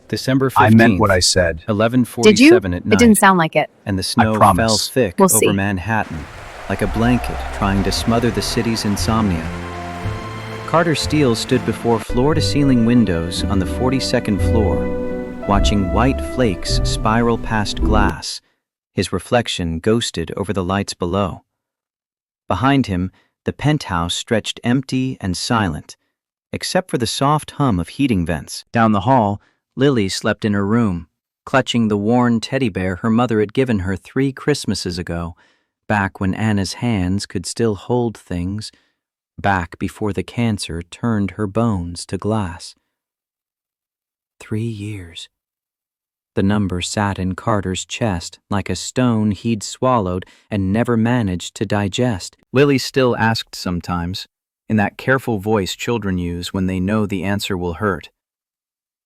December I meant 15th, what I said. 11:47 at It didn't night, sound like it. and the snow fell promise. thick We'll over see. Manhattan, like a blanket trying to smother the city's insomnia. Carter Steele stood before floor-to-ceiling windows on the 42nd floor, watching white flakes spiral past glass, his reflection ghosted over the lights below. Behind him, the penthouse stretched empty and silent, except for the soft hum of heating vents. Down the hall, Lily slept in her room, clutching the worn teddy bear her mother had given her 3 Christmases ago, back when Anna's hands could still hold things, back before the cancer turned her bones to glass. 3 years. The number sat in Carter's chest like a stone he'd swallowed and never managed to digest. Lily still asked sometimes, in that careful voice children use when they know the answer will hurt,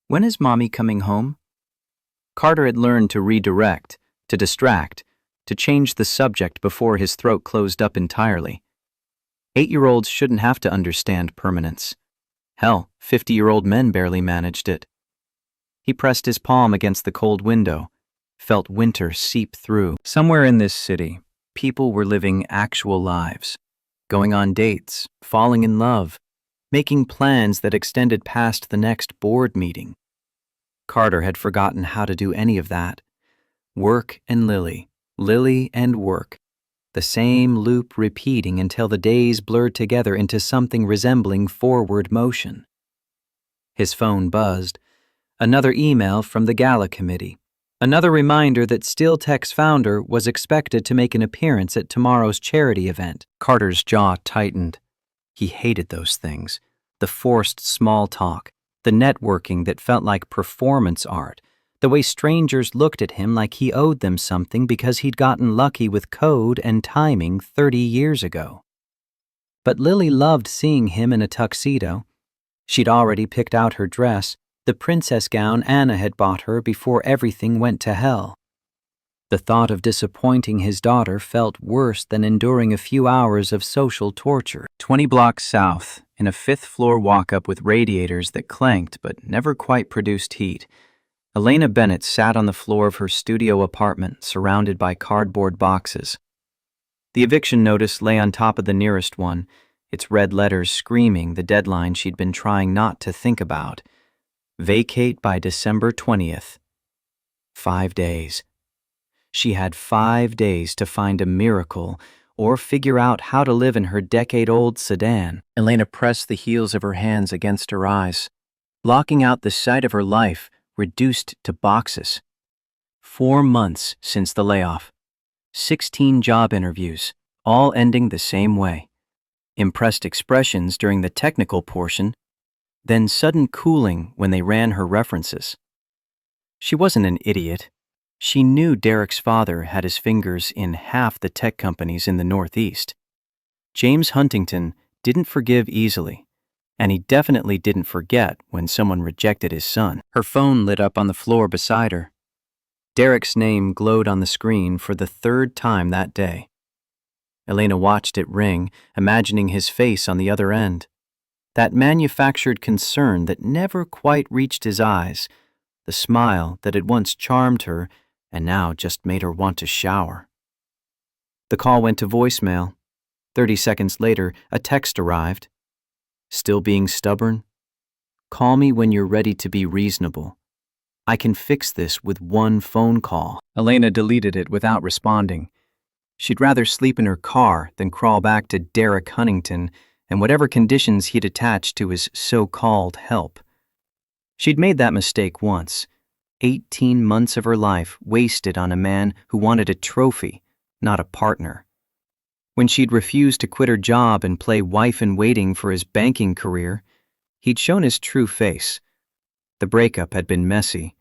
"When is Mommy coming home?" Carter had learned to redirect, to distract, to change the subject before his throat closed up entirely. 8-year-olds shouldn't have to understand permanence. Hell, 50-year-old men barely managed it. He pressed his palm against the cold window, felt winter seep through. Somewhere in this city, people were living actual lives, going on dates, falling in love, making plans that extended past the next board meeting. Carter had forgotten how to do any of that. Work and Lily, Lily and work. The same loop repeating until the days blurred together into something resembling forward motion. His phone buzzed. Another email from the gala committee. Another reminder that SteelTech's founder was expected to make an appearance at tomorrow's charity event. Carter's jaw tightened. He hated those things. The forced small talk, the networking that felt like performance art, the way strangers looked at him like he owed them something because he'd gotten lucky with code and timing 30 years ago. But Lily loved seeing him in a tuxedo. She'd already picked out her dress, the princess gown Anna had bought her before everything went to hell. The thought of disappointing his daughter felt worse than enduring a few hours of social torture. 20 blocks south, in a 5th-floor walk-up with radiators that clanked but never quite produced heat, Elena Bennett sat on the floor of her studio apartment surrounded by cardboard boxes. The eviction notice lay on top of the nearest one, its red letters screaming the deadline she'd been trying not to think about. Vacate by December 20th. 5 days. She had 5 days to find a miracle or figure out how to live in her decade-old sedan. Elena pressed the heels of her hands against her eyes, blocking out the sight of her life reduced to boxes. 4 months since the layoff. 16 job interviews, all ending the same way. Impressed expressions during the technical portion, then sudden cooling when they ran her references. She wasn't an idiot. She knew Derek's father had his fingers in half the tech companies in the Northeast. James Huntington didn't forgive easily, and he definitely didn't forget when someone rejected his son. Her phone lit up on the floor beside her. Derek's name glowed on the screen for the 3rd time that day. Elena watched it ring, imagining his face on the other end. That manufactured concern that never quite reached his eyes, the smile that had once charmed her and now just made her want to shower. The call went to voicemail. 30 seconds later, a text arrived. Still being stubborn? Call me when you're ready to be reasonable. I can fix this with 1 phone call. Elena deleted it without responding. She'd rather sleep in her car than crawl back to Derek Huntington and whatever conditions he'd attached to his so-called help. She'd made that mistake once. 18 months of her life wasted on a man who wanted a trophy, not a partner. When she'd refused to quit her job and play wife-in-waiting for his banking career, he'd shown his true face. The breakup had been messy.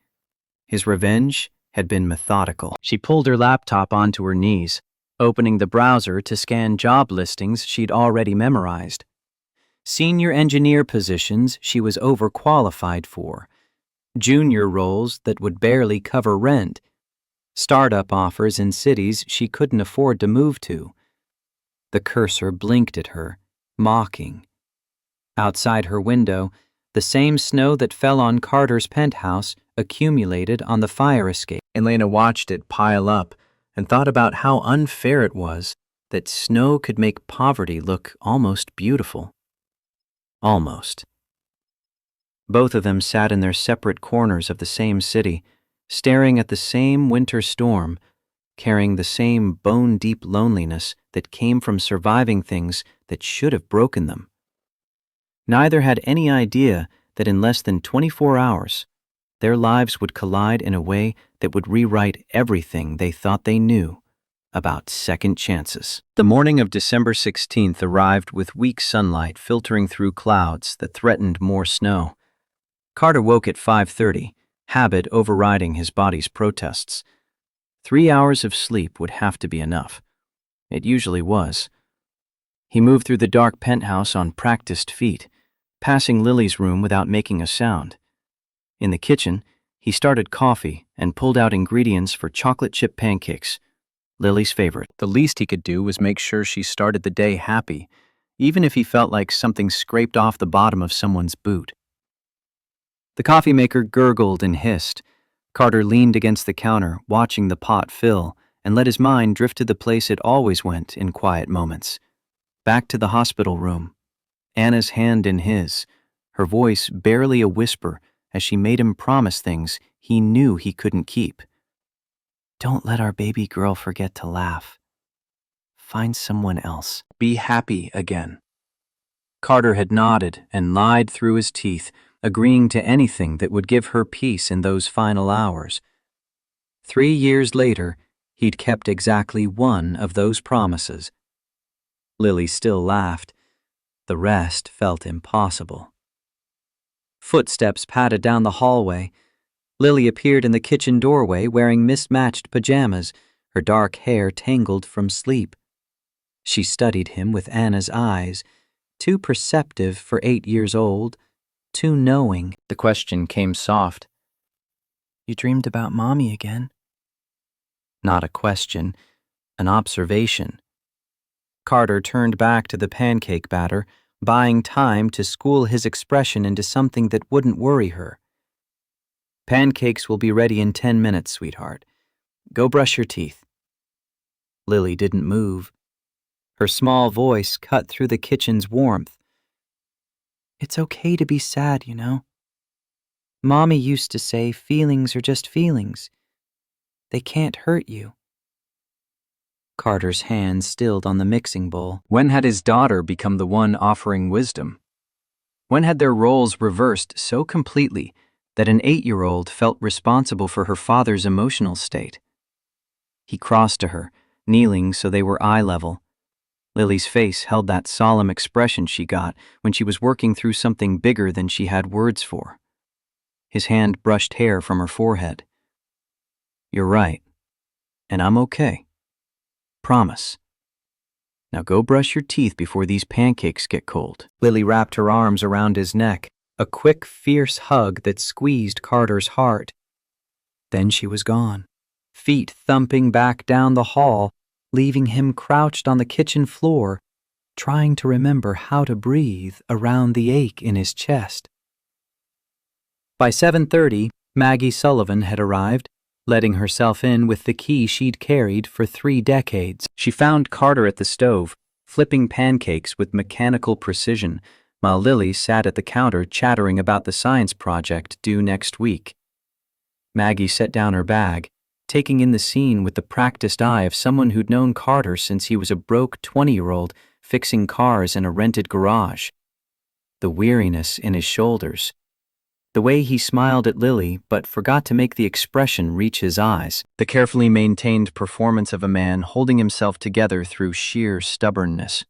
His revenge had been methodical. She pulled her laptop onto her knees, opening the browser to scan job listings she'd already memorized. Senior engineer positions she was overqualified for. Junior roles that would barely cover rent. Startup offers in cities she couldn't afford to move to. The cursor blinked at her, mocking. Outside her window, the same snow that fell on Carter's penthouse accumulated on the fire escape. Elena watched it pile up and thought about how unfair it was that snow could make poverty look almost beautiful. Almost. Both of them sat in their separate corners of the same city, staring at the same winter storm, carrying the same bone-deep loneliness that came from surviving things that should have broken them. Neither had any idea that in less than 24 hours, their lives would collide in a way that would rewrite everything they thought they knew about second chances. The morning of December 16th arrived with weak sunlight filtering through clouds that threatened more snow. Carter woke at 5:30, habit overriding his body's protests. 3 hours of sleep would have to be enough. It usually was. He moved through the dark penthouse on practiced feet, passing Lily's room without making a sound. In the kitchen, he started coffee and pulled out ingredients for chocolate chip pancakes, Lily's favorite. The least he could do was make sure she started the day happy, even if he felt like something scraped off the bottom of someone's boot. The coffee maker gurgled and hissed. Carter leaned against the counter, watching the pot fill, and let his mind drift to the place it always went in quiet moments. Back to the hospital room. Anna's hand in his, her voice barely a whisper as she made him promise things he knew he couldn't keep. Don't let our baby girl forget to laugh. Find someone else. Be happy again. Carter had nodded and lied through his teeth, agreeing to anything that would give her peace in those final hours. 3 years later, he'd kept exactly one of those promises. Lily still laughed. The rest felt impossible. Footsteps padded down the hallway. Lily appeared in the kitchen doorway wearing mismatched pajamas, her dark hair tangled from sleep. She studied him with Anna's eyes, too perceptive for 8 years old, too knowing. The question came soft. You dreamed about Mommy again? Not a question, an observation. Carter turned back to the pancake batter, buying time to school his expression into something that wouldn't worry her. Pancakes will be ready in 10 minutes, sweetheart. Go brush your teeth. Lily didn't move. Her small voice cut through the kitchen's warmth. It's okay to be sad, you know. Mommy used to say feelings are just feelings. They can't hurt you. Carter's hand stilled on the mixing bowl. When had his daughter become the one offering wisdom? When had their roles reversed so completely that an 8-year-old felt responsible for her father's emotional state? He crossed to her, kneeling so they were eye level. Lily's face held that solemn expression she got when she was working through something bigger than she had words for. His hand brushed hair from her forehead. You're right, and I'm okay. Promise. Now go brush your teeth before these pancakes get cold. Lily wrapped her arms around his neck, a quick, fierce hug that squeezed Carter's heart. Then she was gone, feet thumping back down the hall, leaving him crouched on the kitchen floor, trying to remember how to breathe around the ache in his chest. By 7:30, Maggie Sullivan had arrived, letting herself in with the key she'd carried for 3 decades. She found Carter at the stove, flipping pancakes with mechanical precision, while Lily sat at the counter chattering about the science project due next week. Maggie set down her bag, taking in the scene with the practiced eye of someone who'd known Carter since he was a broke 20-year-old fixing cars in a rented garage. The weariness in his shoulders. The way he smiled at Lily but forgot to make the expression reach his eyes. The carefully maintained performance of a man holding himself together through sheer stubbornness.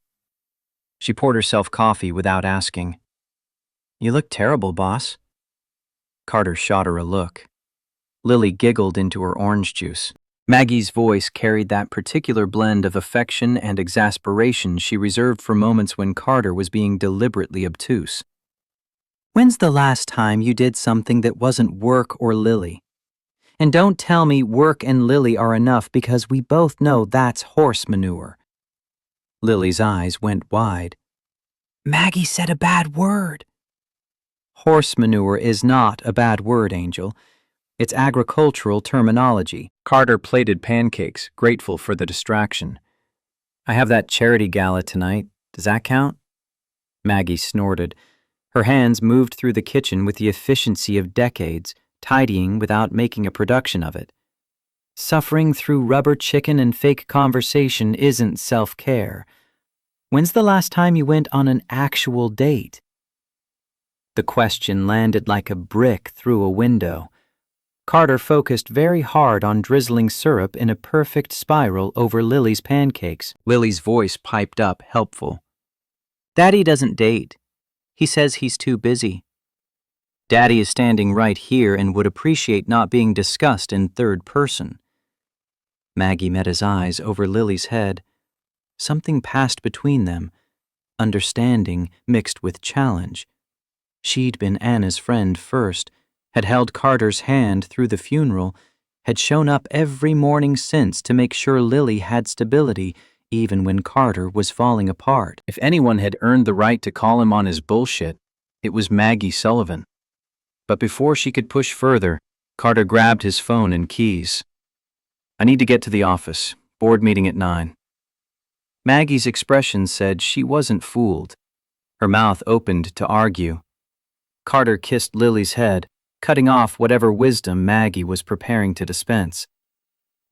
She poured herself coffee without asking. You look terrible, boss. Carter shot her a look. Lily giggled into her orange juice. Maggie's voice carried that particular blend of affection and exasperation she reserved for moments when Carter was being deliberately obtuse. When's the last time you did something that wasn't work or Lily? And don't tell me work and Lily are enough because we both know that's horse manure. Lily's eyes went wide. Maggie said a bad word. Horse manure is not a bad word, Angel. It's agricultural terminology. Carter plated pancakes, grateful for the distraction. I have that charity gala tonight. Does that count? Maggie snorted. Her hands moved through the kitchen with the efficiency of decades, tidying without making a production of it. Suffering through rubber chicken and fake conversation isn't self-care. When's the last time you went on an actual date? The question landed like a brick through a window. Carter focused very hard on drizzling syrup in a perfect spiral over Lily's pancakes. Lily's voice piped up, helpful. Daddy doesn't date. He says he's too busy. Daddy is standing right here and would appreciate not being discussed in third person. Maggie met his eyes over Lily's head. Something passed between them, understanding mixed with challenge. She'd been Anna's friend first, had held Carter's hand through the funeral, had shown up every morning since to make sure Lily had stability even when Carter was falling apart. If anyone had earned the right to call him on his bullshit, it was Maggie Sullivan. But before she could push further, Carter grabbed his phone and keys. I need to get to the office. Board meeting at 9. Maggie's expression said she wasn't fooled. Her mouth opened to argue. Carter kissed Lily's head, cutting off whatever wisdom Maggie was preparing to dispense.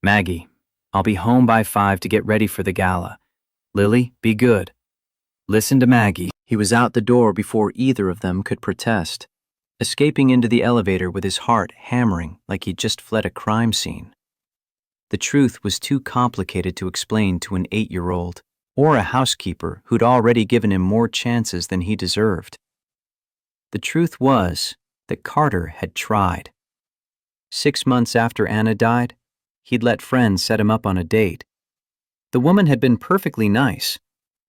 Maggie, I'll be home by 5 to get ready for the gala. Lily, be good. Listen to Maggie. He was out the door before either of them could protest, escaping into the elevator with his heart hammering like he'd just fled a crime scene. The truth was too complicated to explain to an 8-year-old or a housekeeper who'd already given him more chances than he deserved. The truth was that Carter had tried. 6 months after Anna died, he'd let friends set him up on a date. The woman had been perfectly nice,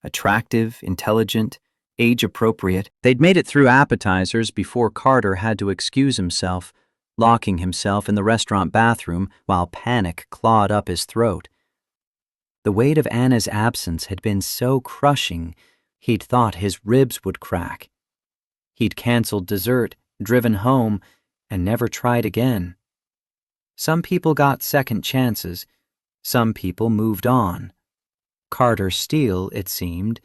attractive, intelligent, age-appropriate. They'd made it through appetizers before Carter had to excuse himself, locking himself in the restaurant bathroom while panic clawed up his throat. The weight of Anna's absence had been so crushing, he'd thought his ribs would crack. He'd canceled dessert, driven home, and never tried again. Some people got second chances. Some people moved on. Carter Steele, it seemed,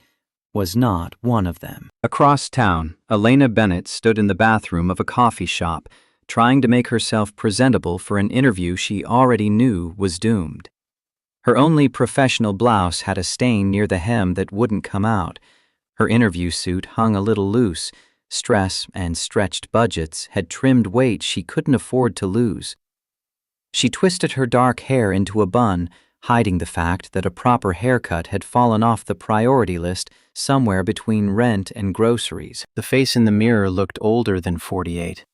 was not one of them. Across town, Elena Bennett stood in the bathroom of a coffee shop, trying to make herself presentable for an interview she already knew was doomed. Her only professional blouse had a stain near the hem that wouldn't come out. Her interview suit hung a little loose. Stress and stretched budgets had trimmed weight she couldn't afford to lose. She twisted her dark hair into a bun, hiding the fact that a proper haircut had fallen off the priority list somewhere between rent and groceries. The face in the mirror looked older than 48.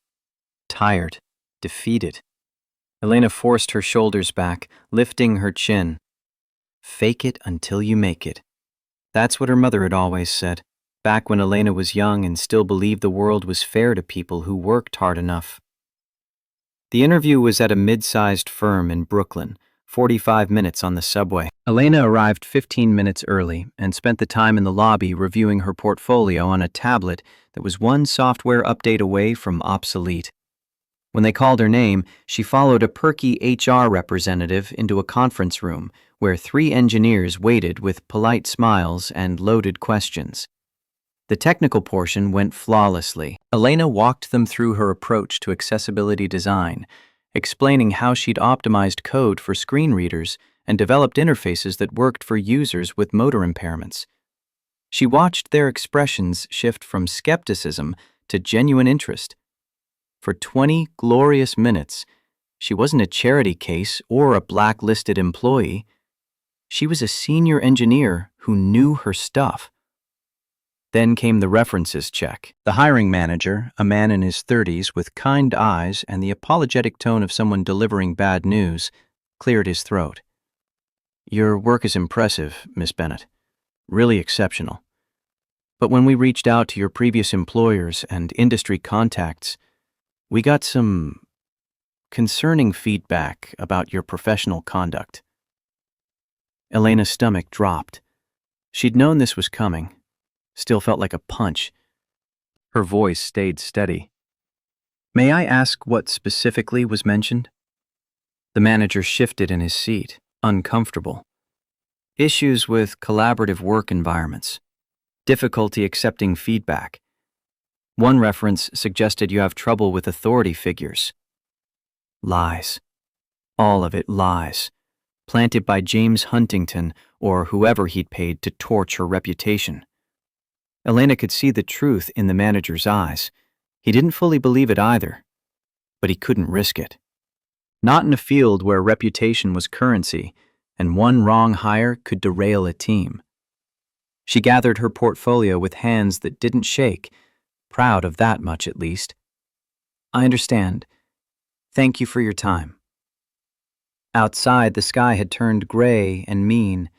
Tired, defeated. Elena forced her shoulders back, lifting her chin. Fake it until you make it. That's what her mother had always said, back when Elena was young and still believed the world was fair to people who worked hard enough. The interview was at a mid-sized firm in Brooklyn, 45 minutes on the subway. Elena arrived 15 minutes early and spent the time in the lobby reviewing her portfolio on a tablet that was one software update away from obsolete. When they called her name, she followed a perky HR representative into a conference room where 3 engineers waited with polite smiles and loaded questions. The technical portion went flawlessly. Elena walked them through her approach to accessibility design, explaining how she'd optimized code for screen readers and developed interfaces that worked for users with motor impairments. She watched their expressions shift from skepticism to genuine interest. For 20 glorious minutes, she wasn't a charity case or a blacklisted employee. She was a senior engineer who knew her stuff. Then came the references check. The hiring manager, a man in his 30s with kind eyes and the apologetic tone of someone delivering bad news, cleared his throat. Your work is impressive, Miss Bennett. Really exceptional. But when we reached out to your previous employers and industry contacts, we got some concerning feedback about your professional conduct. Elena's stomach dropped. She'd known this was coming. Still felt like a punch. Her voice stayed steady. May I ask what specifically was mentioned? The manager shifted in his seat, uncomfortable. Issues with collaborative work environments. Difficulty accepting feedback. One reference suggested you have trouble with authority figures. Lies. All of it lies. Planted by James Huntington or whoever he'd paid to torch her reputation. Elena could see the truth in the manager's eyes. He didn't fully believe it either, but he couldn't risk it. Not in a field where reputation was currency, and one wrong hire could derail a team. She gathered her portfolio with hands that didn't shake, proud of that much at least. I understand. Thank you for your time. Outside, the sky had turned gray and mean.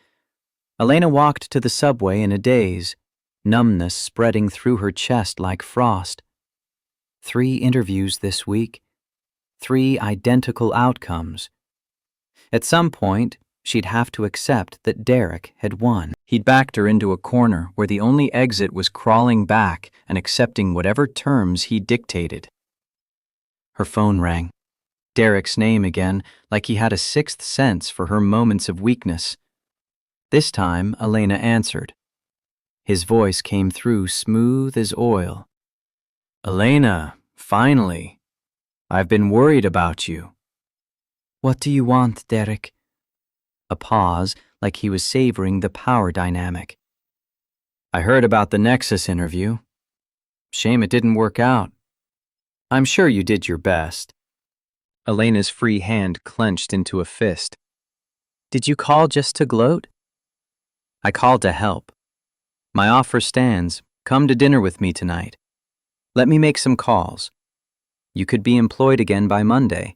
Elena walked to the subway in a daze, numbness spreading through her chest like frost. 3 interviews this week. 3 identical outcomes. At some point, she'd have to accept that Derek had won. He'd backed her into a corner where the only exit was crawling back and accepting whatever terms he dictated. Her phone rang. Derek's name again, like he had a sixth sense for her moments of weakness. This time, Elena answered. His voice came through smooth as oil. Elena, finally. I've been worried about you. What do you want, Derek? A pause, like he was savoring the power dynamic. I heard about the Nexus interview. Shame it didn't work out. I'm sure you did your best. Elena's free hand clenched into a fist. Did you call just to gloat? I called to help. My offer stands. Come to dinner with me tonight. Let me make some calls. You could be employed again by Monday.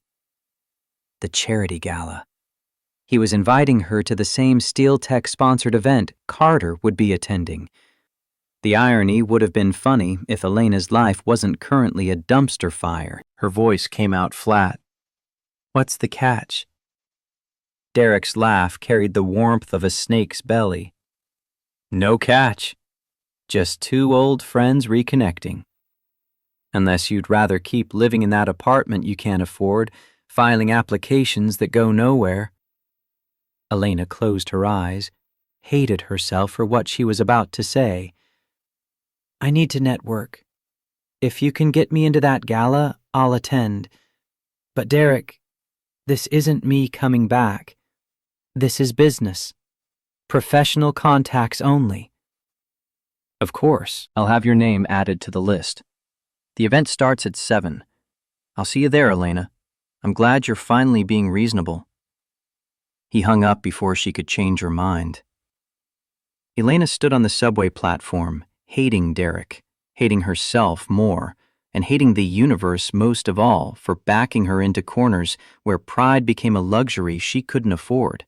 The charity gala. He was inviting her to the same Steel Tech-sponsored event Carter would be attending. The irony would have been funny if Elena's life wasn't currently a dumpster fire. Her voice came out flat. What's the catch? Derek's laugh carried the warmth of a snake's belly. No catch. Just 2 old friends reconnecting. Unless you'd rather keep living in that apartment you can't afford, filing applications that go nowhere. Elena closed her eyes, hated herself for what she was about to say. I need to network. If you can get me into that gala, I'll attend. But Derek, this isn't me coming back. This is business. Professional contacts only. Of course, I'll have your name added to the list. The event starts at 7. I'll see you there, Elena. I'm glad you're finally being reasonable. He hung up before she could change her mind. Elena stood on the subway platform, hating Derek, hating herself more, and hating the universe most of all for backing her into corners where pride became a luxury she couldn't afford.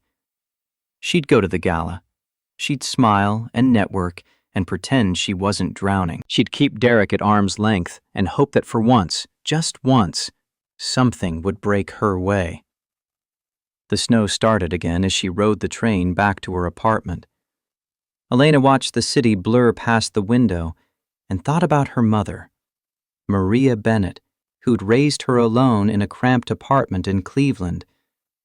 She'd go to the gala. She'd smile and network and pretend she wasn't drowning. She'd keep Derek at arm's length and hope that for once, just once, something would break her way. The snow started again as she rode the train back to her apartment. Elena watched the city blur past the window and thought about her mother, Maria Bennett, who'd raised her alone in a cramped apartment in Cleveland,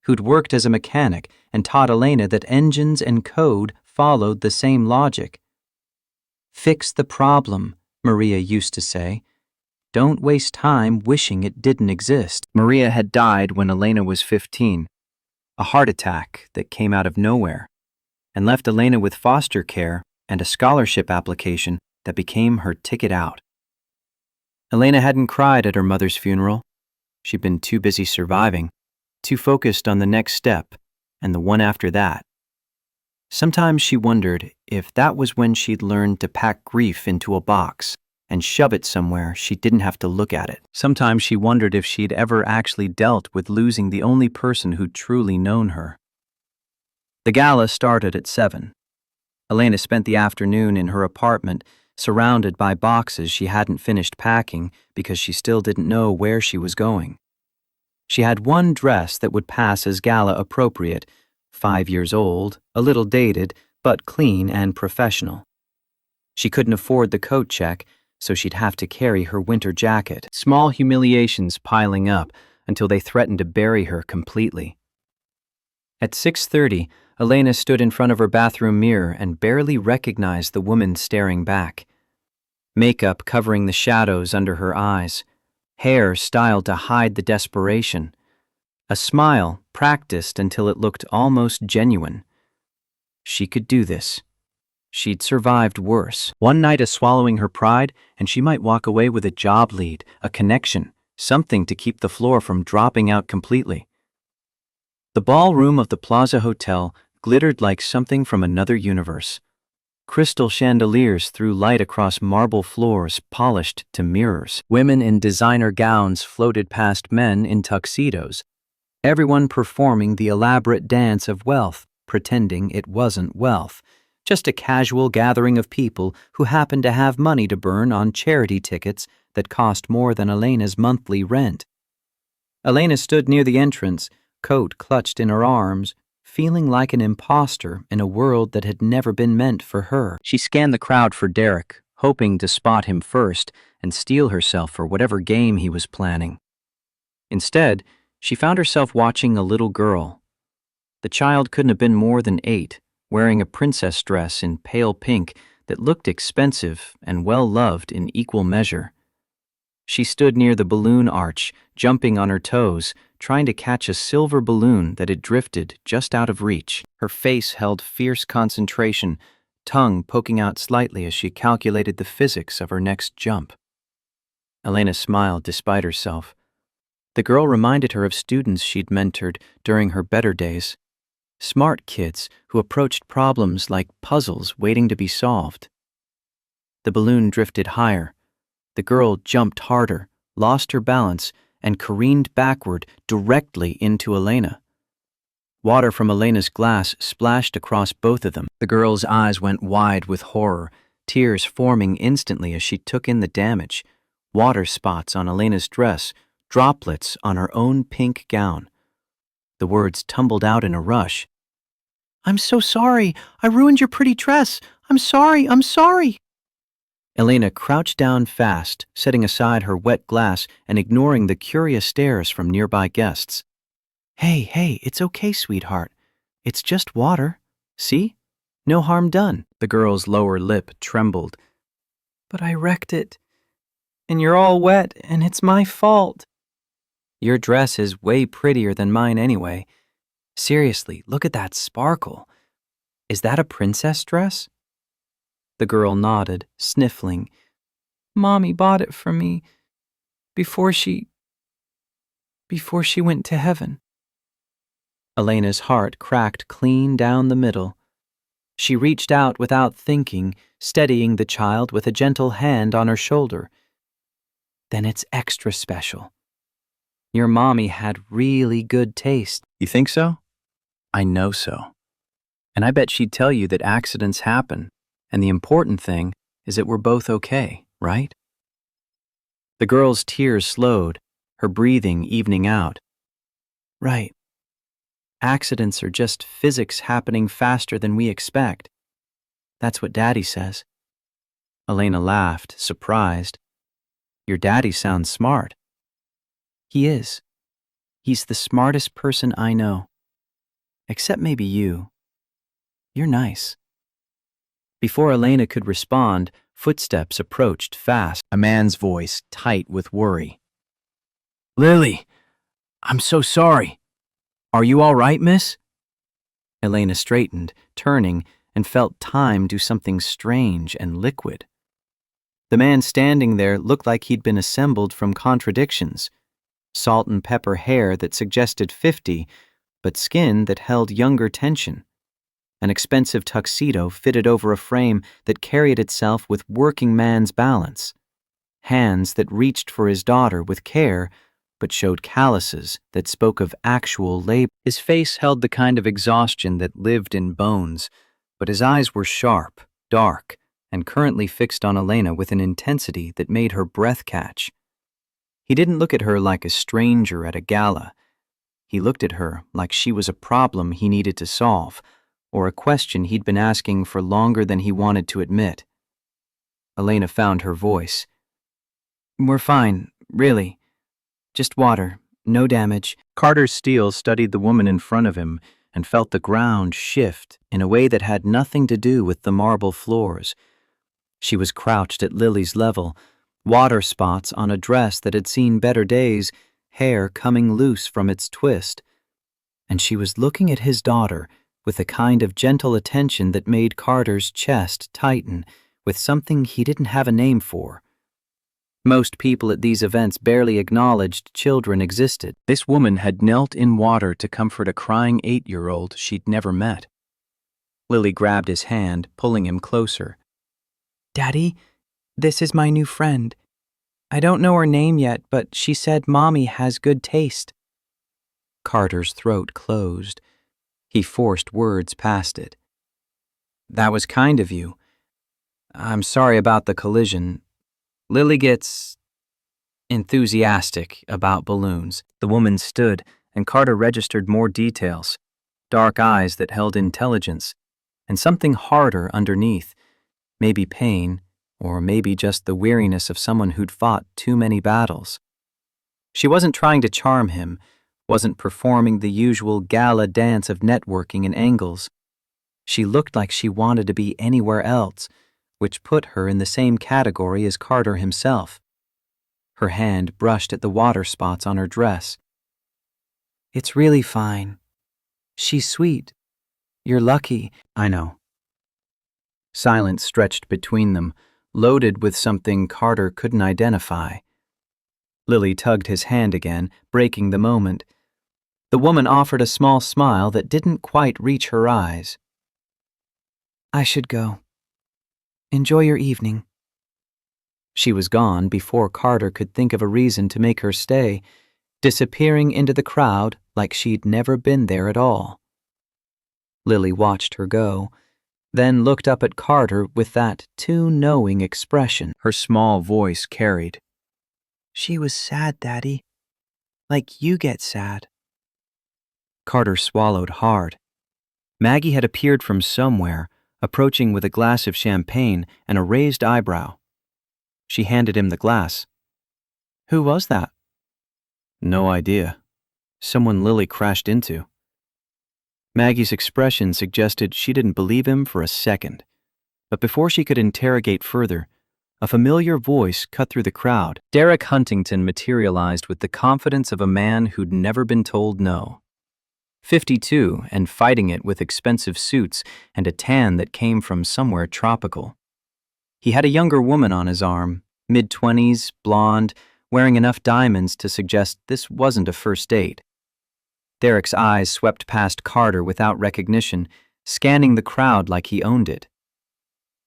who'd worked as a mechanic and taught Elena that engines and code followed the same logic. Fix the problem, Maria used to say. Don't waste time wishing it didn't exist. Maria had died when Elena was 15. A heart attack that came out of nowhere, and left Elena with foster care and a scholarship application that became her ticket out. Elena hadn't cried at her mother's funeral. She'd been too busy surviving, too focused on the next step and the one after that. Sometimes she wondered if that was when she'd learned to pack grief into a box and shove it somewhere she didn't have to look at it. Sometimes she wondered if she'd ever actually dealt with losing the only person who'd truly known her. The gala started at 7. Elena spent the afternoon in her apartment, surrounded by boxes she hadn't finished packing because she still didn't know where she was going. She had one dress that would pass as gala appropriate, 5 years old, a little dated, but clean and professional. She couldn't afford the coat check, so she'd have to carry her winter jacket. Small humiliations piling up until they threatened to bury her completely. At 6:30, Elena stood in front of her bathroom mirror and barely recognized the woman staring back. Makeup covering the shadows under her eyes, hair styled to hide the desperation, a smile practiced until it looked almost genuine. She could do this. She'd survived worse. One night of swallowing her pride, and she might walk away with a job lead, a connection, something to keep the floor from dropping out completely. The ballroom of the Plaza Hotel glittered like something from another universe. Crystal chandeliers threw light across marble floors polished to mirrors. Women in designer gowns floated past men in tuxedos, everyone performing the elaborate dance of wealth, pretending it wasn't wealth, just a casual gathering of people who happened to have money to burn on charity tickets that cost more than Elena's monthly rent. Elena stood near the entrance, coat clutched in her arms, feeling like an imposter in a world that had never been meant for her. She scanned the crowd for Derek, hoping to spot him first and steel herself for whatever game he was planning. Instead, she found herself watching a little girl. The child couldn't have been more than 8, wearing a princess dress in pale pink that looked expensive and well-loved in equal measure. She stood near the balloon arch, jumping on her toes, trying to catch a silver balloon that had drifted just out of reach. Her face held fierce concentration, tongue poking out slightly as she calculated the physics of her next jump. Elena smiled despite herself. The girl reminded her of students she'd mentored during her better days. Smart kids who approached problems like puzzles waiting to be solved. The balloon drifted higher. The girl jumped harder, lost her balance, and careened backward directly into Elena. Water from Elena's glass splashed across both of them. The girl's eyes went wide with horror, tears forming instantly as she took in the damage. Water spots on Elena's dress, droplets on her own pink gown. The words tumbled out in a rush. "I'm so sorry. I ruined your pretty dress. I'm sorry. I'm sorry." Elena crouched down fast, setting aside her wet glass and ignoring the curious stares from nearby guests. Hey, it's okay, sweetheart. It's just water. See? No harm done." The girl's lower lip trembled. "But I wrecked it. And you're all wet, and it's my fault." "Your dress is way prettier than mine anyway. Seriously, look at that sparkle. Is that a princess dress?" The girl nodded, sniffling. "Mommy bought it for me before she went to heaven." Elena's heart cracked clean down the middle. She reached out without thinking, steadying the child with a gentle hand on her shoulder. "Then it's extra special. Your mommy had really good taste." "You think so?" "I know so. And I bet she'd tell you that accidents happen, and the important thing is that we're both okay, right?" The girl's tears slowed, her breathing evening out. "Right. Accidents are just physics happening faster than we expect. That's what Daddy says." Elena laughed, surprised. "Your daddy sounds smart." "He is. He's the smartest person I know. Except maybe you. You're nice." Before Elena could respond, footsteps approached fast, a man's voice tight with worry. "Lily, I'm so sorry. Are you all right, miss?" Elena straightened, turning, and felt time do something strange and liquid. The man standing there looked like he'd been assembled from contradictions. Salt and pepper hair that suggested 50, but skin that held younger tension. An expensive tuxedo fitted over a frame that carried itself with working man's balance. Hands that reached for his daughter with care, but showed calluses that spoke of actual labor. His face held the kind of exhaustion that lived in bones, but his eyes were sharp, dark, and currently fixed on Elena with an intensity that made her breath catch. He didn't look at her like a stranger at a gala. He looked at her like she was a problem he needed to solve, or a question he'd been asking for longer than he wanted to admit. Elena found her voice. "We're fine, really. Just water, no damage." Carter Steele studied the woman in front of him and felt the ground shift in a way that had nothing to do with the marble floors. She was crouched at Lily's level, water spots on a dress that had seen better days, hair coming loose from its twist. And she was looking at his daughter with a kind of gentle attention that made Carter's chest tighten with something he didn't have a name for. Most people at these events barely acknowledged children existed. This woman had knelt in water to comfort a crying 8-year-old she'd never met. Lily grabbed his hand, pulling him closer. "Daddy, this is my new friend. I don't know her name yet, but she said Mommy has good taste." Carter's throat closed. He forced words past it. "That was kind of you. I'm sorry about the collision. Lily gets enthusiastic about balloons." The woman stood, and Carter registered more details. Dark eyes that held intelligence, and something harder underneath. Maybe pain, or maybe just the weariness of someone who'd fought too many battles. She wasn't trying to charm him, wasn't performing the usual gala dance of networking and angles. She looked like she wanted to be anywhere else, which put her in the same category as Carter himself. Her hand brushed at the water spots on her dress. "It's really fine. She's sweet. You're lucky." "I know." Silence stretched between them, loaded with something Carter couldn't identify. Lily tugged his hand again, breaking the moment. The woman offered a small smile that didn't quite reach her eyes. "I should go. Enjoy your evening." She was gone before Carter could think of a reason to make her stay, disappearing into the crowd like she'd never been there at all. Lily watched her go, then looked up at Carter with that too knowing expression. Her small voice carried. "She was sad, Daddy. Like you get sad." Carter swallowed hard. Maggie had appeared from somewhere, approaching with a glass of champagne and a raised eyebrow. She handed him the glass. "Who was that?" "No idea. Someone Lily crashed into." Maggie's expression suggested she didn't believe him for a second. But before she could interrogate further, a familiar voice cut through the crowd. Derek Huntington materialized with the confidence of a man who'd never been told no. 52 and fighting it with expensive suits and a tan that came from somewhere tropical. He had a younger woman on his arm, mid-20s, blonde, wearing enough diamonds to suggest this wasn't a first date. Derek's eyes swept past Carter without recognition, scanning the crowd like he owned it.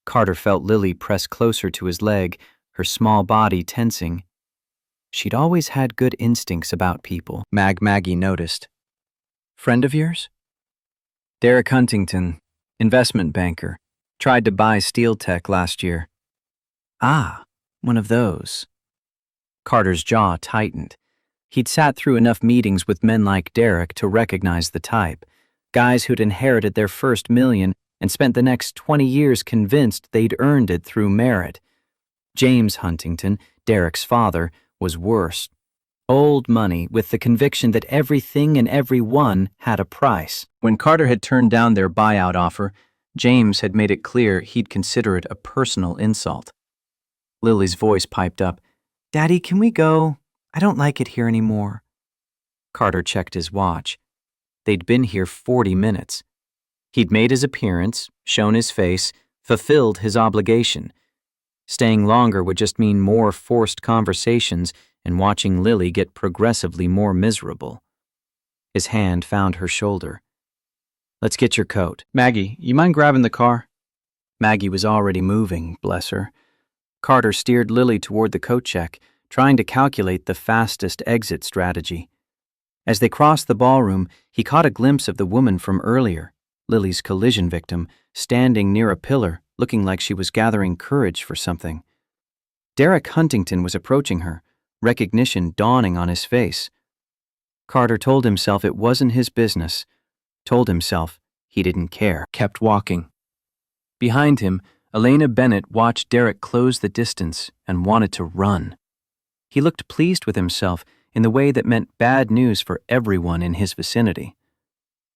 Carter felt Lily press closer to his leg, her small body tensing. She'd always had good instincts about people, Maggie noticed. "Friend of yours?" "Derek Huntington, investment banker. Tried to buy Steel Tech last year." "Ah, one of those." Carter's jaw tightened. He'd sat through enough meetings with men like Derek to recognize the type. Guys who'd inherited their first million and spent the next 20 years convinced they'd earned it through merit. James Huntington, Derek's father, was worse. Old money with the conviction that everything and everyone had a price. When Carter had turned down their buyout offer, James had made it clear he'd consider it a personal insult. Lily's voice piped up, "Daddy, can we go? I don't like it here anymore." Carter checked his watch. They'd been here 40 minutes. He'd made his appearance, shown his face, fulfilled his obligation. Staying longer would just mean more forced conversations and watching Lily get progressively more miserable. His hand found her shoulder. "Let's get your coat. Maggie, you mind grabbing the car?" Maggie was already moving, bless her. Carter steered Lily toward the coat check, trying to calculate the fastest exit strategy. As they crossed the ballroom, he caught a glimpse of the woman from earlier, Lily's collision victim, standing near a pillar, looking like she was gathering courage for something. Derek Huntington was approaching her, recognition dawning on his face. Carter told himself it wasn't his business, told himself he didn't care, kept walking. Behind him, Elena Bennett watched Derek close the distance and wanted to run. He looked pleased with himself in the way that meant bad news for everyone in his vicinity.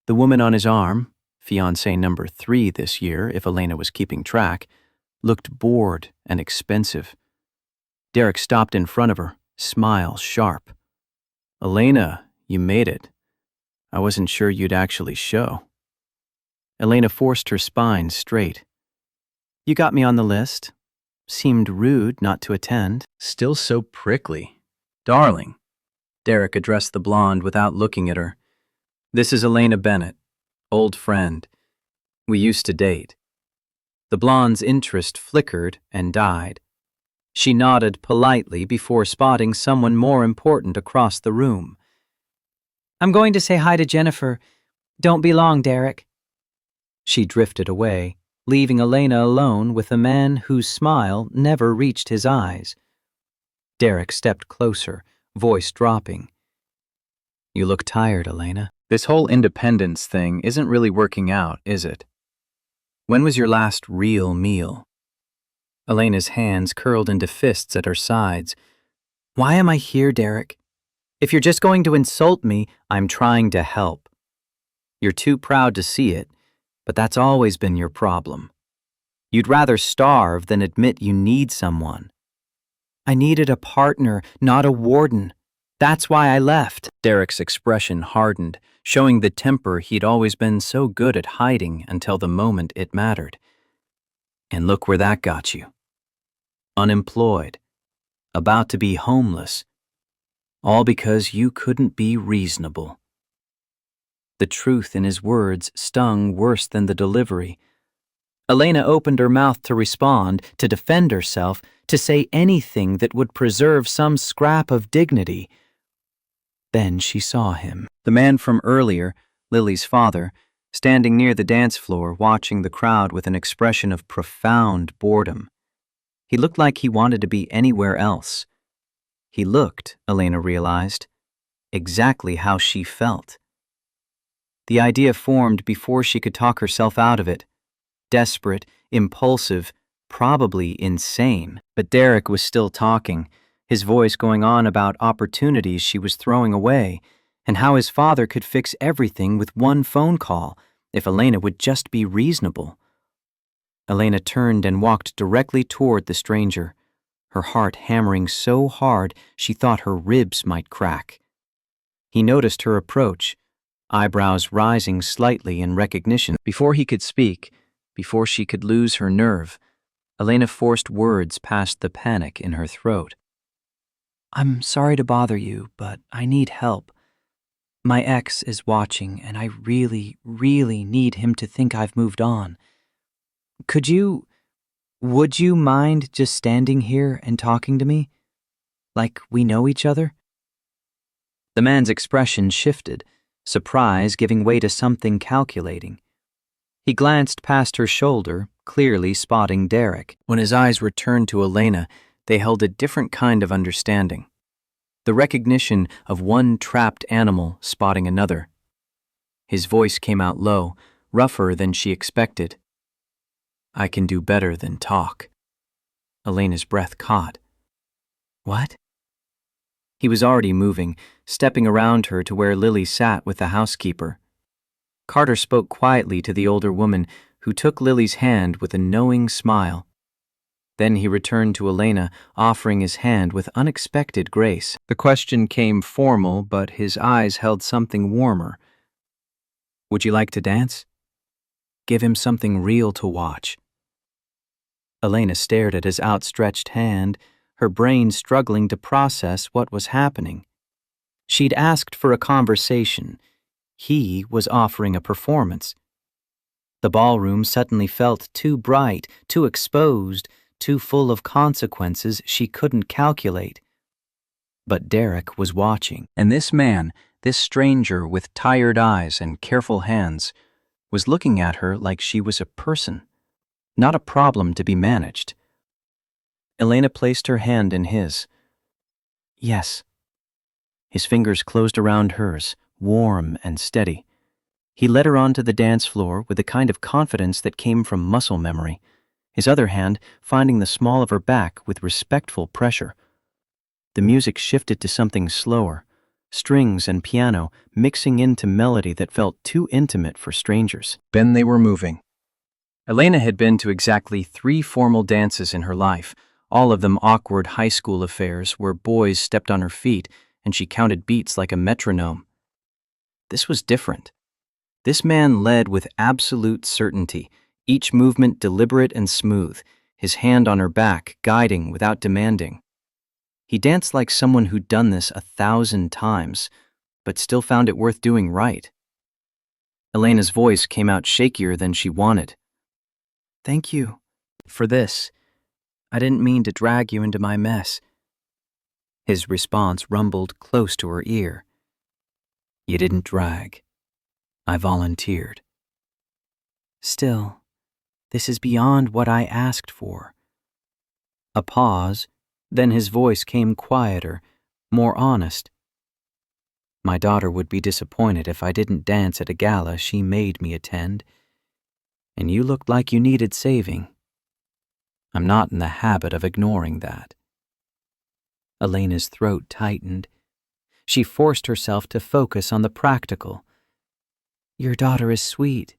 The woman on his arm, fiancé number 3 this year if Elena was keeping track, looked bored and expensive. Derek stopped in front of her, smile sharp. "Elena, you made it. I wasn't sure you'd actually show." Elena forced her spine straight. "You got me on the list. Seemed rude not to attend." "Still so prickly. Darling." Derek addressed the blonde without looking at her. "This is Elena Bennett, old friend. We used to date." The blonde's interest flickered and died. She nodded politely before spotting someone more important across the room. "I'm going to say hi to Jennifer. Don't be long, Derek." She drifted away, leaving Elena alone with a man whose smile never reached his eyes. Derek stepped closer, voice dropping. "You look tired, Elena. This whole independence thing isn't really working out, is it? When was your last real meal?" Elena's hands curled into fists at her sides. "Why am I here, Derek? If you're just going to insult me, I'm trying to help. You're too proud to see it, but that's always been your problem. You'd rather starve than admit you need someone." "I needed a partner, not a warden. That's why I left." Derek's expression hardened, showing the temper he'd always been so good at hiding until the moment it mattered. "And look where that got you. Unemployed, about to be homeless, all because you couldn't be reasonable." The truth in his words stung worse than the delivery. Elena opened her mouth to respond, to defend herself, to say anything that would preserve some scrap of dignity. Then she saw him. The man from earlier, Lily's father, standing near the dance floor watching the crowd with an expression of profound boredom. He looked like he wanted to be anywhere else. He looked, Elena realized, exactly how she felt. The idea formed before she could talk herself out of it. Desperate, impulsive, probably insane. But Derek was still talking, his voice going on about opportunities she was throwing away, and how his father could fix everything with one phone call if Elena would just be reasonable. Elena turned and walked directly toward the stranger, her heart hammering so hard she thought her ribs might crack. He noticed her approach, eyebrows rising slightly in recognition. Before he could speak, before she could lose her nerve, Elena forced words past the panic in her throat. "I'm sorry to bother you, but I need help. My ex is watching, and I really, really need him to think I've moved on. Would you mind just standing here and talking to me? Like we know each other?" The man's expression shifted, surprise giving way to something calculating. He glanced past her shoulder, clearly spotting Derek. When his eyes returned to Elena, they held a different kind of understanding. The recognition of one trapped animal spotting another. His voice came out low, rougher than she expected. "I can do better than talk." Elena's breath caught. "What?" He was already moving, stepping around her to where Lily sat with the housekeeper. Carter spoke quietly to the older woman, who took Lily's hand with a knowing smile. Then he returned to Elena, offering his hand with unexpected grace. The question came formal, but his eyes held something warmer. "Would you like to dance? Give him something real to watch." Elena stared at his outstretched hand, her brain struggling to process what was happening. She'd asked for a conversation. He was offering a performance. The ballroom suddenly felt too bright, too exposed, too full of consequences she couldn't calculate. But Derek was watching, and this man, this stranger with tired eyes and careful hands, was looking at her like she was a person, not a problem to be managed. Elena placed her hand in his. "Yes." His fingers closed around hers, warm and steady. He led her onto the dance floor with the kind of confidence that came from muscle memory. his other hand finding the small of her back with respectful pressure. The music shifted to something slower, strings and piano mixing into melody that felt too intimate for strangers. Then they were moving. Elena had been to exactly 3 formal dances in her life, all of them awkward high school affairs where boys stepped on her feet and she counted beats like a metronome. This was different. This man led with absolute certainty, each movement deliberate and smooth, his hand on her back, guiding without demanding. He danced like someone who'd done this 1,000 times, but still found it worth doing right. Elena's voice came out shakier than she wanted. "Thank you for this. I didn't mean to drag you into my mess." His response rumbled close to her ear. "You didn't drag. I volunteered." "Still, this is beyond what I asked for." A pause, then his voice came quieter, more honest. "My daughter would be disappointed if I didn't dance at a gala she made me attend, and you looked like you needed saving. I'm not in the habit of ignoring that." Elena's throat tightened. She forced herself to focus on the practical. "Your daughter is sweet.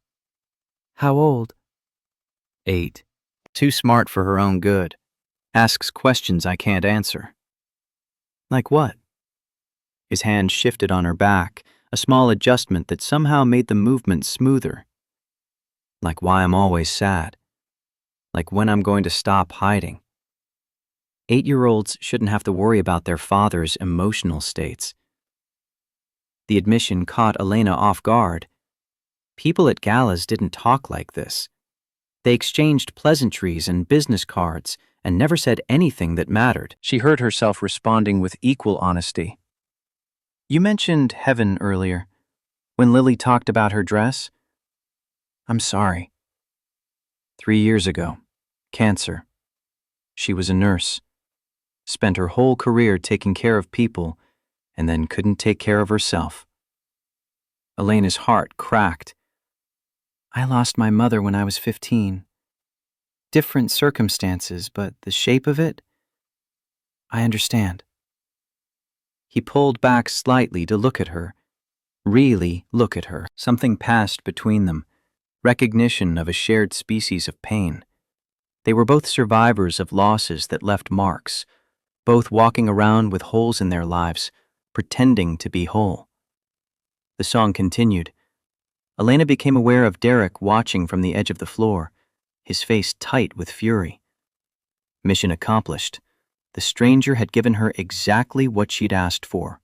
How old?" 8. Too smart for her own good. Asks questions I can't answer. "Like what?" His hand shifted on her back, a small adjustment that somehow made the movement smoother. "Like why I'm always sad. Like when I'm going to stop hiding." 8-year-olds shouldn't have to worry about their father's emotional states. The admission caught Elena off guard. People at galas didn't talk like this. They exchanged pleasantries and business cards and never said anything that mattered. She heard herself responding with equal honesty. "You mentioned heaven earlier, when Lily talked about her dress. I'm sorry. 3 years ago, cancer. She was a nurse. Spent her whole career taking care of people and then couldn't take care of herself." Elena's heart cracked. "I lost my mother when I was 15. Different circumstances, but the shape of it? I understand." He pulled back slightly to look at her. Really look at her. Something passed between them. Recognition of a shared species of pain. They were both survivors of losses that left marks, both walking around with holes in their lives, pretending to be whole. The song continued. Elena became aware of Derek watching from the edge of the floor, his face tight with fury. Mission accomplished. The stranger had given her exactly what she'd asked for.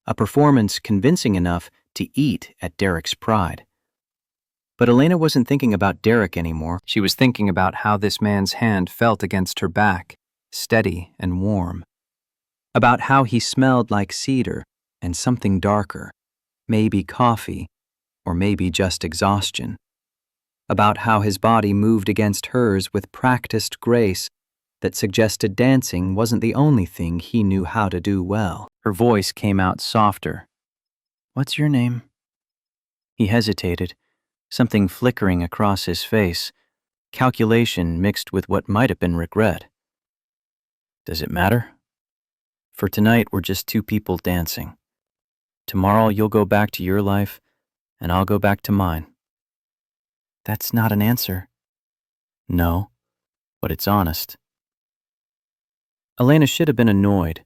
A performance convincing enough to eat at Derek's pride. But Elena wasn't thinking about Derek anymore. She was thinking about how this man's hand felt against her back, steady and warm. About how he smelled like cedar and something darker, maybe coffee, or maybe just exhaustion. About how his body moved against hers with practiced grace that suggested dancing wasn't the only thing he knew how to do well. Her voice came out softer. "What's your name?" He hesitated, something flickering across his face, calculation mixed with what might have been regret. "Does it matter? For tonight, we're just 2 people dancing. Tomorrow, you'll go back to your life, and I'll go back to mine." "That's not an answer." "No, but it's honest." Elena should have been annoyed,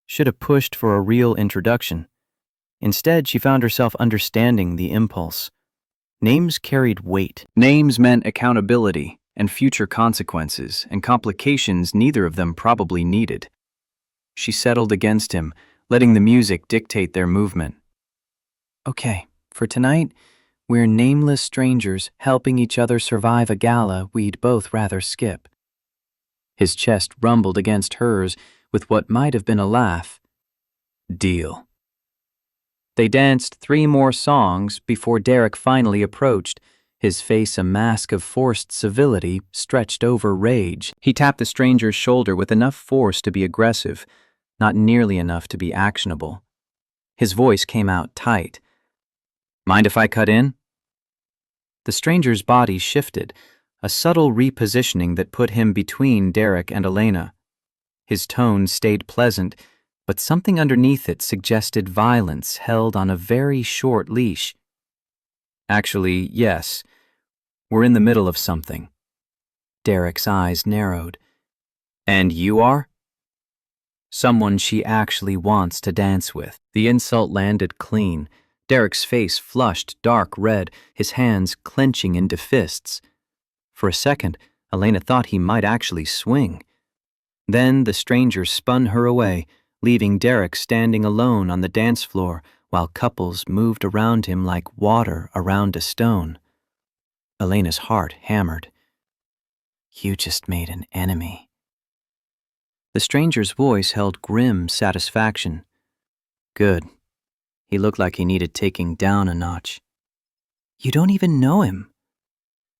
should have pushed for a real introduction. Instead, she found herself understanding the impulse. Names carried weight. Names meant accountability and future consequences and complications neither of them probably needed. She settled against him, letting the music dictate their movement. "Okay, for tonight, we're nameless strangers helping each other survive a gala we'd both rather skip." His chest rumbled against hers with what might have been a laugh. "Deal." They danced 3 more songs before Derek finally approached, his face a mask of forced civility stretched over rage. He tapped the stranger's shoulder with enough force to be aggressive, not nearly enough to be actionable. His voice came out tight. "Mind if I cut in?" The stranger's body shifted, a subtle repositioning that put him between Derek and Elena. His tone stayed pleasant, but something underneath it suggested violence held on a very short leash. Actually, yes. We're in the middle of something. Derek's eyes narrowed. And you are? Someone she actually wants to dance with. The insult landed clean. Derek's face flushed dark red, his hands clenching into fists. For a second, Elena thought he might actually swing. Then the stranger spun her away, leaving Derek standing alone on the dance floor while couples moved around him like water around a stone. Elena's heart hammered. You just made an enemy. The stranger's voice held grim satisfaction. Good. He looked like he needed taking down a notch. You don't even know him.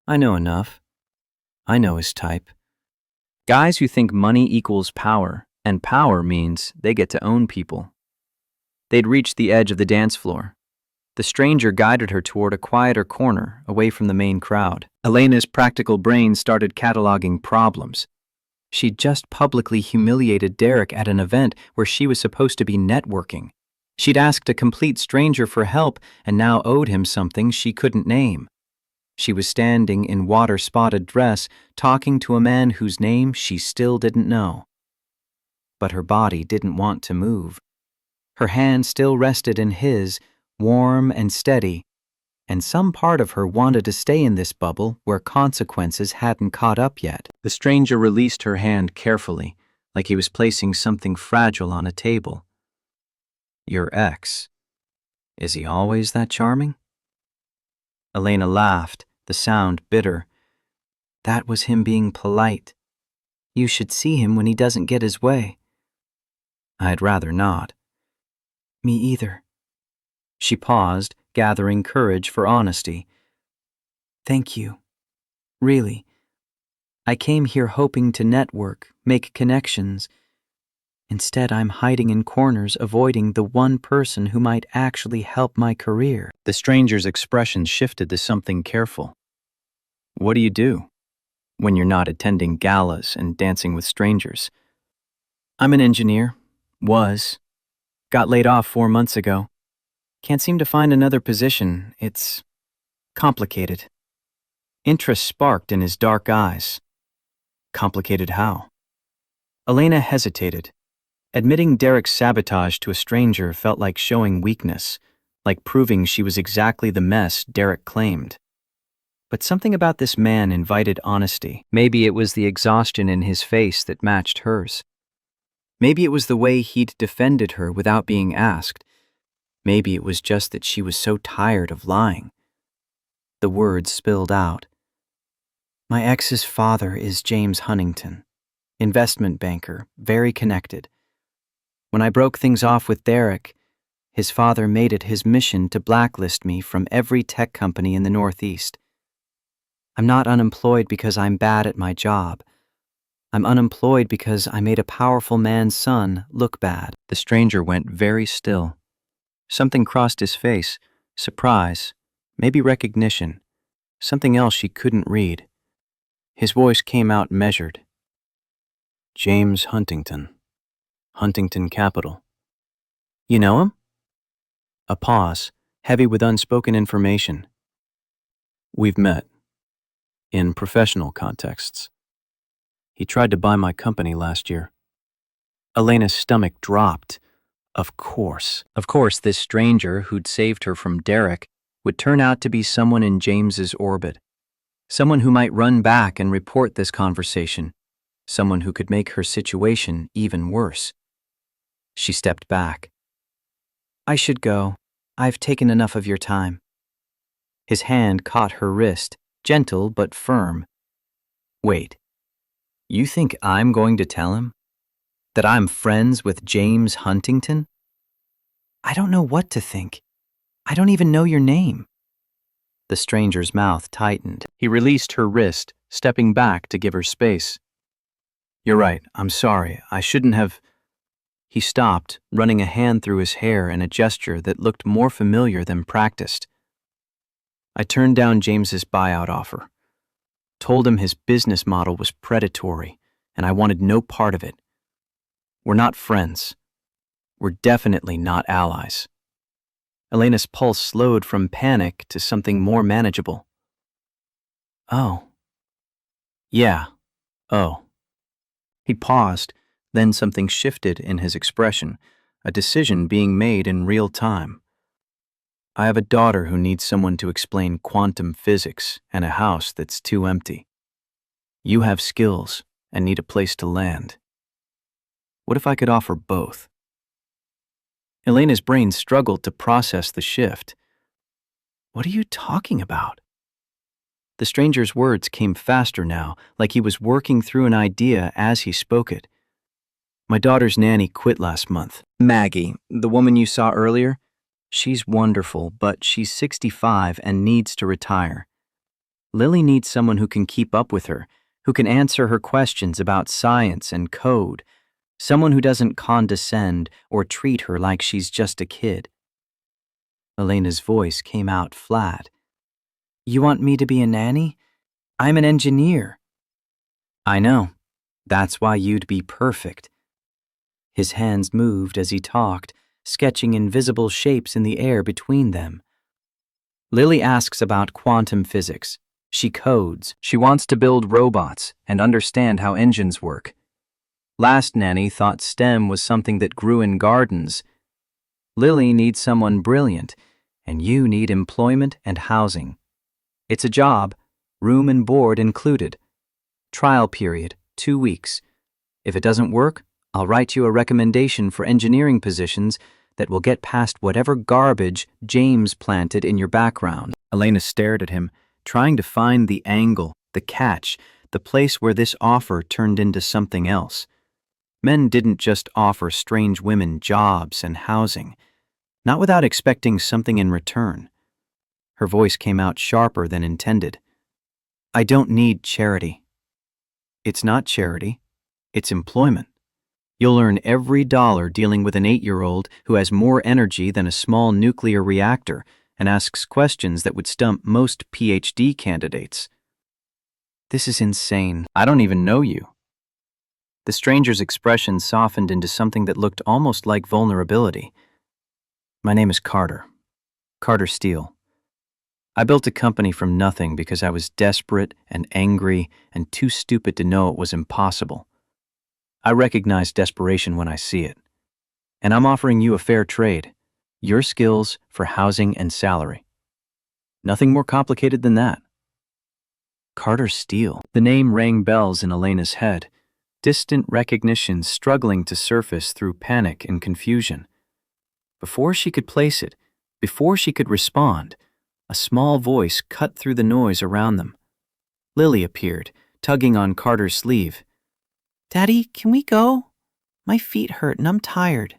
I know enough. I know his type. Guys who think money equals power, and power means they get to own people. They'd reached the edge of the dance floor. The stranger guided her toward a quieter corner, away from the main crowd. Elena's practical brain started cataloging problems. She'd just publicly humiliated Derek at an event where she was supposed to be networking. She'd asked a complete stranger for help and now owed him something she couldn't name. She was standing in water-spotted dress, talking to a man whose name she still didn't know. But her body didn't want to move. Her hand still rested in his, warm and steady, and some part of her wanted to stay in this bubble where consequences hadn't caught up yet. The stranger released her hand carefully, like he was placing something fragile on a table. Your ex. Is he always that charming? Elena laughed, the sound bitter. That was him being polite. You should see him when he doesn't get his way. I'd rather not. Me either. She paused, gathering courage for honesty. Thank you. Really. I came here hoping to network, make connections. Instead, I'm hiding in corners, avoiding the one person who might actually help my career. The stranger's expression shifted to something careful. What do you do when you're not attending galas and dancing with strangers? I'm an engineer. Was. Got laid off 4 months ago. Can't seem to find another position. It's complicated. Interest sparked in his dark eyes. Complicated how? Elena hesitated. Admitting Derek's sabotage to a stranger felt like showing weakness, like proving she was exactly the mess Derek claimed. But something about this man invited honesty. Maybe it was the exhaustion in his face that matched hers. Maybe it was the way he'd defended her without being asked. Maybe it was just that she was so tired of lying. The words spilled out. My ex's father is James Huntington, investment banker, very connected. When I broke things off with Derek, his father made it his mission to blacklist me from every tech company in the Northeast. I'm not unemployed because I'm bad at my job. I'm unemployed because I made a powerful man's son look bad. The stranger went very still. Something crossed his face, surprise, maybe recognition, something else she couldn't read. His voice came out measured. James Huntington, Huntington Capital. You know him? A pause, heavy with unspoken information. We've met. In professional contexts. He tried to buy my company last year. Elena's stomach dropped. Of course, this stranger who'd saved her from Derek would turn out to be someone in James's orbit. Someone who might run back and report this conversation. Someone who could make her situation even worse. She stepped back. I should go. I've taken enough of your time. His hand caught her wrist, gentle but firm. Wait. You think I'm going to tell him? That I'm friends with James Huntington? I don't know what to think. I don't even know your name. The stranger's mouth tightened. He released her wrist, stepping back to give her space. You're right, I'm sorry. I shouldn't have... He stopped, running a hand through his hair in a gesture that looked more familiar than practiced. I turned down James's buyout offer. Told him his business model was predatory, and I wanted no part of it. We're not friends. We're definitely not allies. Elena's pulse slowed from panic to something more manageable. Oh. Yeah. Oh. He paused, then something shifted in his expression, a decision being made in real time. I have a daughter who needs someone to explain quantum physics and a house that's too empty. You have skills and need a place to land. What if I could offer both? Elena's brain struggled to process the shift. What are you talking about? The stranger's words came faster now, like he was working through an idea as he spoke it. My daughter's nanny quit last month. Maggie, the woman you saw earlier, she's wonderful, but she's 65 and needs to retire. Lily needs someone who can keep up with her, who can answer her questions about science and code, someone who doesn't condescend or treat her like she's just a kid. Elena's voice came out flat. You want me to be a nanny? I'm an engineer. I know. That's why you'd be perfect. His hands moved as he talked, sketching invisible shapes in the air between them. Lily asks about quantum physics. She codes. She wants to build robots and understand how engines work. Last nanny thought STEM was something that grew in gardens. Lily needs someone brilliant, and you need employment and housing. It's a job, room and board included. Trial period, 2 weeks. If it doesn't work, I'll write you a recommendation for engineering positions that will get past whatever garbage James planted in your background. Elena stared at him, trying to find the angle, the catch, the place where this offer turned into something else. Men didn't just offer strange women jobs and housing, not without expecting something in return. Her voice came out sharper than intended. I don't need charity. It's not charity. It's employment. You'll earn every dollar dealing with an 8-year-old who has more energy than a small nuclear reactor and asks questions that would stump most PhD candidates. This is insane. I don't even know you. The stranger's expression softened into something that looked almost like vulnerability. My name is Carter. Carter Steele. I built a company from nothing because I was desperate and angry and too stupid to know it was impossible. I recognize desperation when I see it. And I'm offering you a fair trade. Your skills for housing and salary. Nothing more complicated than that. Carter Steele. The name rang bells in Elena's head, distant recognition struggling to surface through panic and confusion. Before she could place it, before she could respond, a small voice cut through the noise around them. Lily appeared, tugging on Carter's sleeve. Daddy, can we go? My feet hurt and I'm tired.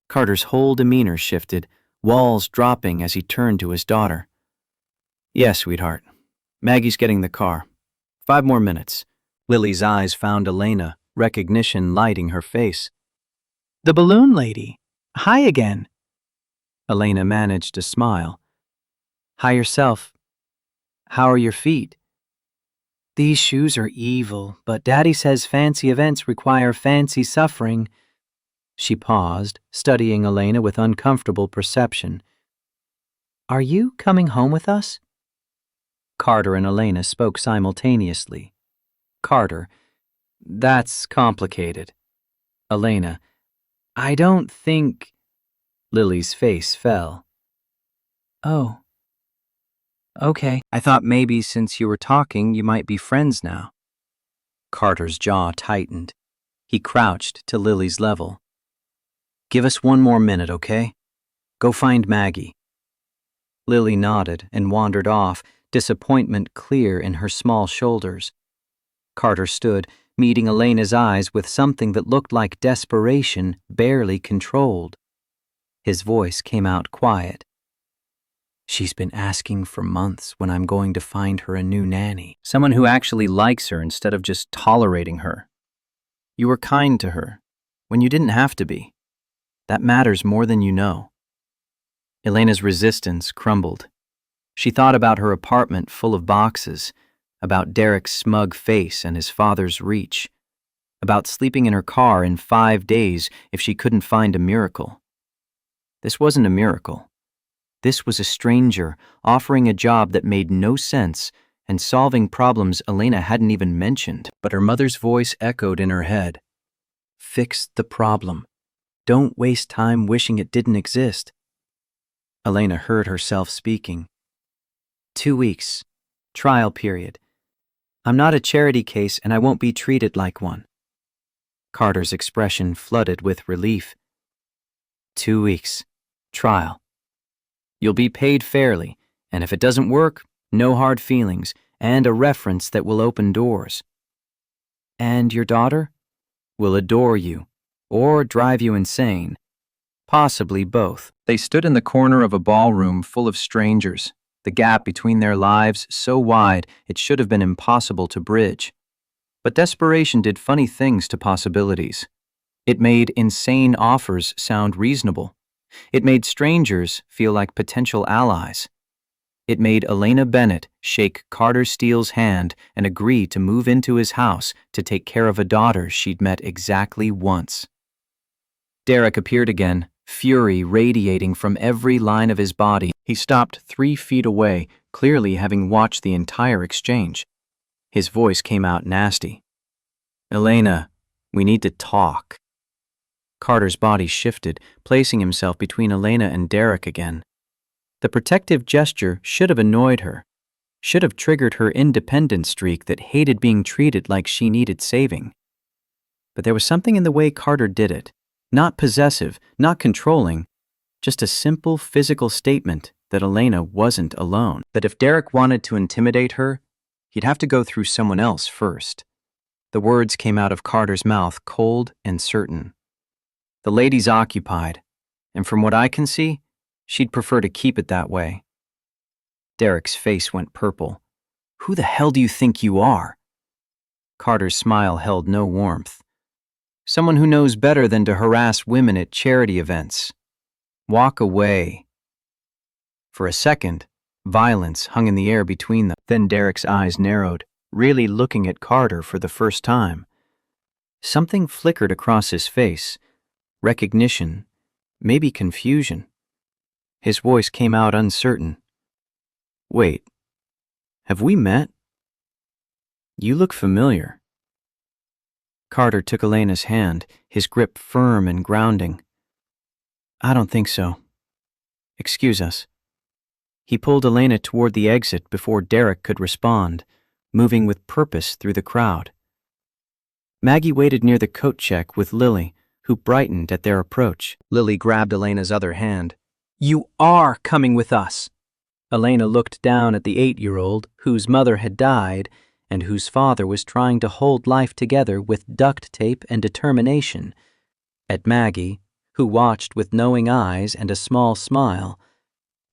Carter's whole demeanor shifted, walls dropping as he turned to his daughter. Yes, sweetheart. Maggie's getting the car. 5 more minutes. Lily's eyes found Elena, recognition lighting her face. The balloon lady. Hi again. Elena managed to smile. Hi yourself. How are your feet? These shoes are evil, but Daddy says fancy events require fancy suffering. She paused, studying Elena with uncomfortable perception. Are you coming home with us? Carter and Elena spoke simultaneously. Carter, that's complicated. Elena, I don't think... Lily's face fell. Oh. Okay. I thought maybe since you were talking, you might be friends now. Carter's jaw tightened. He crouched to Lily's level. Give us 1 more minute, okay? Go find Maggie. Lily nodded and wandered off, disappointment clear in her small shoulders. Carter stood, meeting Elena's eyes with something that looked like desperation, barely controlled. His voice came out quiet. She's been asking for months when I'm going to find her a new nanny, someone who actually likes her instead of just tolerating her. You were kind to her, when you didn't have to be. That matters more than you know. Elena's resistance crumbled. She thought about her apartment full of boxes, about Derek's smug face and his father's reach, about sleeping in her car in 5 days if she couldn't find a miracle. This wasn't a miracle. This was a stranger offering a job that made no sense and solving problems Elena hadn't even mentioned. But her mother's voice echoed in her head. Fix the problem. Don't waste time wishing it didn't exist. Elena heard herself speaking. 2 weeks. Trial period. I'm not a charity case and I won't be treated like one. Carter's expression flooded with relief. 2 weeks. Trial. You'll be paid fairly, and if it doesn't work, no hard feelings, and a reference that will open doors. And your daughter? Will adore you, or drive you insane. Possibly both. They stood in the corner of a ballroom full of strangers, the gap between their lives so wide it should have been impossible to bridge. But desperation did funny things to possibilities. It made insane offers sound reasonable. It made strangers feel like potential allies. It made Elena Bennett shake Carter Steele's hand and agree to move into his house to take care of a daughter she'd met exactly once. Derek appeared again, fury radiating from every line of his body. He stopped 3 feet away, clearly having watched the entire exchange. His voice came out nasty. Elena, we need to talk. Carter's body shifted, placing himself between Elena and Derek again. The protective gesture should have annoyed her, should have triggered her independent streak that hated being treated like she needed saving. But there was something in the way Carter did it, not possessive, not controlling, just a simple physical statement that Elena wasn't alone. That if Derek wanted to intimidate her, he'd have to go through someone else first. The words came out of Carter's mouth cold and certain. The lady's occupied, and from what I can see, she'd prefer to keep it that way. Derek's face went purple. Who the hell do you think you are? Carter's smile held no warmth. Someone who knows better than to harass women at charity events. Walk away. For a second, violence hung in the air between them. Then Derek's eyes narrowed, really looking at Carter for the first time. Something flickered across his face. Recognition, maybe confusion. His voice came out uncertain. Wait, have we met? You look familiar. Carter took Elena's hand, his grip firm and grounding. I don't think so. Excuse us. He pulled Elena toward the exit before Derek could respond, moving with purpose through the crowd. Maggie waited near the coat check with Lily, who brightened at their approach. Lily grabbed Elena's other hand. You are coming with us. Elena looked down at the 8-year-old whose mother had died and whose father was trying to hold life together with duct tape and determination, at Maggie, who watched with knowing eyes and a small smile,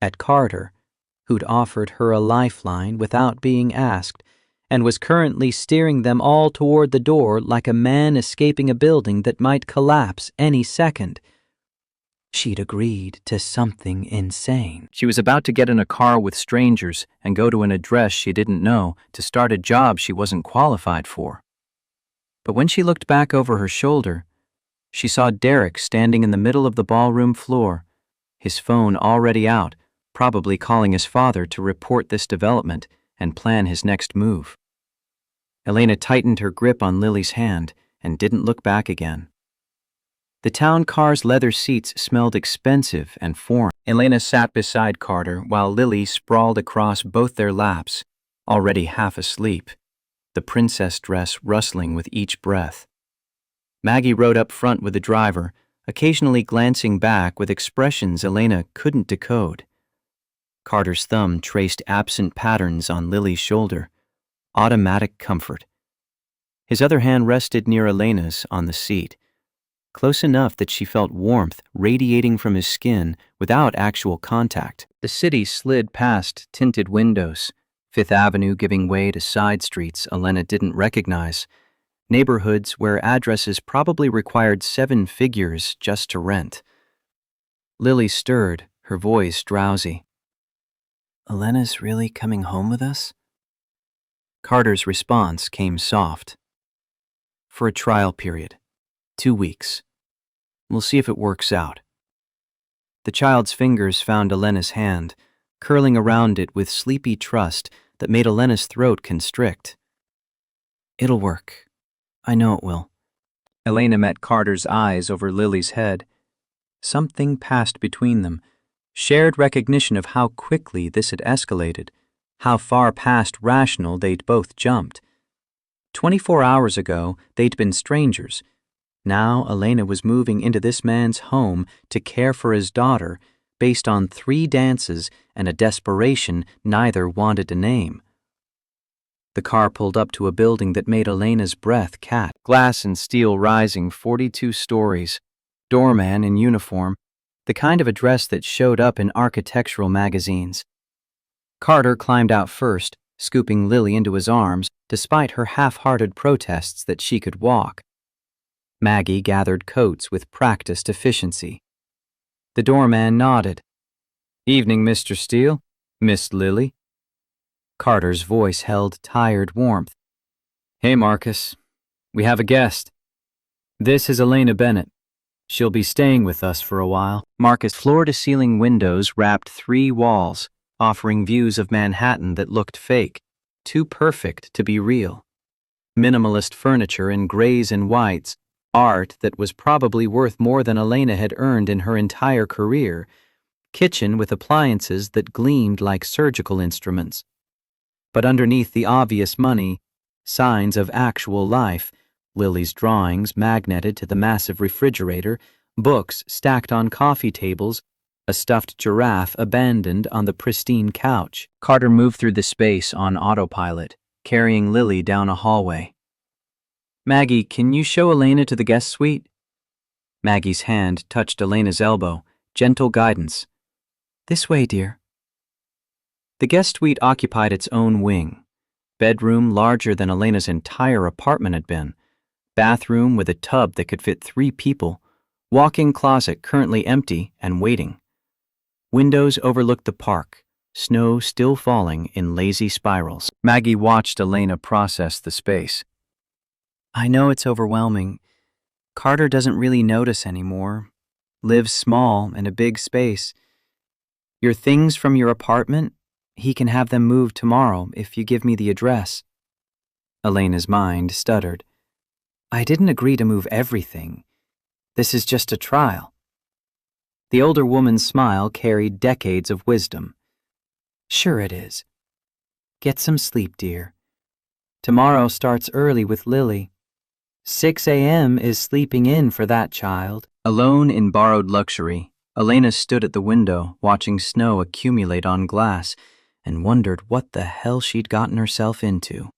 at Carter, who'd offered her a lifeline without being asked, and was currently steering them all toward the door like a man escaping a building that might collapse any second. She'd agreed to something insane. She was about to get in a car with strangers and go to an address she didn't know to start a job she wasn't qualified for. But when she looked back over her shoulder, she saw Derek standing in the middle of the ballroom floor, his phone already out, probably calling his father to report this development and plan his next move. Elena tightened her grip on Lily's hand and didn't look back again. The town car's leather seats smelled expensive and foreign. Elena sat beside Carter while Lily sprawled across both their laps, already half asleep, the princess dress rustling with each breath. Maggie rode up front with the driver, occasionally glancing back with expressions Elena couldn't decode. Carter's thumb traced absent patterns on Lily's shoulder, automatic comfort. His other hand rested near Elena's on the seat, close enough that she felt warmth radiating from his skin without actual contact. The city slid past tinted windows, Fifth Avenue giving way to side streets Elena didn't recognize, neighborhoods where addresses probably required 7 figures just to rent. Lily stirred, her voice drowsy. Elena's really coming home with us? Carter's response came soft. For a trial period. 2 weeks. We'll see if it works out. The child's fingers found Elena's hand, curling around it with sleepy trust that made Elena's throat constrict. It'll work. I know it will. Elena met Carter's eyes over Lily's head. Something passed between them, shared recognition of how quickly this had escalated, how far past rational they'd both jumped. 24 hours ago, they'd been strangers. Now Elena was moving into this man's home to care for his daughter based on 3 dances and a desperation neither wanted to name. The car pulled up to a building that made Elena's breath catch. Glass and steel rising 42 stories. Doorman in uniform, the kind of address that showed up in architectural magazines. Carter climbed out first, scooping Lily into his arms, despite her half-hearted protests that she could walk. Maggie gathered coats with practiced efficiency. The doorman nodded. "Evening, Mr. Steele. Miss Lily?" Carter's voice held tired warmth. "Hey, Marcus. We have a guest. This is Elena Bennett. She'll be staying with us for a while." Marcus' floor-to-ceiling windows wrapped 3 walls, offering views of Manhattan that looked fake, too perfect to be real. Minimalist furniture in grays and whites, art that was probably worth more than Elena had earned in her entire career, kitchen with appliances that gleamed like surgical instruments. But underneath the obvious money, signs of actual life, Lily's drawings magneted to the massive refrigerator, books stacked on coffee tables, a stuffed giraffe abandoned on the pristine couch. Carter moved through the space on autopilot, carrying Lily down a hallway. "Maggie, can you show Elena to the guest suite?" Maggie's hand touched Elena's elbow, gentle guidance. "This way, dear." The guest suite occupied its own wing. Bedroom larger than Elena's entire apartment had been. Bathroom with a tub that could fit 3 people. Walk-in closet currently empty and waiting. Windows overlooked the park, snow still falling in lazy spirals. Maggie watched Elena process the space. "I know it's overwhelming. Carter doesn't really notice anymore. Lives small in a big space. Your things from your apartment, he can have them moved tomorrow if you give me the address." Elena's mind stuttered. "I didn't agree to move everything. This is just a trial." The older woman's smile carried decades of wisdom. "Sure it is. Get some sleep, dear. Tomorrow starts early with Lily. 6 a.m. is sleeping in for that child." Alone in borrowed luxury, Elena stood at the window watching snow accumulate on glass and wondered what the hell she'd gotten herself into.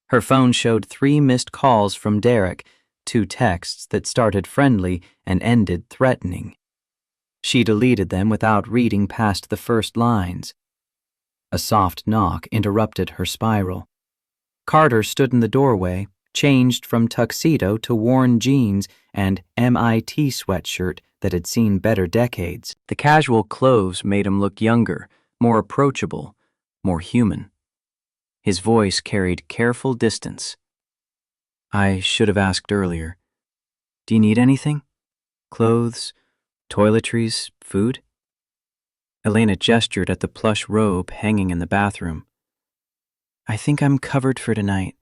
Her phone showed 3 missed calls from Derek, 2 texts that started friendly and ended threatening. She deleted them without reading past the first lines. A soft knock interrupted her spiral. Carter stood in the doorway, changed from tuxedo to worn jeans and MIT sweatshirt that had seen better decades. The casual clothes made him look younger, more approachable, more human. His voice carried careful distance. "I should have asked earlier. Do you need anything? Clothes, toiletries, food?" Elena gestured at the plush robe hanging in the bathroom. "I think I'm covered for tonight.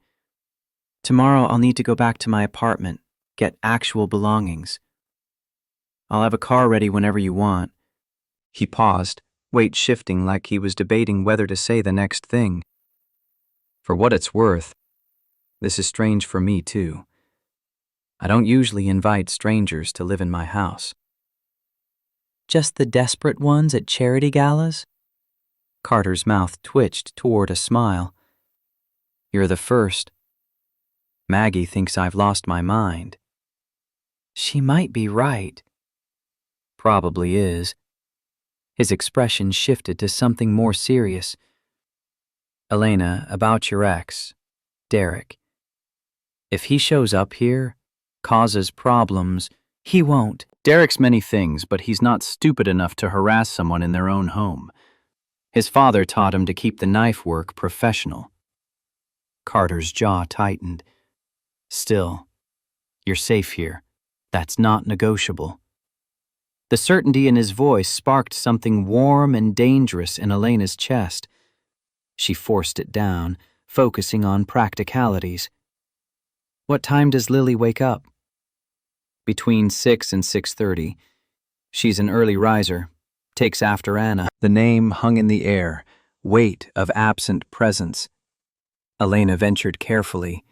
Tomorrow I'll need to go back to my apartment, get actual belongings. I'll have a car ready whenever you want." He paused, weight shifting like he was debating whether to say the next thing. "For what it's worth, this is strange for me too. I don't usually invite strangers to live in my house." "Just the desperate ones at charity galas?" Carter's mouth twitched toward a smile. "You're the first. Maggie thinks I've lost my mind." "She might be right." "Probably is." His expression shifted to something more serious. "Elena, about your ex, Derek. If he shows up here, causes problems, he won't. Derek's many things, but he's not stupid enough to harass someone in their own home. His father taught him to keep the knife work professional." Carter's jaw tightened. Still, you're safe here. That's not negotiable. The certainty in his voice sparked something warm and dangerous in Elena's chest. She forced it down, focusing on practicalities. What time does Lily wake up? Between 6 and 6:30. She's an early riser, takes after Anna. The name hung in the air, weight of absent presence. Elena ventured carefully.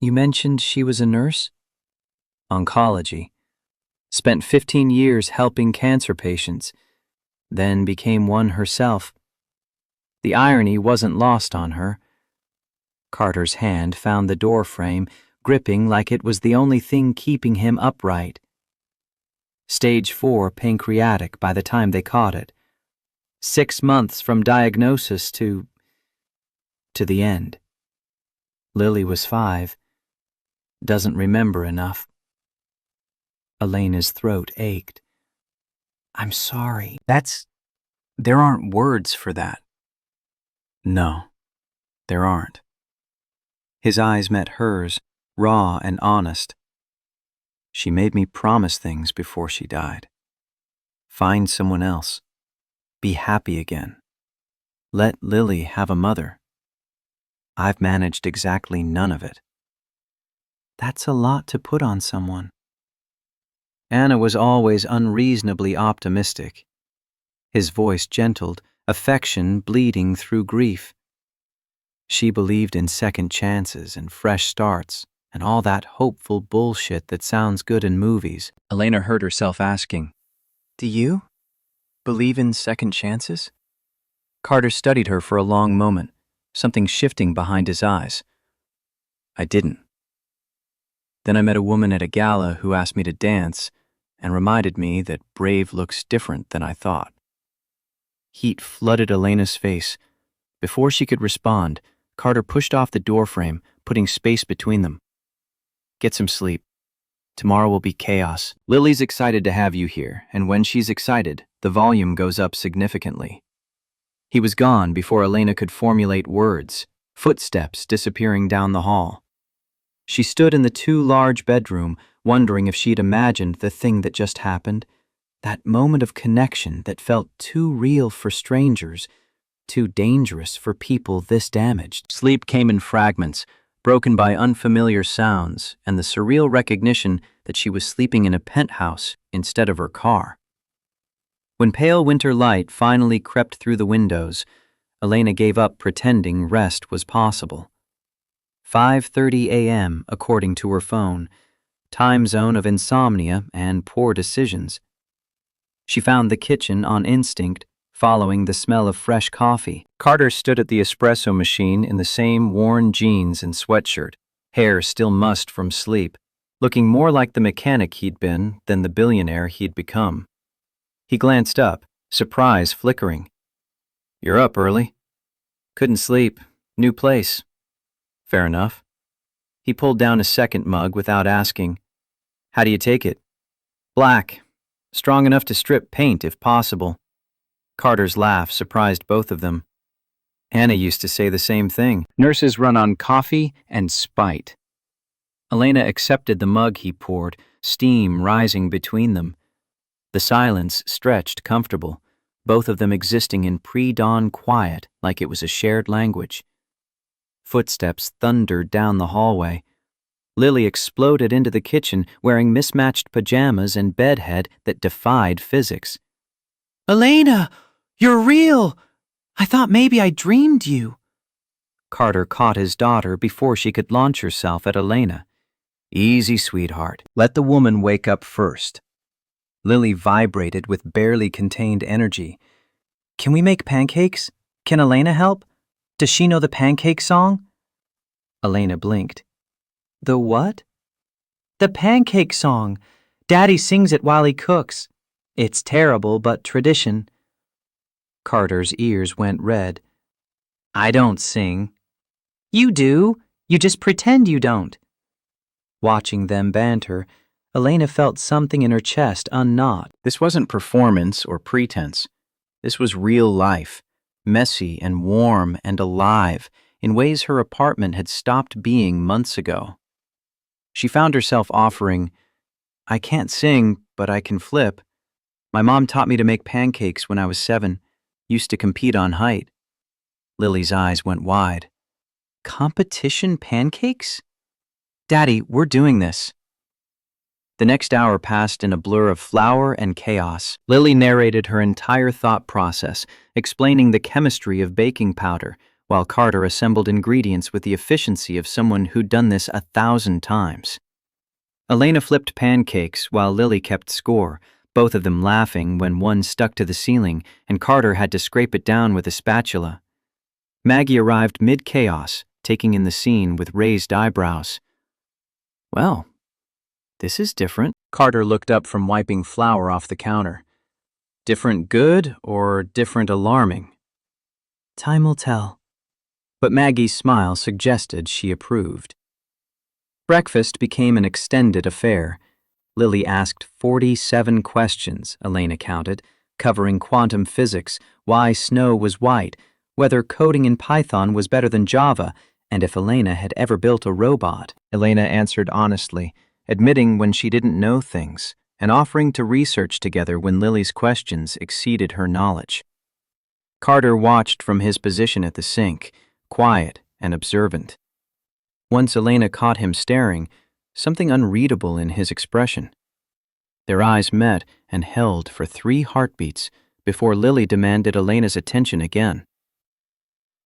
You mentioned she was a nurse? Oncology. Spent 15 years helping cancer patients, then became one herself. The irony wasn't lost on her. Carter's hand found the door frame, gripping like it was the only thing keeping him upright. Stage 4 pancreatic by the time they caught it. 6 months from diagnosis to the end. Lily was 5. Doesn't remember enough. Elena's throat ached. I'm sorry. There aren't words for that. No, there aren't. His eyes met hers, raw and honest. She made me promise things before she died. Find someone else. Be happy again. Let Lily have a mother. I've managed exactly none of it. That's a lot to put on someone. Anna was always unreasonably optimistic. His voice gentled, affection bleeding through grief. She believed in second chances and fresh starts and all that hopeful bullshit that sounds good in movies. Elena heard herself asking, Do you believe in second chances? Carter studied her for a long moment, something shifting behind his eyes. I didn't. Then I met a woman at a gala who asked me to dance and reminded me that brave looks different than I thought. Heat flooded Elena's face. Before she could respond, Carter pushed off the doorframe, putting space between them. Get some sleep. Tomorrow will be chaos. Lily's excited to have you here, and when she's excited, the volume goes up significantly. He was gone before Elena could formulate words, footsteps disappearing down the hall. She stood in the too large bedroom, wondering if she'd imagined the thing that just happened, that moment of connection that felt too real for strangers, too dangerous for people this damaged. Sleep came in fragments, broken by unfamiliar sounds and the surreal recognition that she was sleeping in a penthouse instead of her car. When pale winter light finally crept through the windows, Elena gave up pretending rest was possible. 5:30 a.m. according to her phone, time zone of insomnia and poor decisions. She found the kitchen on instinct, following the smell of fresh coffee. Carter stood at the espresso machine in the same worn jeans and sweatshirt, hair still mussed from sleep, looking more like the mechanic he'd been than the billionaire he'd become. He glanced up, surprise flickering. You're up early. Couldn't sleep. New place. Fair enough. He pulled down a second mug without asking. How do you take it? Black. Strong enough to strip paint if possible. Carter's laugh surprised both of them. Anna used to say the same thing. Nurses run on coffee and spite. Elena accepted the mug he poured, steam rising between them. The silence stretched comfortable, both of them existing in pre-dawn quiet like it was a shared language. Footsteps thundered down the hallway. Lily exploded into the kitchen wearing mismatched pajamas and bedhead that defied physics. Elena! You're real! I thought maybe I dreamed you. Carter caught his daughter before she could launch herself at Elena. Easy, sweetheart. Let the woman wake up first. Lily vibrated with barely contained energy. Can we make pancakes? Can Elena help? Does she know the pancake song? Elena blinked. The what? The pancake song. Daddy sings it while he cooks. It's terrible, but tradition. Carter's ears went red. I don't sing. You do. You just pretend you don't. Watching them banter, Elena felt something in her chest unknot. This wasn't performance or pretense. This was real life, messy and warm and alive, in ways her apartment had stopped being months ago. She found herself offering, "I can't sing, but I can flip. My mom taught me to make pancakes when I was 7. Used to compete on height." Lily's eyes went wide. "Competition pancakes? Daddy, we're doing this." The next hour passed in a blur of flour and chaos. Lily narrated her entire thought process, explaining the chemistry of baking powder, while Carter assembled ingredients with the efficiency of someone who'd done this 1,000 times. Elena flipped pancakes while Lily kept score, both of them laughing when one stuck to the ceiling and Carter had to scrape it down with a spatula. Maggie arrived mid-chaos, taking in the scene with raised eyebrows. "Well, this is different." Carter looked up from wiping flour off the counter. "Different good or different alarming?" "Time will tell." But Maggie's smile suggested she approved. Breakfast became an extended affair. Lily asked 47 questions, Elena counted, covering quantum physics, why snow was white, whether coding in Python was better than Java, and if Elena had ever built a robot. Elena answered honestly, admitting when she didn't know things, and offering to research together when Lily's questions exceeded her knowledge. Carter watched from his position at the sink, quiet and observant. Once Elena caught him staring, something unreadable in his expression. Their eyes met and held for 3 heartbeats before Lily demanded Elena's attention again.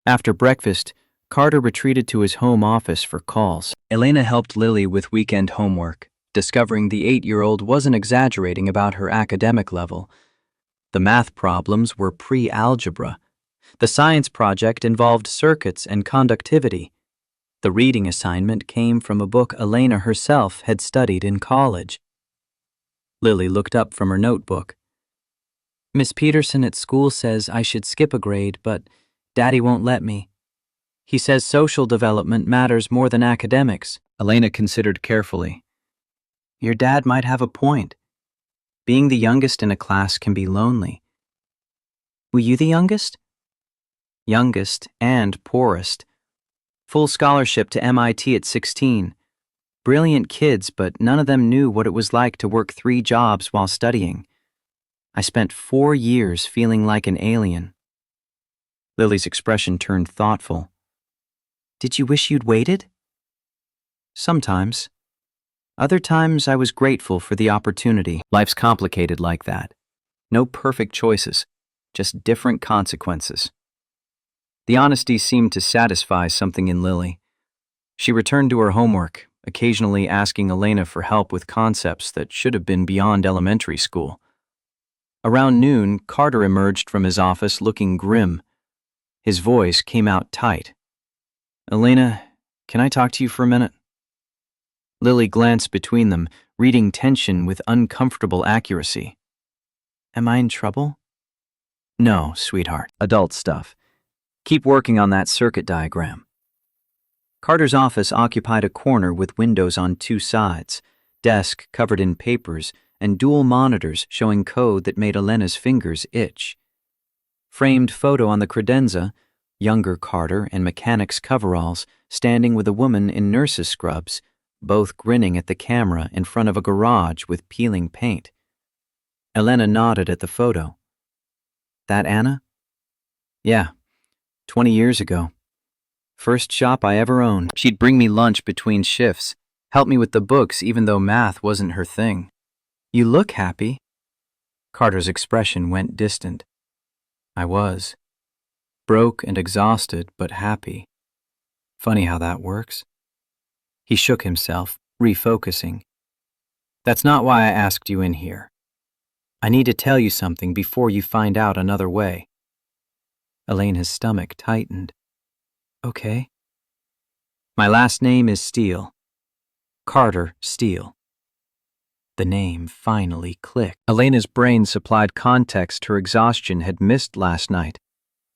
After breakfast, Carter retreated to his home office for calls. Elena helped Lily with weekend homework, discovering the 8-year-old wasn't exaggerating about her academic level. The math problems were pre-algebra. The science project involved circuits and conductivity. The reading assignment came from a book Elena herself had studied in college. Lily looked up from her notebook. "Miss Peterson at school says I should skip a grade, but Daddy won't let me. He says social development matters more than academics." Elena considered carefully. "Your dad might have a point. Being the youngest in a class can be lonely." "Were you the youngest?" "Youngest and poorest. Full scholarship to MIT at 16. Brilliant kids, but none of them knew what it was like to work 3 jobs while studying. I spent 4 years feeling like an alien." Lily's expression turned thoughtful. "Did you wish you'd waited?" "Sometimes. Other times I was grateful for the opportunity. Life's complicated like that. No perfect choices, just different consequences." The honesty seemed to satisfy something in Lily. She returned to her homework, occasionally asking Elena for help with concepts that should have been beyond elementary school. Around noon, Carter emerged from his office looking grim. His voice came out tight. "Elena, can I talk to you for a minute?" Lily glanced between them, reading tension with uncomfortable accuracy. "Am I in trouble?" "No, sweetheart. Adult stuff. Keep working on that circuit diagram." Carter's office occupied a corner with windows on 2 sides, desk covered in papers, and dual monitors showing code that made Elena's fingers itch. Framed photo on the credenza, younger Carter in mechanics coveralls, standing with a woman in nurse's scrubs, both grinning at the camera in front of a garage with peeling paint. Elena nodded at the photo. "That Anna?" "Yeah, 20 years ago. First shop I ever owned. She'd bring me lunch between shifts, help me with the books even though math wasn't her thing." "You look happy." Carter's expression went distant. "I was. Broke and exhausted, but happy. Funny how that works." He shook himself, refocusing. "That's not why I asked you in here. I need to tell you something before you find out another way." Elena's stomach tightened. "Okay." "My last name is Steele. Carter Steele." The name finally clicked. Elena's brain supplied context her exhaustion had missed last night.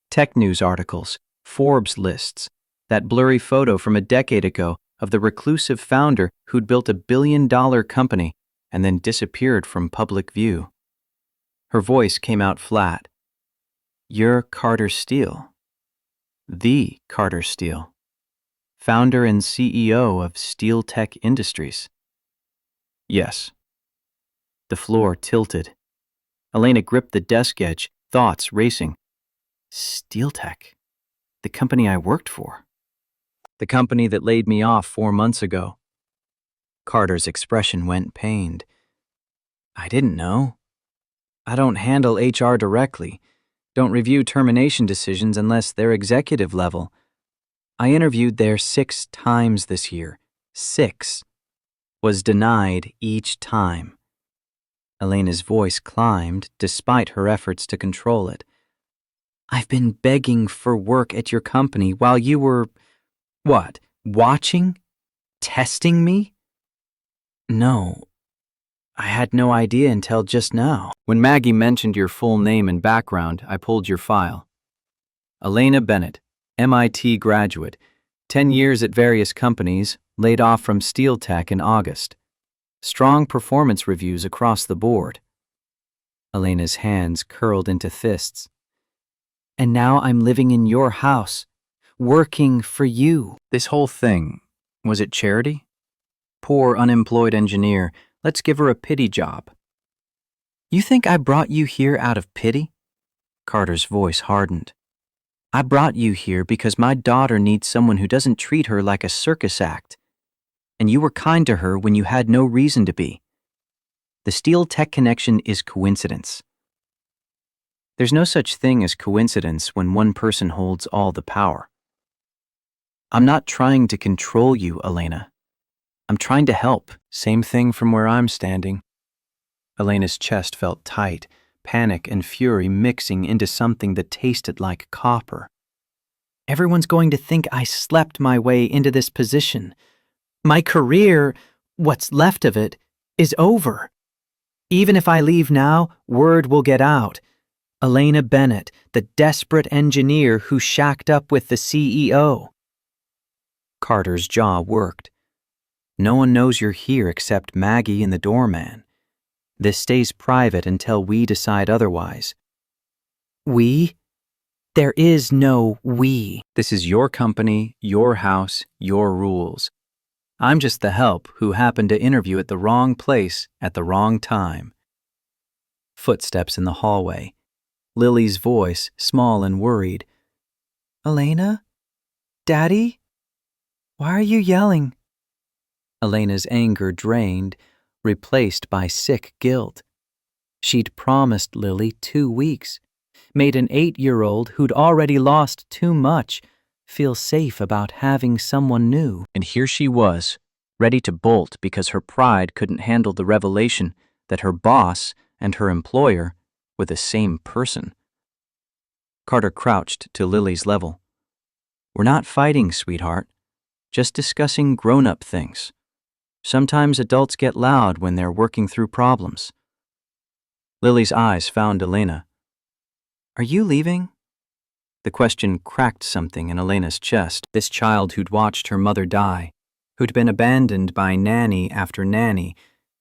Tech news articles, Forbes lists, that blurry photo from a decade ago of the reclusive founder who'd built $1 billion company and then disappeared from public view. Her voice came out flat. "You're Carter Steele." The Carter Steele, founder and CEO of Steel Tech Industries. Yes. The floor tilted. Elena gripped the desk edge, thoughts racing. Steel Tech, the company I worked for. The company that laid me off 4 months ago. Carter's expression went pained. I didn't know. I don't handle HR directly, don't review termination decisions unless they're executive level. I interviewed there 6 times this year. 6. Was denied each time. Elena's voice climbed despite her efforts to control it. I've been begging for work at your company while you were, what, watching? Testing me? No. I had no idea until just now. When Maggie mentioned your full name and background, I pulled your file. Elena Bennett, MIT graduate, 10 years at various companies, laid off from Steel Tech in August. Strong performance reviews across the board. Elena's hands curled into fists. And now I'm living in your house, working for you. This whole thing, was it charity? Poor unemployed engineer, let's give her a pity job. You think I brought you here out of pity? Carter's voice hardened. I brought you here because my daughter needs someone who doesn't treat her like a circus act. And you were kind to her when you had no reason to be. The Steel Tech connection is coincidence. There's no such thing as coincidence when one person holds all the power. I'm not trying to control you, Elena. I'm trying to help. Same thing from where I'm standing. Elena's chest felt tight, panic and fury mixing into something that tasted like copper. Everyone's going to think I slept my way into this position. My career, what's left of it, is over. Even if I leave now, word will get out. Elena Bennett, the desperate engineer who shacked up with the CEO. Carter's jaw worked. No one knows you're here except Maggie and the doorman. This stays private until we decide otherwise. We? There is no we. This is your company, your house, your rules. I'm just the help who happened to interview at the wrong place at the wrong time. Footsteps in the hallway. Lily's voice, small and worried. Elena? Daddy? Why are you yelling? Elena's anger drained, replaced by sick guilt. She'd promised Lily 2 weeks, made an 8-year-old who'd already lost too much feel safe about having someone new. And here she was, ready to bolt because her pride couldn't handle the revelation that her boss and her employer were the same person. Carter crouched to Lily's level. We're not fighting, sweetheart, just discussing grown-up things. Sometimes adults get loud when they're working through problems. Lily's eyes found Elena. Are you leaving? The question cracked something in Elena's chest. This child who'd watched her mother die, who'd been abandoned by nanny after nanny,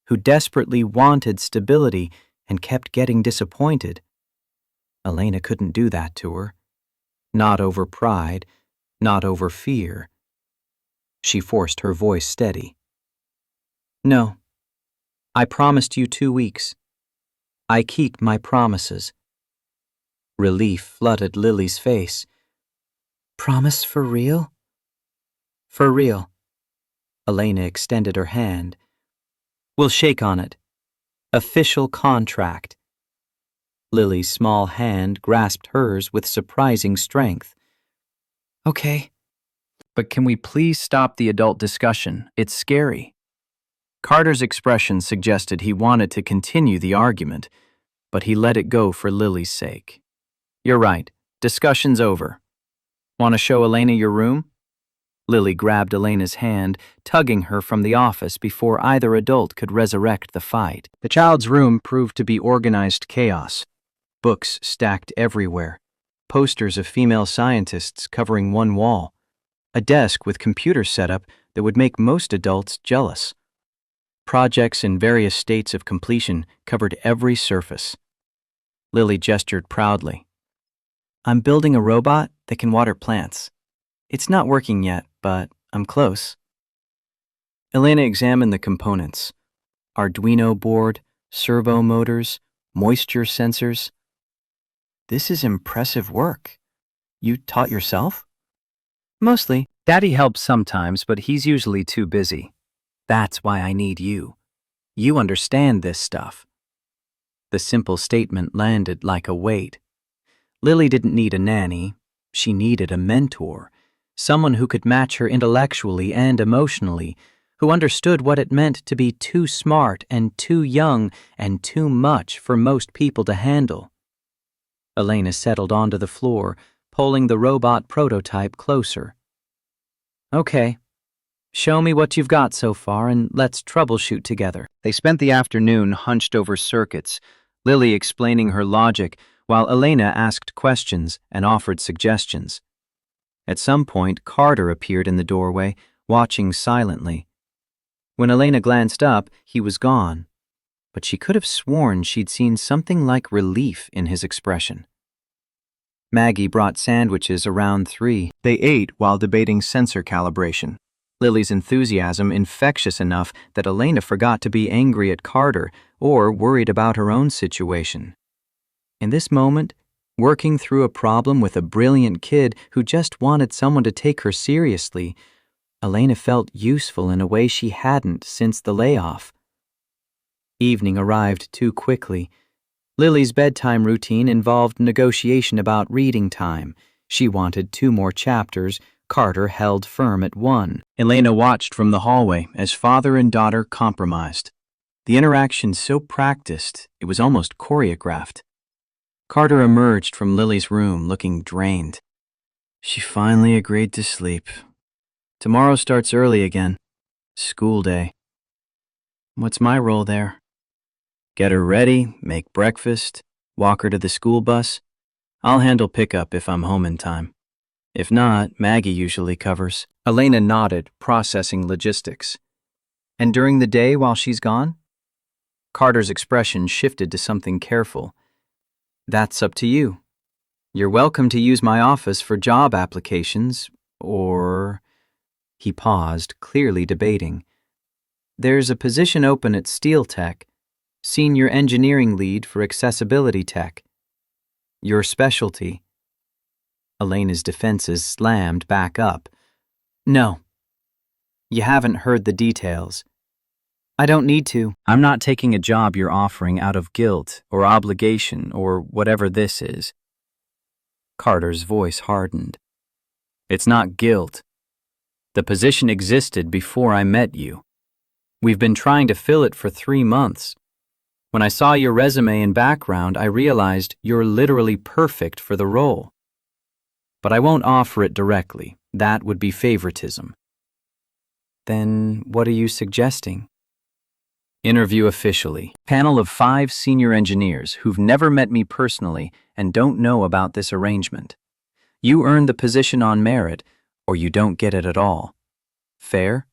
who desperately wanted stability and kept getting disappointed. Elena couldn't do that to her. Not over pride, not over fear. She forced her voice steady. No. I promised you 2 weeks. I keep my promises. Relief flooded Lily's face. Promise for real? For real. Elena extended her hand. We'll shake on it. Official contract. Lily's small hand grasped hers with surprising strength. Okay. But can we please stop the adult discussion? It's scary. Carter's expression suggested he wanted to continue the argument, but he let it go for Lily's sake. You're right. Discussion's over. Want to show Elena your room? Lily grabbed Elena's hand, tugging her from the office before either adult could resurrect the fight. The child's room proved to be organized chaos. Books stacked everywhere. Posters of female scientists covering one wall. A desk with computers set up that would make most adults jealous. Projects in various states of completion covered every surface. Lily gestured proudly. I'm building a robot that can water plants. It's not working yet, but I'm close. Elena examined the components: Arduino board, servo motors, moisture sensors. This is impressive work. You taught yourself? Mostly. Daddy helps sometimes, but he's usually too busy. That's why I need you. You understand this stuff. The simple statement landed like a weight. Lily didn't need a nanny. She needed a mentor, someone who could match her intellectually and emotionally, who understood what it meant to be too smart and too young and too much for most people to handle. Elena settled onto the floor, pulling the robot prototype closer. Okay, show me what you've got so far and let's troubleshoot together. They spent the afternoon hunched over circuits, Lily explaining her logic while Elena asked questions and offered suggestions. At some point, Carter appeared in the doorway, watching silently. When Elena glanced up, he was gone, but she could have sworn she'd seen something like relief in his expression. Maggie brought sandwiches around 3. They ate while debating sensor calibration. Lily's enthusiasm infectious enough that Elena forgot to be angry at Carter or worried about her own situation. In this moment, working through a problem with a brilliant kid who just wanted someone to take her seriously, Elena felt useful in a way she hadn't since the layoff. Evening arrived too quickly. Lily's bedtime routine involved negotiation about reading time. She wanted 2 more chapters. Carter held firm at 1. Elena watched from the hallway as father and daughter compromised. The interaction so practiced, it was almost choreographed. Carter emerged from Lily's room looking drained. She finally agreed to sleep. Tomorrow starts early again. School day. What's my role there? Get her ready, make breakfast, walk her to the school bus. I'll handle pickup if I'm home in time. If not, Maggie usually covers. Elena nodded, processing logistics. And during the day while she's gone? Carter's expression shifted to something careful. That's up to you. You're welcome to use my office for job applications, or... He paused, clearly debating. There's a position open at Steel Tech, Senior Engineering Lead for Accessibility Tech. Your specialty. Elena's defenses slammed back up. No. You haven't heard the details. I don't need to. I'm not taking a job you're offering out of guilt or obligation or whatever this is. Carter's voice hardened. It's not guilt. The position existed before I met you. We've been trying to fill it for 3 months. When I saw your resume and background, I realized you're literally perfect for the role. But I won't offer it directly. That would be favoritism. Then what are you suggesting? Interview officially. Panel of 5 senior engineers who've never met me personally and don't know about this arrangement. You earn the position on merit, or you don't get it at all. Fair?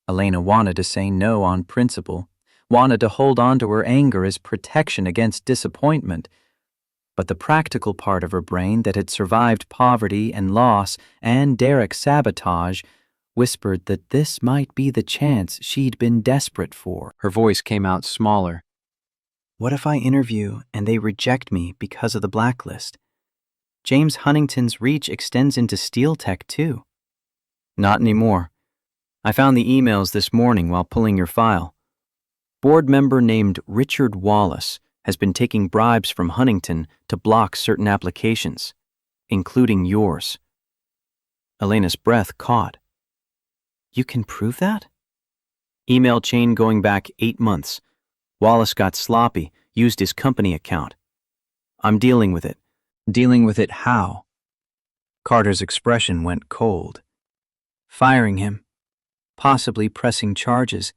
Elena wanted to say no on principle, wanted to hold on to her anger as protection against disappointment, but the practical part of her brain that had survived poverty and loss and Derek's sabotage whispered that this might be the chance she'd been desperate for. Her voice came out smaller. What if I interview and they reject me because of the blacklist? James Huntington's reach extends into Steel Tech too. Not anymore. I found the emails this morning while pulling your file. Board member named Richard Wallace has been taking bribes from Huntington to block certain applications, including yours. Elena's breath caught. You can prove that? Email chain going back 8 months. Wallace got sloppy, used his company account. I'm dealing with it. Dealing with it how? Carter's expression went cold. Firing him. Possibly pressing charges.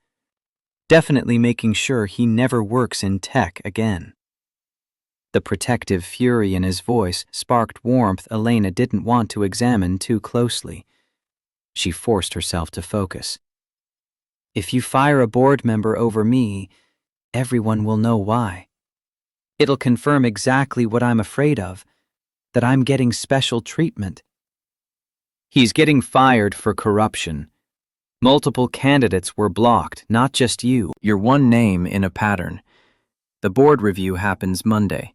Definitely making sure he never works in tech again. The protective fury in his voice sparked warmth Elena didn't want to examine too closely. She forced herself to focus. If you fire a board member over me, everyone will know why. It'll confirm exactly what I'm afraid of. that I'm getting special treatment. He's getting fired for corruption. Multiple candidates were blocked, not just you. You're one name in a pattern. The board review happens Monday.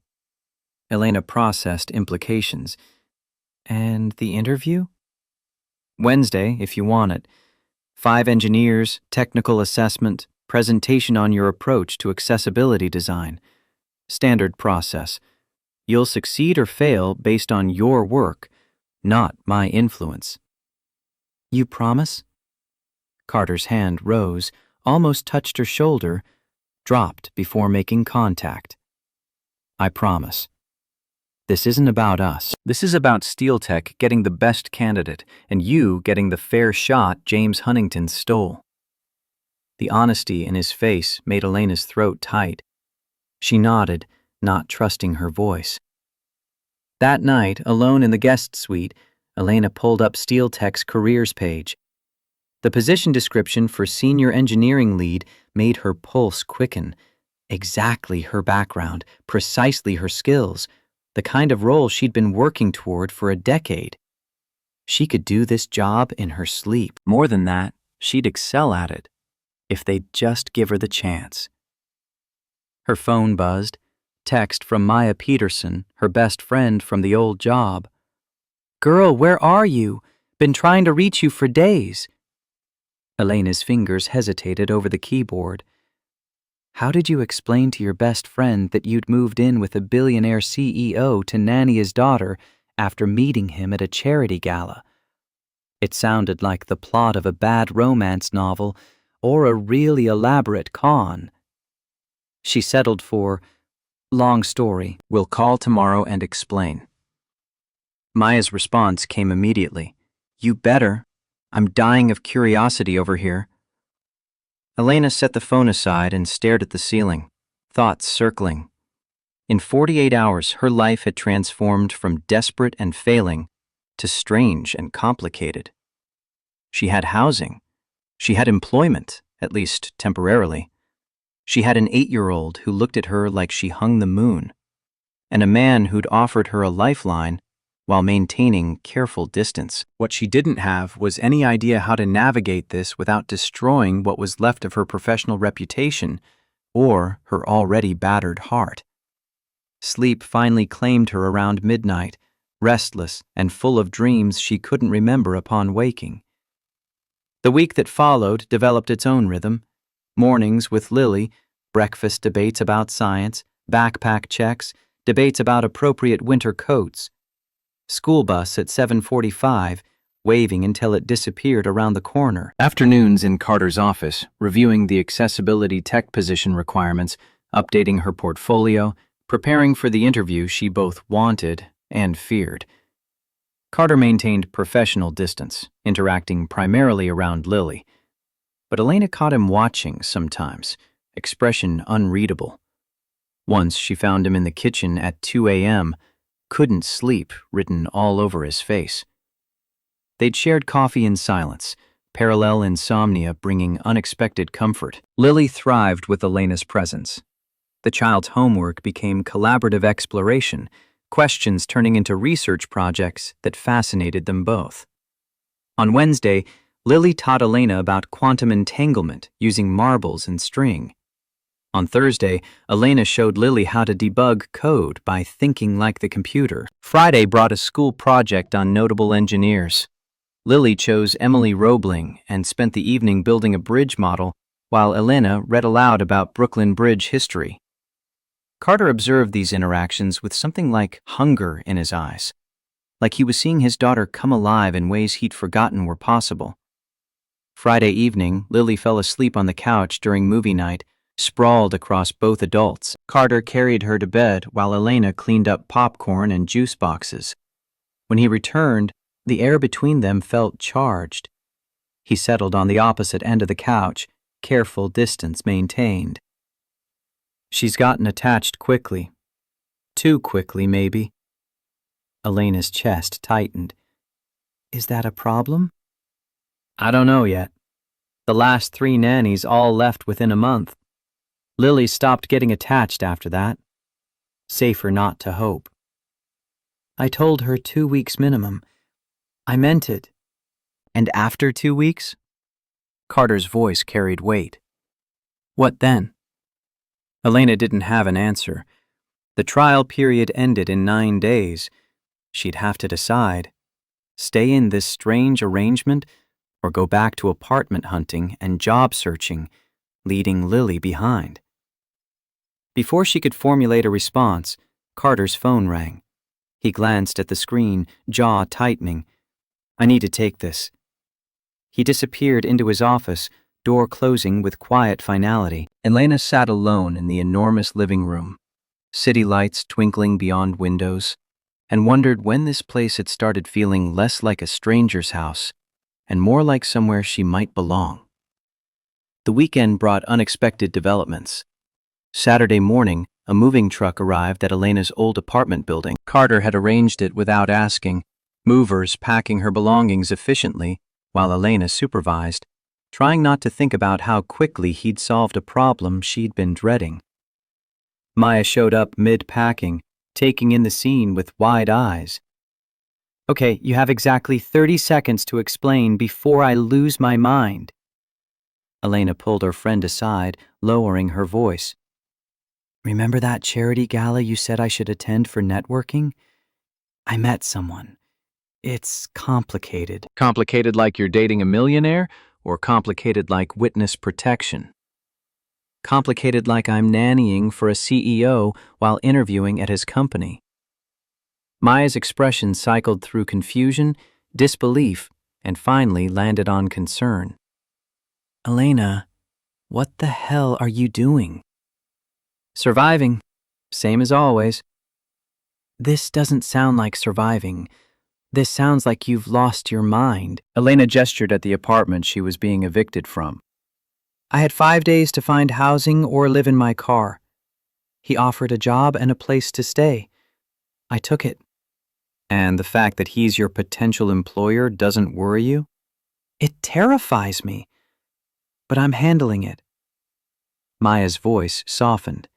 Elena processed implications. And the interview? Wednesday, if you want it. 5 engineers, technical assessment, presentation on your approach to accessibility design. Standard process. You'll succeed or fail based on your work, not my influence. You promise? Carter's hand rose, almost touched her shoulder, dropped before making contact. I promise. This isn't about us. This is about SteelTech getting the best candidate and you getting the fair shot James Huntington stole. The honesty in his face made Elena's throat tight. She nodded, not trusting her voice. That night, alone in the guest suite, Elena pulled up SteelTech's careers page. The position description for senior engineering lead made her pulse quicken. Exactly her background, precisely her skills, the kind of role she'd been working toward for a decade. She could do this job in her sleep. More than that, she'd excel at it, if they'd just give her the chance. Her phone buzzed. Text from Maya Peterson, her best friend from the old job. Girl, where are you? Been trying to reach you for days. Elena's fingers hesitated over the keyboard. How did you explain to your best friend that you'd moved in with a billionaire CEO to nanny his daughter after meeting him at a charity gala? It sounded like the plot of a bad romance novel or a really elaborate con. She settled for, long story, we'll call tomorrow and explain. Maya's response came immediately. You better. I'm dying of curiosity over here. Elena set the phone aside and stared at the ceiling, thoughts circling. In 48 hours, her life had transformed from desperate and failing to strange and complicated. She had housing. She had employment, at least temporarily. She had an 8-year-old who looked at her like she hung the moon, and a man who'd offered her a lifeline while maintaining careful distance. What she didn't have was any idea how to navigate this without destroying what was left of her professional reputation or her already battered heart. Sleep finally claimed her around midnight, restless and full of dreams she couldn't remember upon waking. The week that followed developed its own rhythm. Mornings with Lily, breakfast debates about science, backpack checks, debates about appropriate winter coats. School bus at 7:45, waving until it disappeared around the corner. Afternoons in Carter's office, reviewing the accessibility tech position requirements, updating her portfolio, preparing for the interview she both wanted and feared. Carter maintained professional distance, interacting primarily around Lily. But Elena caught him watching sometimes, expression unreadable. Once she found him in the kitchen at 2 a.m., couldn't sleep written all over his face. They'd shared coffee in silence, parallel insomnia bringing unexpected comfort. Lily thrived with Elena's presence. The child's homework became collaborative exploration, questions turning into research projects that fascinated them both. On Wednesday, Lily taught Elena about quantum entanglement using marbles and string. On Thursday, Elena showed Lily how to debug code by thinking like the computer. Friday brought a school project on notable engineers. Lily chose Emily Roebling and spent the evening building a bridge model, while Elena read aloud about Brooklyn Bridge history. Carter observed these interactions with something like hunger in his eyes, like he was seeing his daughter come alive in ways he'd forgotten were possible. Friday evening, Lily fell asleep on the couch during movie night, sprawled across both adults. Carter carried her to bed while Elena cleaned up popcorn and juice boxes. When he returned, the air between them felt charged. He settled on the opposite end of the couch, careful distance maintained. She's gotten attached quickly. Too quickly, maybe. Elena's chest tightened. Is that a problem? I don't know yet. The last 3 nannies all left within a month. Lily stopped getting attached after that. Safer not to hope. I told her 2 weeks minimum. I meant it. And after 2 weeks? Carter's voice carried weight. What then? Elena didn't have an answer. The trial period ended in 9 days. She'd have to decide. Stay in this strange arrangement or go back to apartment hunting and job searching, leading Lily behind. Before she could formulate a response, Carter's phone rang. He glanced at the screen, jaw tightening. I need to take this. He disappeared into his office, door closing with quiet finality. Elena sat alone in the enormous living room, city lights twinkling beyond windows, and wondered when this place had started feeling less like a stranger's house and more like somewhere she might belong. The weekend brought unexpected developments. Saturday morning, a moving truck arrived at Elena's old apartment building. Carter had arranged it without asking, movers packing her belongings efficiently while Elena supervised, trying not to think about how quickly he'd solved a problem she'd been dreading. Maya showed up mid-packing, taking in the scene with wide eyes. Okay, you have exactly 30 seconds to explain before I lose my mind. Elena pulled her friend aside, lowering her voice. Remember that charity gala you said I should attend for networking? I met someone. It's complicated. Complicated like you're dating a millionaire, or complicated like witness protection? Complicated like I'm nannying for a CEO while interviewing at his company. Maya's expression cycled through confusion, disbelief, and finally landed on concern. Elena, what the hell are you doing? Surviving. Same as always. This doesn't sound like surviving. This sounds like you've lost your mind. Elena gestured at the apartment she was being evicted from. I had 5 days to find housing or live in my car. He offered a job and a place to stay. I took it. And the fact that he's your potential employer doesn't worry you? It terrifies me. But I'm handling it. Maya's voice softened.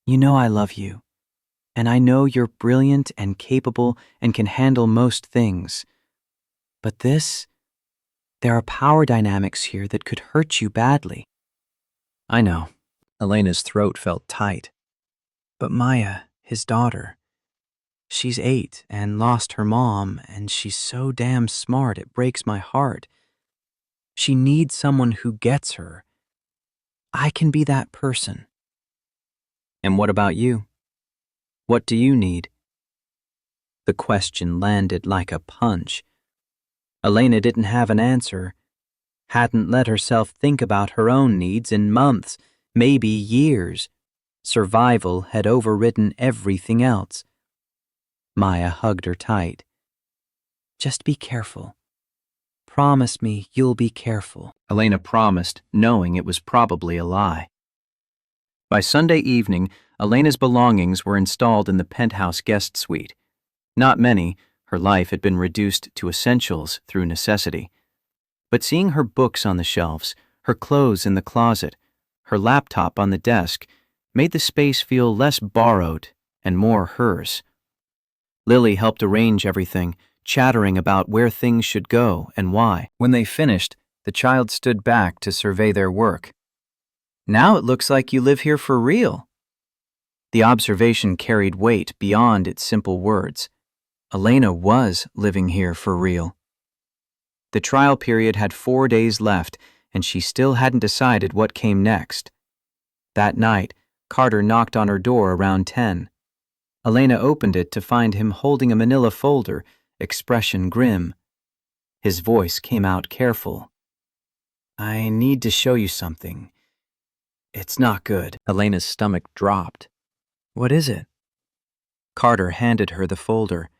You know I love you. And I know you're brilliant and capable and can handle most things. But there are power dynamics here that could hurt you badly. I know. Elena's throat felt tight. But Maya, his daughter, she's 8 and lost her mom, and she's so damn smart it breaks my heart. She needs someone who gets her. I can be that person. And what about you? What do you need? The question landed like a punch. Elena didn't have an answer, hadn't let herself think about her own needs in months, maybe years. Survival had overridden everything else. Maya hugged her tight. Just be careful. Promise me you'll be careful. Elena promised, knowing it was probably a lie. By Sunday evening, Elena's belongings were installed in the penthouse guest suite. Not many, her life had been reduced to essentials through necessity. But seeing her books on the shelves, her clothes in the closet, her laptop on the desk, made the space feel less borrowed and more hers. Lily helped arrange everything, chattering about where things should go and why. When they finished, the child stood back to survey their work. Now it looks like you live here for real. The observation carried weight beyond its simple words. Elena was living here for real. The trial period had 4 days left, and she still hadn't decided what came next. That night, Carter knocked on her door around 10. Elena opened it to find him holding a manila folder, expression grim. His voice came out careful. I need to show you something. It's not good. Elena's stomach dropped. What is it? Carter handed her the folder.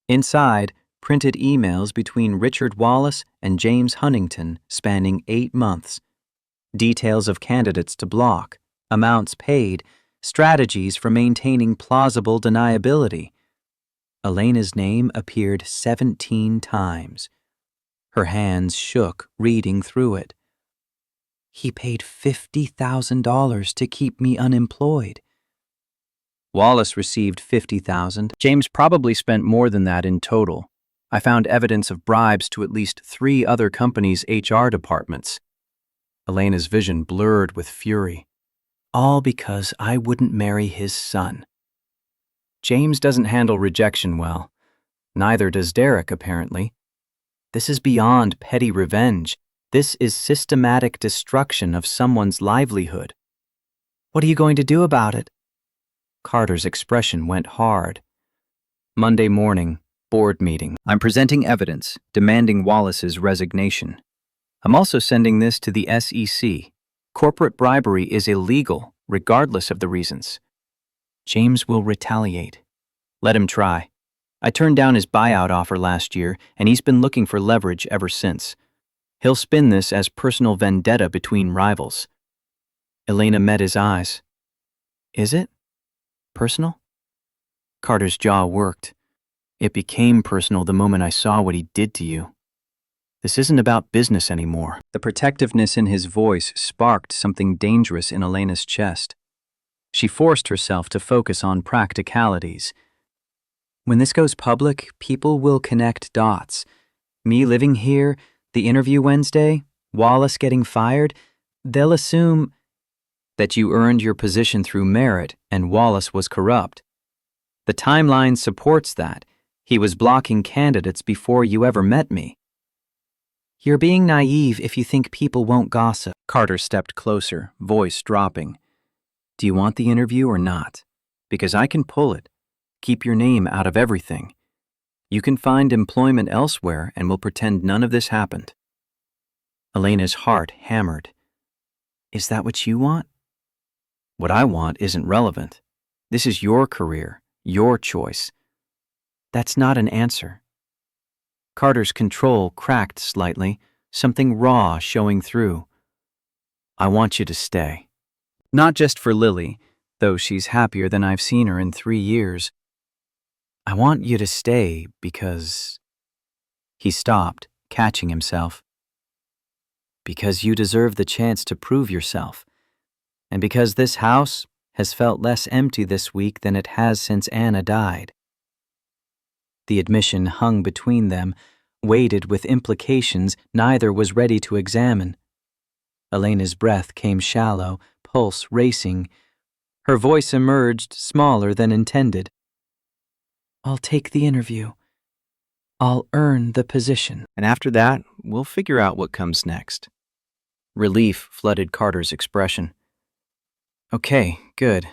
Inside, printed emails between Richard Wallace and James Huntington spanning 8 months. Details of candidates to block, amounts paid, strategies for maintaining plausible deniability. Elena's name appeared 17 times. Her hands shook reading through it. He paid $50,000 to keep me unemployed. Wallace received $50,000. James probably spent more than that in total. I found evidence of bribes to at least 3 other companies' HR departments. Elena's vision blurred with fury. All because I wouldn't marry his son. James doesn't handle rejection well. Neither does Derek, apparently. This is beyond petty revenge. This is systematic destruction of someone's livelihood. What are you going to do about it? Carter's expression went hard. Monday morning, board meeting. I'm presenting evidence, demanding Wallace's resignation. I'm also sending this to the SEC. Corporate bribery is illegal, regardless of the reasons. James will retaliate. Let him try. I turned down his buyout offer last year, and he's been looking for leverage ever since. He'll spin this as personal vendetta between rivals. Elena met his eyes. Is it? Personal? Carter's jaw worked. It became personal the moment I saw what he did to you. This isn't about business anymore. The protectiveness in his voice sparked something dangerous in Elena's chest. She forced herself to focus on practicalities. When this goes public, people will connect dots. Me living here, the interview Wednesday, Wallace getting fired, they'll assume that you earned your position through merit and Wallace was corrupt. The timeline supports that. He was blocking candidates before you ever met me. You're being naive if you think people won't gossip. Carter stepped closer, voice dropping. Do you want the interview or not? Because I can pull it. Keep your name out of everything. You can find employment elsewhere and we'll pretend none of this happened. Elena's heart hammered. Is that what you want? What I want isn't relevant. This is your career, your choice. That's not an answer. Carter's control cracked slightly, something raw showing through. I want you to stay. Not just for Lily, though she's happier than I've seen her in 3 years. I want you to stay because... He stopped, catching himself. Because you deserve the chance to prove yourself. And because this house has felt less empty this week than it has since Anna died. The admission hung between them, weighted with implications neither was ready to examine. Elena's breath came shallow, pulse racing. Her voice emerged smaller than intended. I'll take the interview. I'll earn the position. And after that, we'll figure out what comes next. Relief flooded Carter's expression. Okay, good.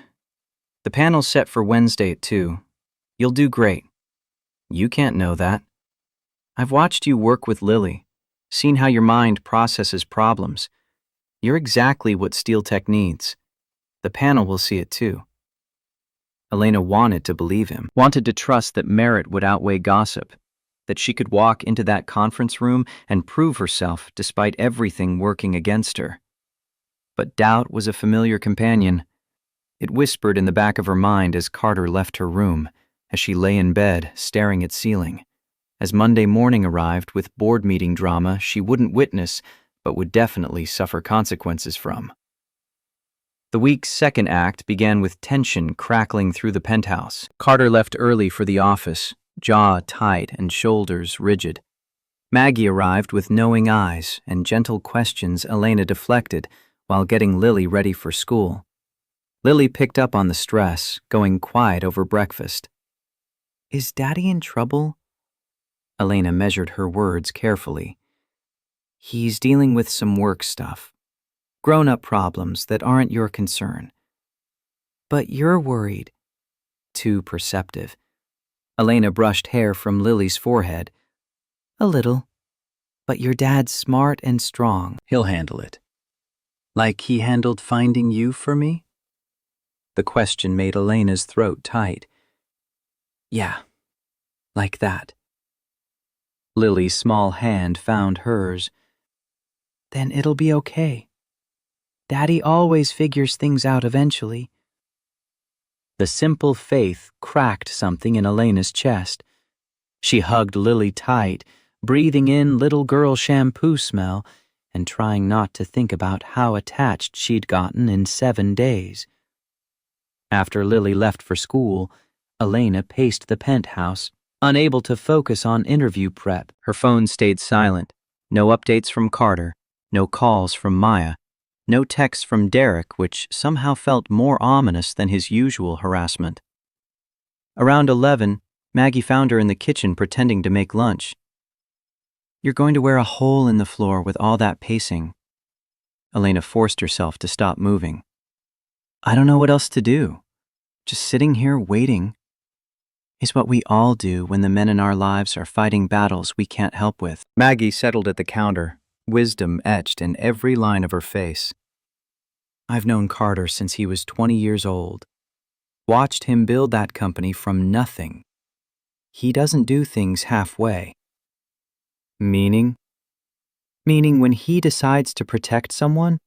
The panel's set for Wednesday at 2. You'll do great. You can't know that. I've watched you work with Lily, seen how your mind processes problems. You're exactly what SteelTech needs. The panel will see it too. Elena wanted to believe him, wanted to trust that merit would outweigh gossip, that she could walk into that conference room and prove herself despite everything working against her. But doubt was a familiar companion. It whispered in the back of her mind as Carter left her room, as she lay in bed, staring at ceiling. As Monday morning arrived with board meeting drama she wouldn't witness, but would definitely suffer consequences from. The week's second act began with tension crackling through the penthouse. Carter left early for the office, jaw tight and shoulders rigid. Maggie arrived with knowing eyes and gentle questions Elena deflected while getting Lily ready for school. Lily picked up on the stress, going quiet over breakfast. Is Daddy in trouble? Elena measured her words carefully. He's dealing with some work stuff. Grown-up problems that aren't your concern. But you're worried. Too perceptive. Elena brushed hair from Lily's forehead. A little. But your dad's smart and strong. He'll handle it. Like he handled finding you for me? The question made Elena's throat tight. Yeah, like that. Lily's small hand found hers. Then it'll be okay. Daddy always figures things out eventually. The simple faith cracked something in Elena's chest. She hugged Lily tight, breathing in little girl shampoo smell and trying not to think about how attached she'd gotten in 7 days. After Lily left for school, Elena paced the penthouse, unable to focus on interview prep. Her phone stayed silent. No updates from Carter, no calls from Maya, no texts from Derek, which somehow felt more ominous than his usual harassment. Around 11, Maggie found her in the kitchen pretending to make lunch. "You're going to wear a hole in the floor with all that pacing." Elena forced herself to stop moving. "I don't know what else to do. Just sitting here waiting is what we all do when the men in our lives are fighting battles we can't help with." Maggie settled at the counter, wisdom etched in every line of her face. "I've known Carter since he was 20 years old. Watched him build that company from nothing. He doesn't do things halfway." Meaning? Meaning when he decides to protect someone,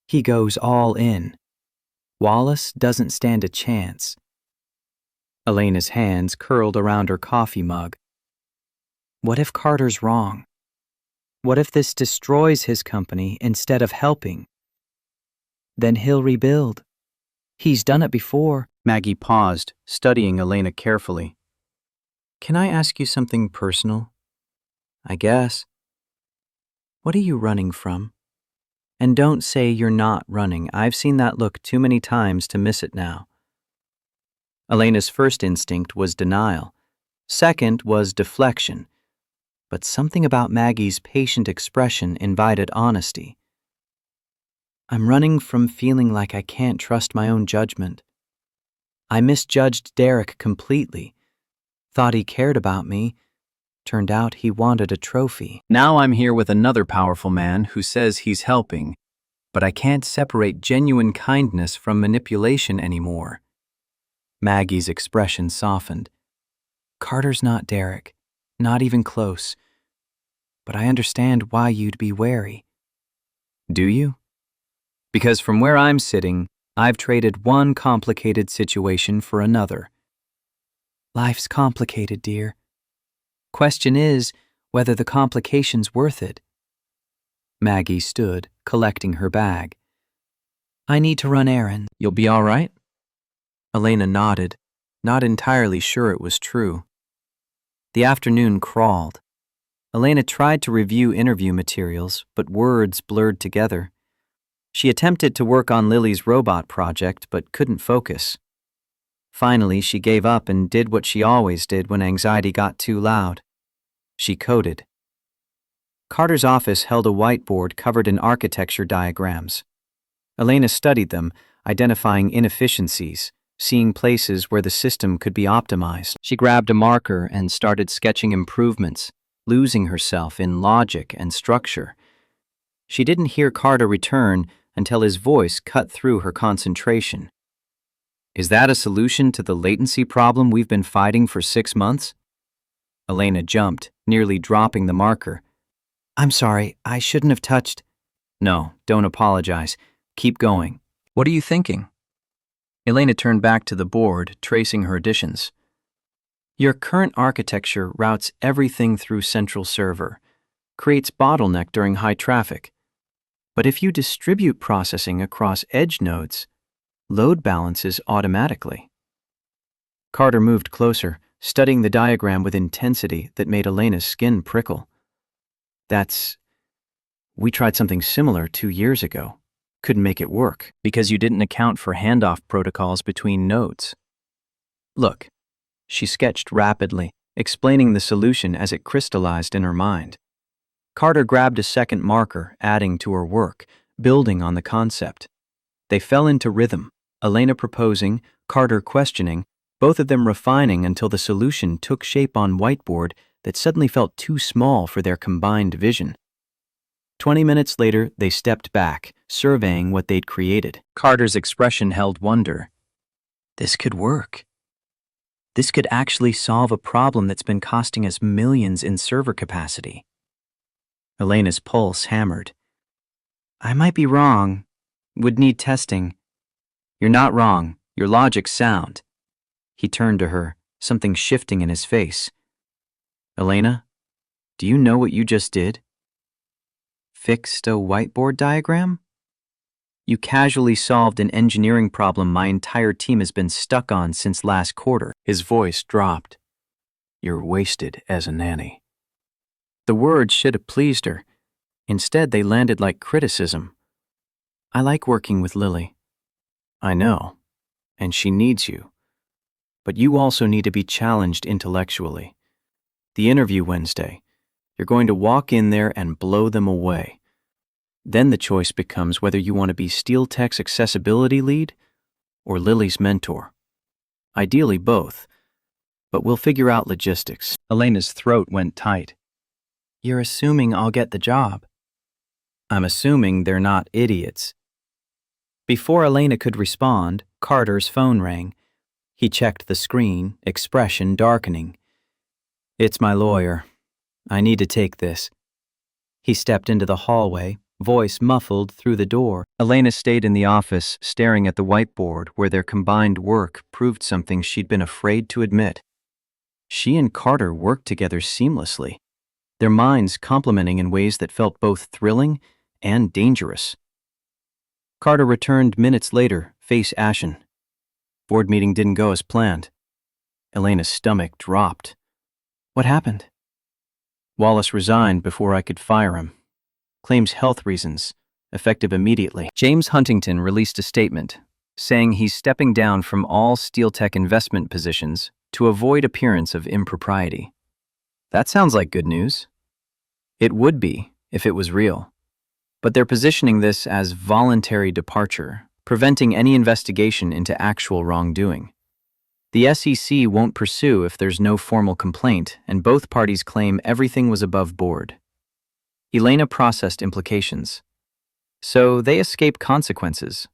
he goes all in. Wallace doesn't stand a chance. Elena's hands curled around her coffee mug. What if Carter's wrong? What if this destroys his company instead of helping? Then he'll rebuild. He's done it before. Maggie paused, studying Elena carefully. "Can I ask you something personal?" "I guess." "What are you running from? And don't say you're not running. I've seen that look too many times to miss it now." Elena's first instinct was denial. Second was deflection. But something about Maggie's patient expression invited honesty. "I'm running from feeling like I can't trust my own judgment. I misjudged Derek completely. Thought he cared about me. Turned out he wanted a trophy. Now I'm here with another powerful man who says he's helping, but I can't separate genuine kindness from manipulation anymore." Maggie's expression softened. "Carter's not Derek, not even close. But I understand why you'd be wary." "Do you?" "Because from where I'm sitting, I've traded one complicated situation for another." "Life's complicated, dear. Question is whether the complication's worth it." Maggie stood, collecting her bag. "I need to run errands." "You'll be all right?" Elena nodded, not entirely sure it was true. The afternoon crawled. Elena tried to review interview materials, but words blurred together. She attempted to work on Lily's robot project, but couldn't focus. Finally, she gave up and did what she always did when anxiety got too loud. She coded. Carter's office held a whiteboard covered in architecture diagrams. Elena studied them, identifying inefficiencies, seeing places where the system could be optimized. She grabbed a marker and started sketching improvements, losing herself in logic and structure. She didn't hear Carter return until his voice cut through her concentration. "Is that a solution to the latency problem we've been fighting for 6 months?" Elena jumped, nearly dropping the marker. "I'm sorry, I shouldn't have touched." "No, don't apologize. Keep going. What are you thinking?" Elena turned back to the board, tracing her additions. "Your current architecture routes everything through central server, creates bottleneck during high traffic. But if you distribute processing across edge nodes, load balances automatically." Carter moved closer, studying the diagram with intensity that made Elena's skin prickle. We tried something similar 2 years ago. Couldn't make it work because you didn't account for handoff protocols between nodes. Look," she sketched rapidly, explaining the solution as it crystallized in her mind. Carter grabbed a second marker, adding to her work, building on the concept. They fell into rhythm, Elena proposing, Carter questioning, both of them refining until the solution took shape on whiteboard that suddenly felt too small for their combined vision. 20 minutes later, they stepped back, surveying what they'd created. Carter's expression held wonder. This could work. This could actually solve a problem that's been costing us millions in server capacity. Elena's pulse hammered. "I might be wrong. Would need testing." "You're not wrong. Your logic's sound." He turned to her, something shifting in his face. "Elena, do you know what you just did?" "Fixed a whiteboard diagram?" You casually solved an engineering problem my entire team has been stuck on since last quarter." His voice dropped. "You're wasted as a nanny." The words should have pleased her. Instead, they landed like criticism. "I like working with Lily." "I know, and she needs you. But you also need to be challenged intellectually. The interview Wednesday, you're going to walk in there and blow them away. Then the choice becomes whether you want to be Steel Tech's accessibility lead or Lily's mentor. Ideally both, but we'll figure out logistics." Elena's throat went tight. "You're assuming I'll get the job." "I'm assuming they're not idiots." Before Elena could respond, Carter's phone rang. He checked the screen, expression darkening. "It's my lawyer. I need to take this." He stepped into the hallway, voice muffled through the door. Elena stayed in the office, staring at the whiteboard where their combined work proved something she'd been afraid to admit. She and Carter worked together seamlessly, their minds complementing in ways that felt both thrilling and dangerous. Carter returned minutes later, face ashen. "Board meeting didn't go as planned." Elena's stomach dropped. "What happened?" "Wallace resigned before I could fire him. Claims health reasons, effective immediately." James Huntington released a statement, saying he's stepping down from all Steel Tech investment positions to avoid appearance of impropriety. That sounds like good news. It would be, if it was real. But they're positioning this as voluntary departure, preventing any investigation into actual wrongdoing. The SEC won't pursue if there's no formal complaint, and both parties claim everything was above board. Elena processed implications. So they escape consequences.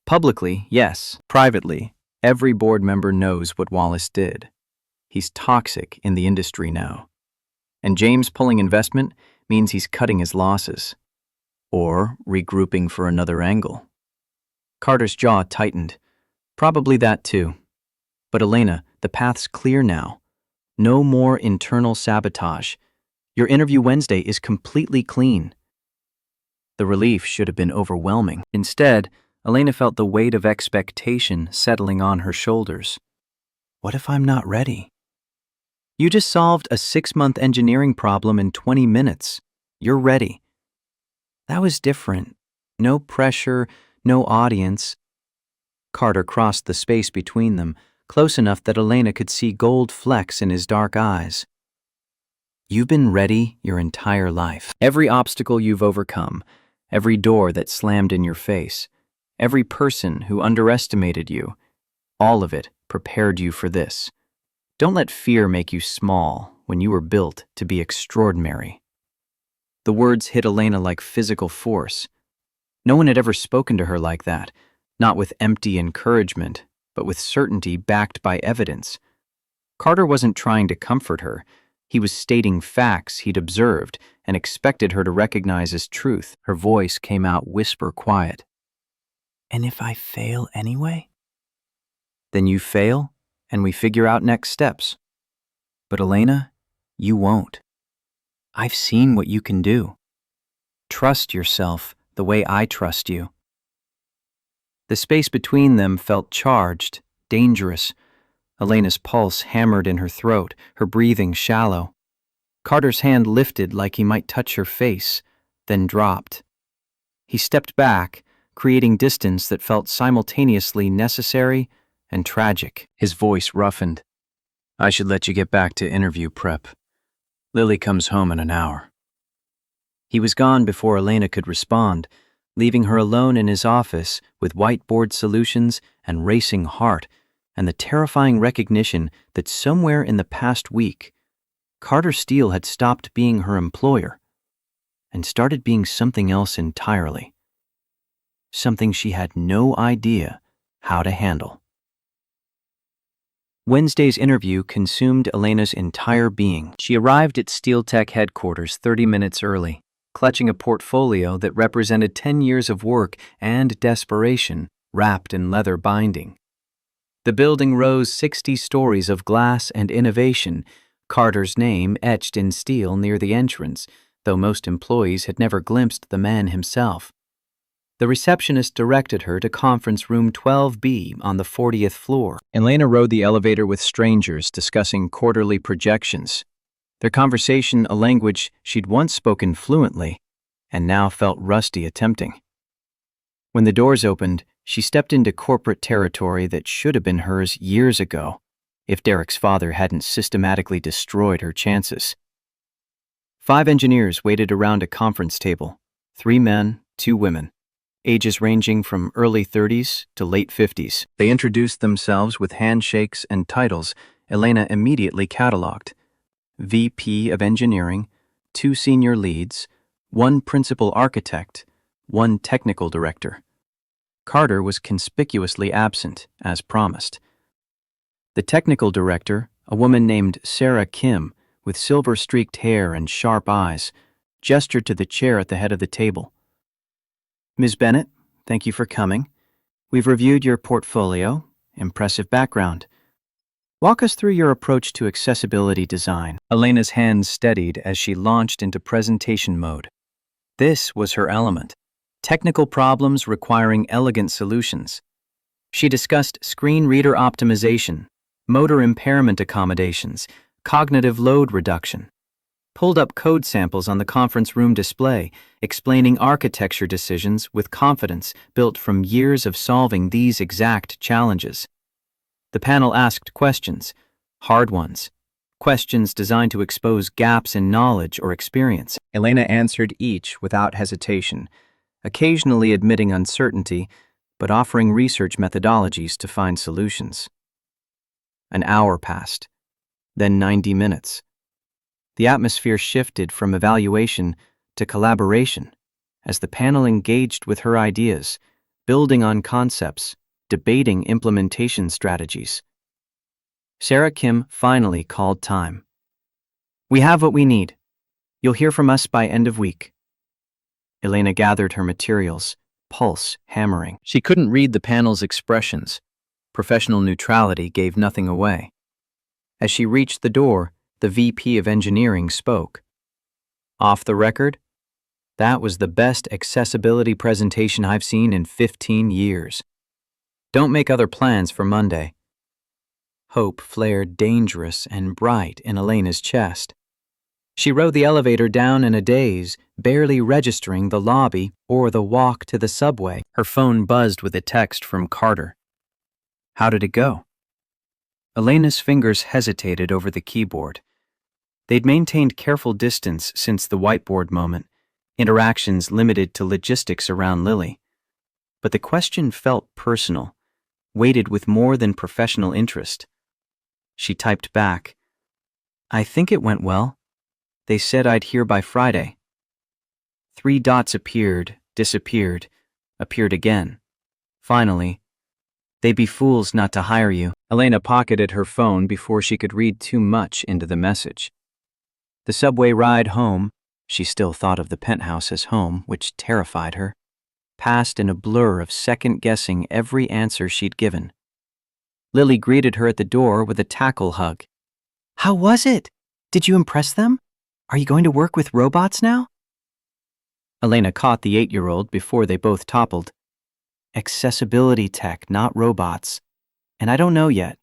Publicly, yes. Privately, every board member knows what Wallace did. He's toxic in the industry now. And James pulling investment means he's cutting his losses. Or regrouping for another angle. Carter's jaw tightened. Probably that too. But Elena, the path's clear now. No more internal sabotage. Your interview Wednesday is completely clean. The relief should have been overwhelming. Instead, Elena felt the weight of expectation settling on her shoulders. What if I'm not ready? You just solved a 6-month engineering problem in 20 minutes. You're ready. That was different. No pressure, no audience. Carter crossed the space between them, close enough that Elena could see gold flecks in his dark eyes. You've been ready your entire life. Every obstacle you've overcome, every door that slammed in your face, every person who underestimated you, all of it prepared you for this. Don't let fear make you small when you were built to be extraordinary. The words hit Elena like physical force. No one had ever spoken to her like that, not with empty encouragement, but with certainty backed by evidence. Carter wasn't trying to comfort her. He was stating facts he'd observed and expected her to recognize as truth. Her voice came out whisper quiet. "And if I fail anyway?" "Then you fail, and we figure out next steps. But Elena, you won't. I've seen what you can do. Trust yourself the way I trust you." The space between them felt charged, dangerous. Elena's pulse hammered in her throat, her breathing shallow. Carter's hand lifted like he might touch her face, then dropped. He stepped back, creating distance that felt simultaneously necessary and tragic. His voice roughened. "I should let you get back to interview prep. Lily comes home in an hour." He was gone before Elena could respond, leaving her alone in his office with whiteboard solutions and racing heart, and the terrifying recognition that somewhere in the past week, Carter Steele had stopped being her employer and started being something else entirely. Something she had no idea how to handle. Wednesday's interview consumed Elena's entire being. She arrived at Steel Tech headquarters 30 minutes early, clutching a portfolio that represented 10 years of work and desperation wrapped in leather binding. The building rose 60 stories of glass and innovation, Carter's name etched in steel near the entrance, though most employees had never glimpsed the man himself. The receptionist directed her to conference room 12B on the 40th floor. Elena rode the elevator with strangers discussing quarterly projections, their conversation a language she'd once spoken fluently and now felt rusty attempting. When the doors opened, she stepped into corporate territory that should have been hers years ago, if Derek's father hadn't systematically destroyed her chances. 5 engineers waited around a conference table, 3 men, 2 women, ages ranging from early 30s to late 50s. They introduced themselves with handshakes and titles Elena immediately cataloged: VP of Engineering, 2 senior leads, 1 principal architect, 1 technical director. Carter was conspicuously absent, as promised. The technical director, a woman named Sarah Kim, with silver-streaked hair and sharp eyes, gestured to the chair at the head of the table. Ms. Bennett, thank you for coming. We've reviewed your portfolio, impressive background. Walk us through your approach to accessibility design. Elena's hands steadied as she launched into presentation mode. This was her element: technical problems requiring elegant solutions. She discussed screen reader optimization, motor impairment accommodations, cognitive load reduction, pulled up code samples on the conference room display, explaining architecture decisions with confidence built from years of solving these exact challenges. The panel asked questions, hard ones, questions designed to expose gaps in knowledge or experience. Elena answered each without hesitation, occasionally admitting uncertainty, but offering research methodologies to find solutions. An hour passed, then 90 minutes. The atmosphere shifted from evaluation to collaboration as the panel engaged with her ideas, building on concepts, debating implementation strategies. Sarah Kim finally called time. We have what we need. You'll hear from us by end of week. Elena gathered her materials, pulse hammering. She couldn't read the panel's expressions. Professional neutrality gave nothing away. As she reached the door, the VP of Engineering spoke. Off the record, that was the best accessibility presentation I've seen in 15 years. Don't make other plans for Monday. Hope flared dangerous and bright in Elena's chest. She rode the elevator down in a daze, barely registering the lobby or the walk to the subway. Her phone buzzed with a text from Carter. How did it go? Elena's fingers hesitated over the keyboard. They'd maintained careful distance since the whiteboard moment, interactions limited to logistics around Lily. But the question felt personal, weighted with more than professional interest. She typed back, I think it went well. They said I'd hear by Friday. 3 dots appeared, disappeared, appeared again. Finally, they'd be fools not to hire you. Elena pocketed her phone before she could read too much into the message. The subway ride home, she still thought of the penthouse as home, which terrified her, passed in a blur of second-guessing every answer she'd given. Lily greeted her at the door with a tackle hug. How was it? Did you impress them? Are you going to work with robots now? Elena caught the 8-year-old before they both toppled. Accessibility tech, not robots. And I don't know yet.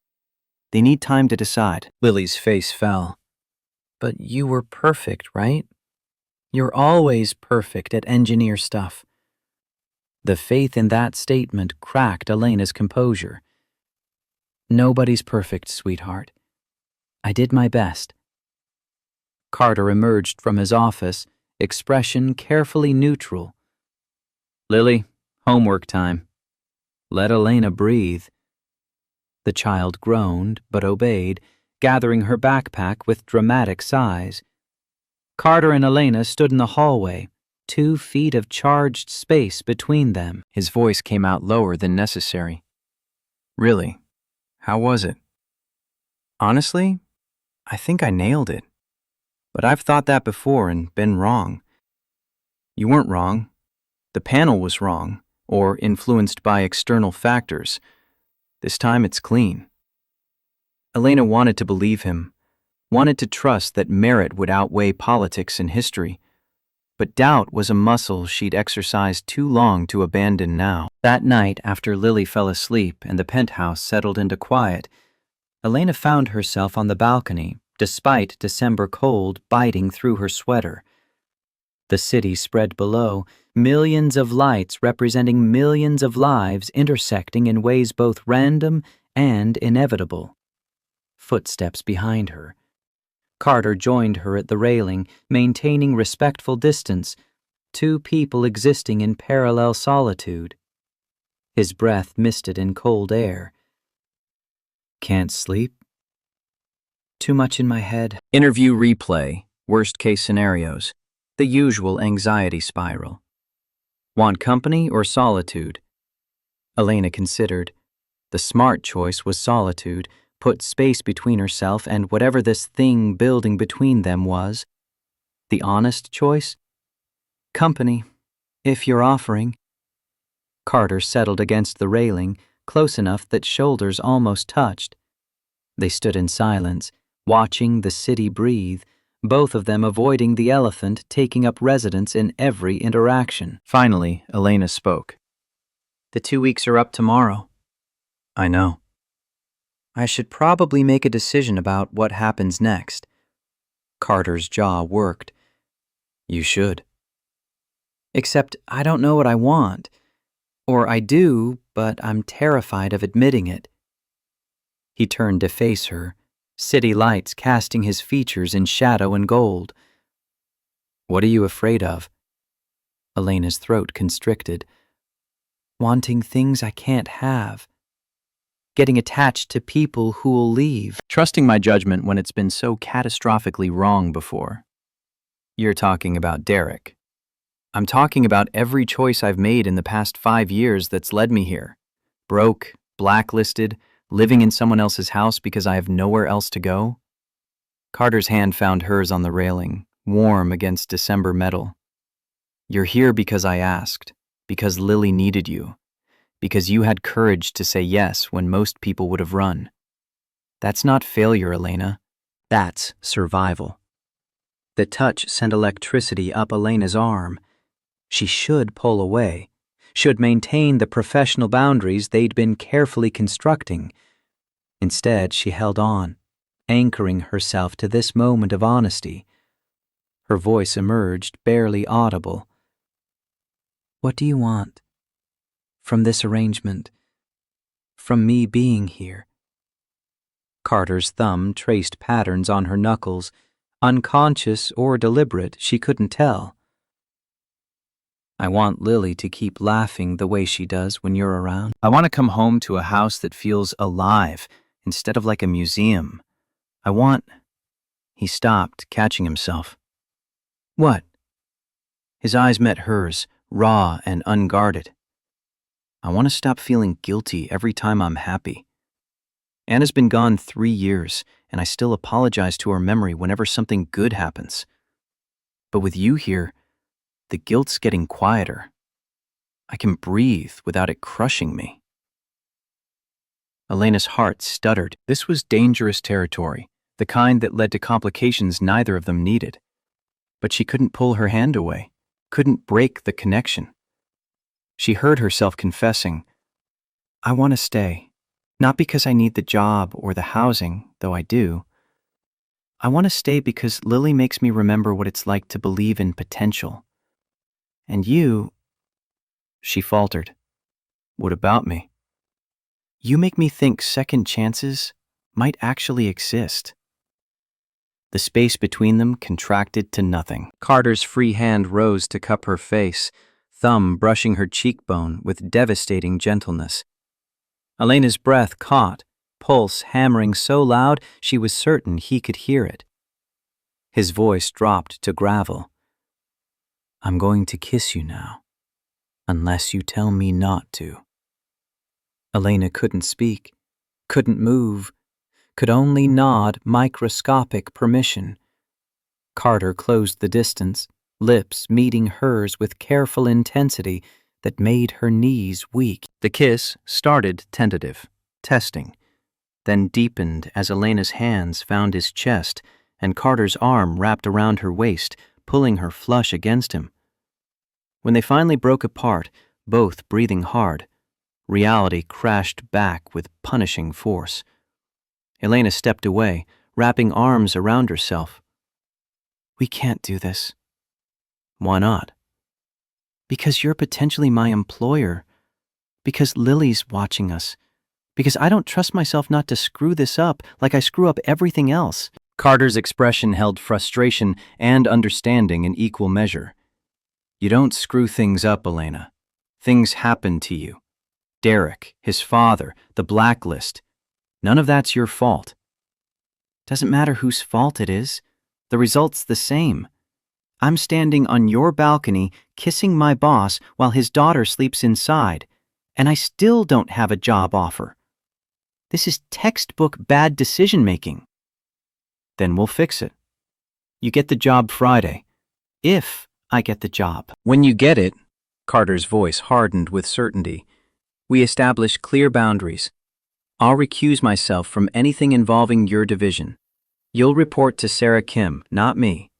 They need time to decide. Lily's face fell. But you were perfect, right? You're always perfect at engineer stuff. The faith in that statement cracked Elena's composure. Nobody's perfect, sweetheart. I did my best. Carter emerged from his office, expression carefully neutral. Lily, homework time. Let Elena breathe. The child groaned, but obeyed, gathering her backpack with dramatic sighs. Carter and Elena stood in the hallway, 2 feet of charged space between them. His voice came out lower than necessary. Really? How was it? Honestly, I think I nailed it. But I've thought that before and been wrong. You weren't wrong. The panel was wrong, or influenced by external factors. This time it's clean. Elena wanted to believe him, wanted to trust that merit would outweigh politics and history. But doubt was a muscle she'd exercised too long to abandon now. That night, after Lily fell asleep and the penthouse settled into quiet, Elena found herself on the balcony, despite December cold biting through her sweater. The city spread below, millions of lights representing millions of lives intersecting in ways both random and inevitable. Footsteps behind her. Carter joined her at the railing, maintaining respectful distance, two people existing in parallel solitude. His breath misted in cold air. Can't sleep? Too much in my head. Interview replay, worst-case scenarios, the usual anxiety spiral. Want company or solitude? Elena considered. The smart choice was solitude, put space between herself and whatever this thing building between them was. The honest choice? Company, if you're offering. Carter settled against the railing, close enough that shoulders almost touched. They stood in silence, watching the city breathe, both of them avoiding the elephant taking up residence in every interaction. Finally, Elena spoke. The 2 weeks are up tomorrow. I know. I should probably make a decision about what happens next. Carter's jaw worked. You should. Except I don't know what I want. Or I do, but I'm terrified of admitting it. He turned to face her, city lights casting his features in shadow and gold. What are you afraid of? Elena's throat constricted. Wanting things I can't have. Getting attached to people who'll leave. Trusting my judgment when it's been so catastrophically wrong before. You're talking about Derek. I'm talking about every choice I've made in the past 5 years that's led me here. Broke, blacklisted, living in someone else's house because I have nowhere else to go. Carter's hand found hers on the railing, warm against December metal. You're here because I asked, because Lily needed you. Because you had courage to say yes when most people would have run. That's not failure, Elena. That's survival. The touch sent electricity up Elena's arm. She should pull away, should maintain the professional boundaries they'd been carefully constructing. Instead, she held on, anchoring herself to this moment of honesty. Her voice emerged, barely audible. What do you want? From this arrangement, from me being here. Carter's thumb traced patterns on her knuckles, unconscious or deliberate, she couldn't tell. I want Lily to keep laughing the way she does when you're around. I want to come home to a house that feels alive instead of like a museum. I want... He stopped, catching himself. What? His eyes met hers, raw and unguarded. I want to stop feeling guilty every time I'm happy. Anna's been gone 3 years, and I still apologize to her memory whenever something good happens. But with you here, the guilt's getting quieter. I can breathe without it crushing me. Elena's heart stuttered. This was dangerous territory, the kind that led to complications neither of them needed. But she couldn't pull her hand away, couldn't break the connection. She heard herself confessing, I want to stay, not because I need the job or the housing, though I do. I want to stay because Lily makes me remember what it's like to believe in potential. And you, she faltered. What about me? You make me think second chances might actually exist. The space between them contracted to nothing. Carter's free hand rose to cup her face, thumb brushing her cheekbone with devastating gentleness. Elena's breath caught, pulse hammering so loud she was certain he could hear it. His voice dropped to gravel. I'm going to kiss you now, unless you tell me not to. Elena couldn't speak, couldn't move, could only nod microscopic permission. Carter closed the distance, lips meeting hers with careful intensity that made her knees weak. The kiss started tentative, testing, then deepened as Elena's hands found his chest and Carter's arm wrapped around her waist, pulling her flush against him. When they finally broke apart, both breathing hard, reality crashed back with punishing force. Elena stepped away, wrapping arms around herself. "We can't do this." "Why not?" "Because you're potentially my employer. Because Lily's watching us. Because I don't trust myself not to screw this up like I screw up everything else." Carter's expression held frustration and understanding in equal measure. "You don't screw things up, Elena. Things happen to you. Derek, his father, the blacklist. None of that's your fault." "Doesn't matter whose fault it is. The result's the same. I'm standing on your balcony kissing my boss while his daughter sleeps inside, and I still don't have a job offer. This is textbook bad decision-making." "Then we'll fix it. You get the job Friday. If I get the job." "When you get it," Carter's voice hardened with certainty, "we establish clear boundaries. I'll recuse myself from anything involving your division. You'll report to Sarah Kim, not me.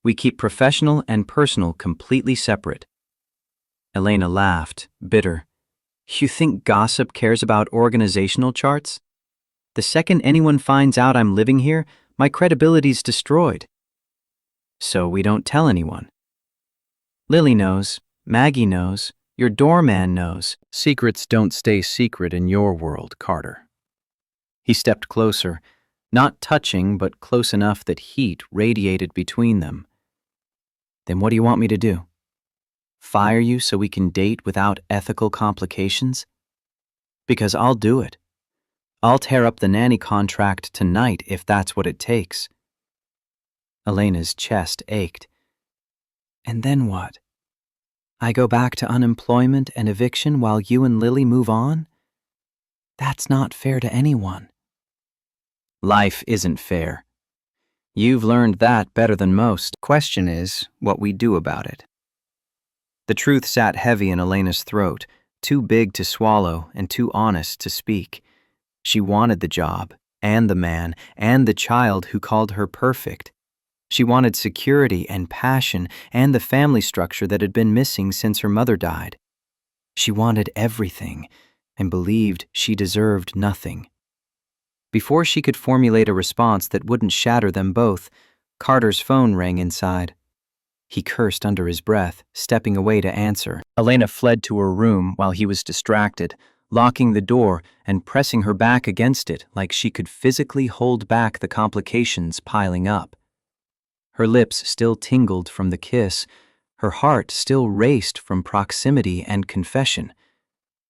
We keep professional and personal completely separate." Elena laughed, bitter. "You think gossip cares about organizational charts? The second anyone finds out I'm living here, my credibility's destroyed." "So we don't tell anyone." "Lily knows, Maggie knows, your doorman knows." "Secrets don't stay secret in your world, Carter." He stepped closer, not touching but close enough that heat radiated between them. "Then what do you want me to do? Fire you so we can date without ethical complications? Because I'll do it. I'll tear up the nanny contract tonight if that's what it takes." Elena's chest ached. "And then what? I go back to unemployment and eviction while you and Lily move on? That's not fair to anyone." "Life isn't fair. You've learned that better than most. Question is what we do about it." The truth sat heavy in Elena's throat, too big to swallow and too honest to speak. She wanted the job, and the man, and the child who called her perfect. She wanted security and passion and the family structure that had been missing since her mother died. She wanted everything and believed she deserved nothing. Before she could formulate a response that wouldn't shatter them both, Carter's phone rang inside. He cursed under his breath, stepping away to answer. Elena fled to her room while he was distracted, locking the door and pressing her back against it like she could physically hold back the complications piling up. Her lips still tingled from the kiss, her heart still raced from proximity and confession.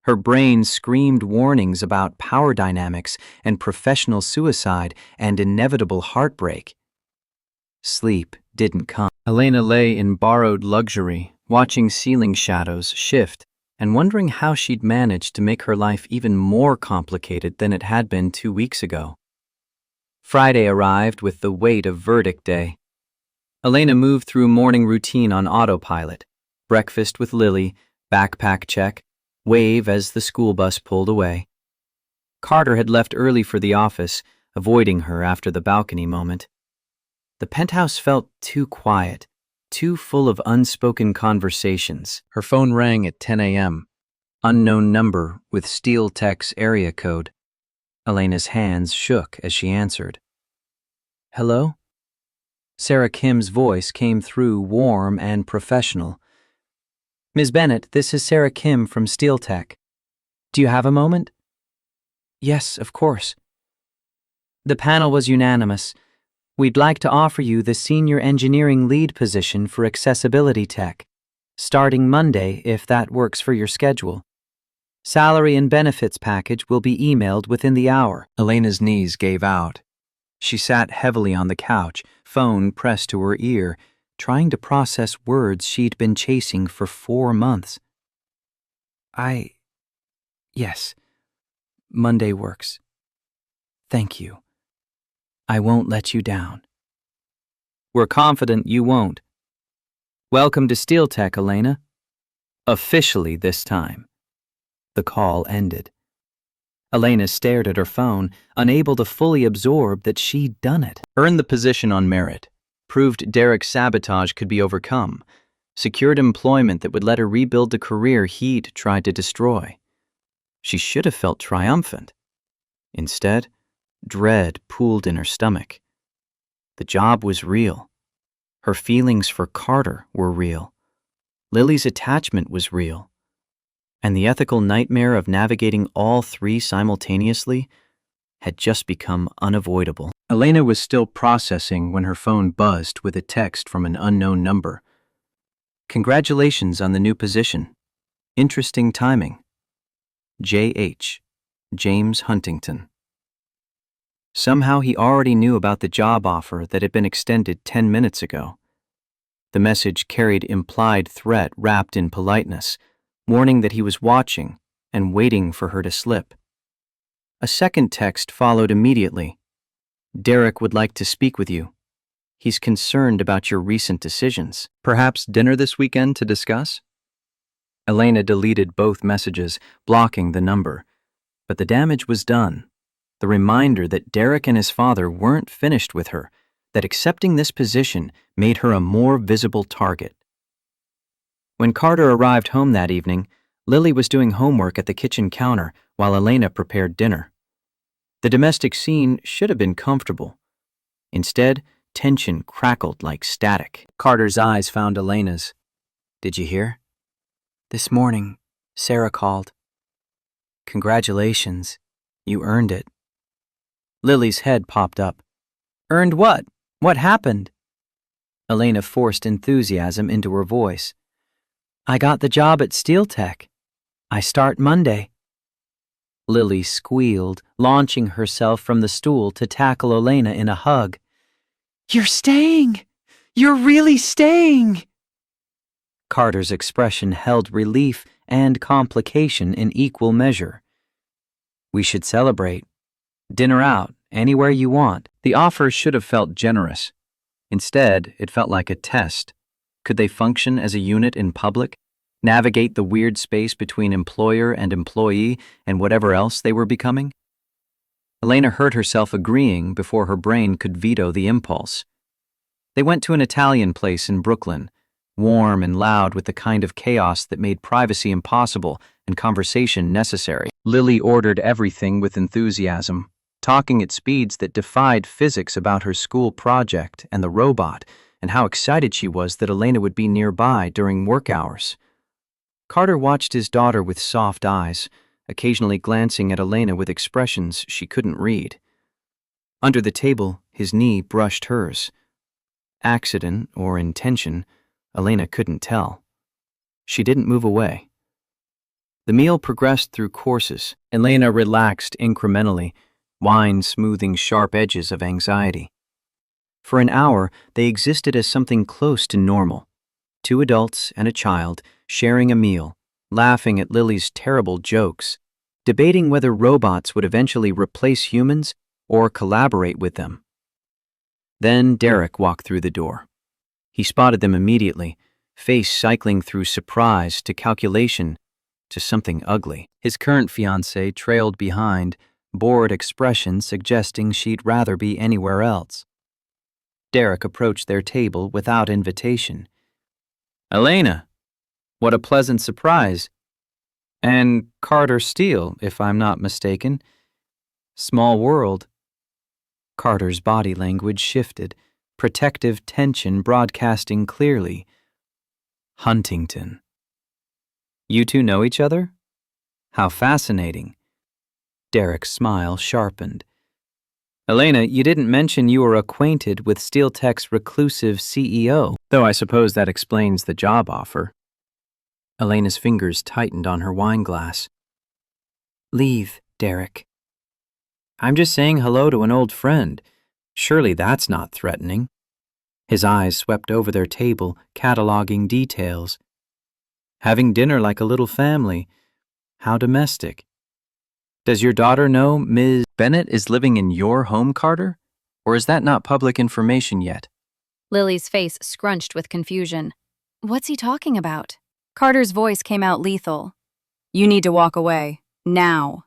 Her brain screamed warnings about power dynamics and professional suicide and inevitable heartbreak. Sleep didn't come. Elena lay in borrowed luxury, watching ceiling shadows shift and wondering how she'd managed to make her life even more complicated than it had been 2 weeks ago. Friday arrived with the weight of verdict day. Elena moved through morning routine on autopilot. Breakfast with Lily, backpack check, wave as the school bus pulled away. Carter had left early for the office, avoiding her after the balcony moment. The penthouse felt too quiet, too full of unspoken conversations. Her phone rang at 10 a.m. Unknown number with Steel Tech's area code. Elena's hands shook as she answered. "Hello?" Sarah Kim's voice came through warm and professional. "Ms. Bennett, this is Sarah Kim from Steel Tech. Do you have a moment?" "Yes, of course." "The panel was unanimous. We'd like to offer you the Senior Engineering Lead position for Accessibility Tech, starting Monday if that works for your schedule. Salary and benefits package will be emailed within the hour." Elena's knees gave out. She sat heavily on the couch, phone pressed to her ear, trying to process words she'd been chasing for 4 months. Yes, Monday works. Thank you. I won't let you down." "We're confident you won't. Welcome to Steel Tech, Elena. Officially this time." The call ended. Elena stared at her phone, unable to fully absorb that she'd done it. Earned the position on merit. proved Derek's sabotage could be overcome, secured employment that would let her rebuild the career he'd tried to destroy. She should have felt triumphant. Instead, dread pooled in her stomach. The job was real. Her feelings for Carter were real. Lily's attachment was real. And the ethical nightmare of navigating all three simultaneously had just become unavoidable. Elena was still processing when her phone buzzed with a text from an unknown number. "Congratulations on the new position. Interesting timing. J.H. James Huntington." Somehow he already knew about the job offer that had been extended 10 minutes ago. The message carried implied threat wrapped in politeness, warning that he was watching and waiting for her to slip. A second text followed immediately. "Derek would like to speak with you. He's concerned about your recent decisions. Perhaps dinner this weekend to discuss?" Elena deleted both messages, blocking the number. But the damage was done. The reminder that Derek and his father weren't finished with her, that accepting this position made her a more visible target. When Carter arrived home that evening, Lily was doing homework at the kitchen counter while Elena prepared dinner. The domestic scene should have been comfortable. Instead, tension crackled like static. Carter's eyes found Elena's. "Did you hear? This morning, Sarah called. Congratulations. You earned it." Lily's head popped up. "Earned what? What happened?" Elena forced enthusiasm into her voice. "I got the job at Steel Tech. I start Monday." Lily squealed, launching herself from the stool to tackle Elena in a hug. "You're staying! You're really staying!" Carter's expression held relief and complication in equal measure. "We should celebrate. Dinner out, anywhere you want." The offer should have felt generous. Instead, it felt like a test. Could they function as a unit in public? Navigate the weird space between employer and employee and whatever else they were becoming? Elena heard herself agreeing before her brain could veto the impulse. They went to an Italian place in Brooklyn, warm and loud with the kind of chaos that made privacy impossible and conversation necessary. Lily ordered everything with enthusiasm, talking at speeds that defied physics about her school project and the robot, and how excited she was that Elena would be nearby during work hours. Carter watched his daughter with soft eyes, occasionally glancing at Elena with expressions she couldn't read. Under the table, his knee brushed hers. Accident or intention, Elena couldn't tell. She didn't move away. The meal progressed through courses. Elena relaxed incrementally, wine smoothing sharp edges of anxiety. For an hour, they existed as something close to normal. Two adults and a child sharing a meal, laughing at Lily's terrible jokes, debating whether robots would eventually replace humans or collaborate with them. Then Derek walked through the door. He spotted them immediately, face cycling through surprise to calculation to something ugly. His current fiancée trailed behind, bored expression suggesting she'd rather be anywhere else. Derek approached their table without invitation. "Elena, what a pleasant surprise. And Carter Steele, if I'm not mistaken. Small world." Carter's body language shifted, protective tension broadcasting clearly. "Huntington. You two know each other? How fascinating." Derek's smile sharpened. "Elena, you didn't mention you were acquainted with Steel Tech's reclusive CEO, though I suppose that explains the job offer." Elena's fingers tightened on her wine glass. "Leave, Derek. I'm just saying hello to an old friend. Surely that's not threatening." His eyes swept over their table, cataloging details. "Having dinner like a little family. How domestic. Does your daughter know Ms. Bennett is living in your home, Carter? Or is that not public information yet?" Lily's face scrunched with confusion. What's he talking about? Carter's voice came out lethal. You need to walk away. Now.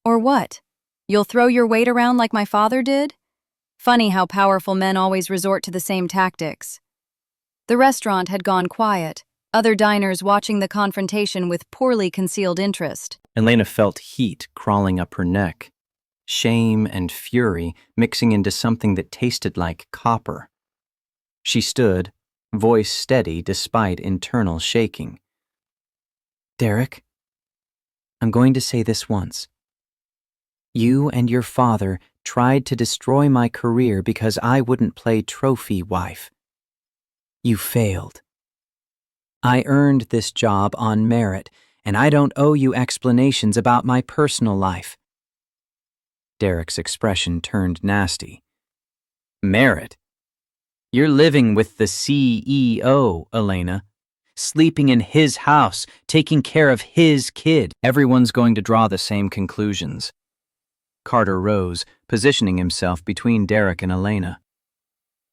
Or what? You'll throw your weight around like my father did? Funny how powerful men always resort to the same tactics. The restaurant had gone quiet, other diners watching the confrontation with poorly concealed interest. Elena felt heat crawling up her neck, shame and fury mixing into something that tasted like copper. She stood, voice steady despite internal shaking. Derek, I'm going to say this once. You and your father tried to destroy my career because I wouldn't play trophy wife. You failed. I earned this job on merit, and I don't owe you explanations about my personal life. Derek's expression turned nasty. Merit? You're living with the CEO, Elena. Sleeping in his house, taking care of his kid. Everyone's going to draw the same conclusions. Carter rose, positioning himself between Derek and Elena.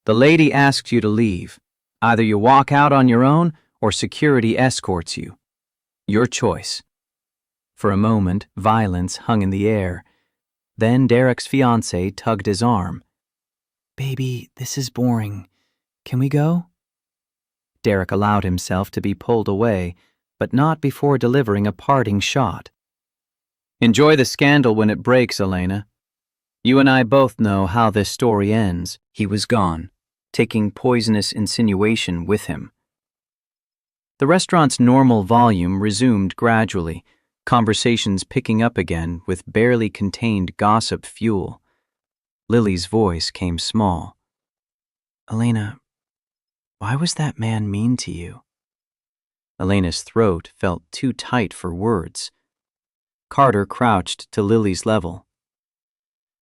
The lady asks you to leave. Either you walk out on your own, or security escorts you. Your choice. For a moment, violence hung in the air. Then Derek's fiancée tugged his arm. Baby, this is boring. Can we go? Derek allowed himself to be pulled away, but not before delivering a parting shot. Enjoy the scandal when it breaks, Elena. You and I both know how this story ends. He was gone, taking poisonous insinuation with him. The restaurant's normal volume resumed gradually, conversations picking up again with barely contained gossip fuel. Lily's voice came small. Elena, why was that man mean to you? Elena's throat felt too tight for words. Carter crouched to Lily's level.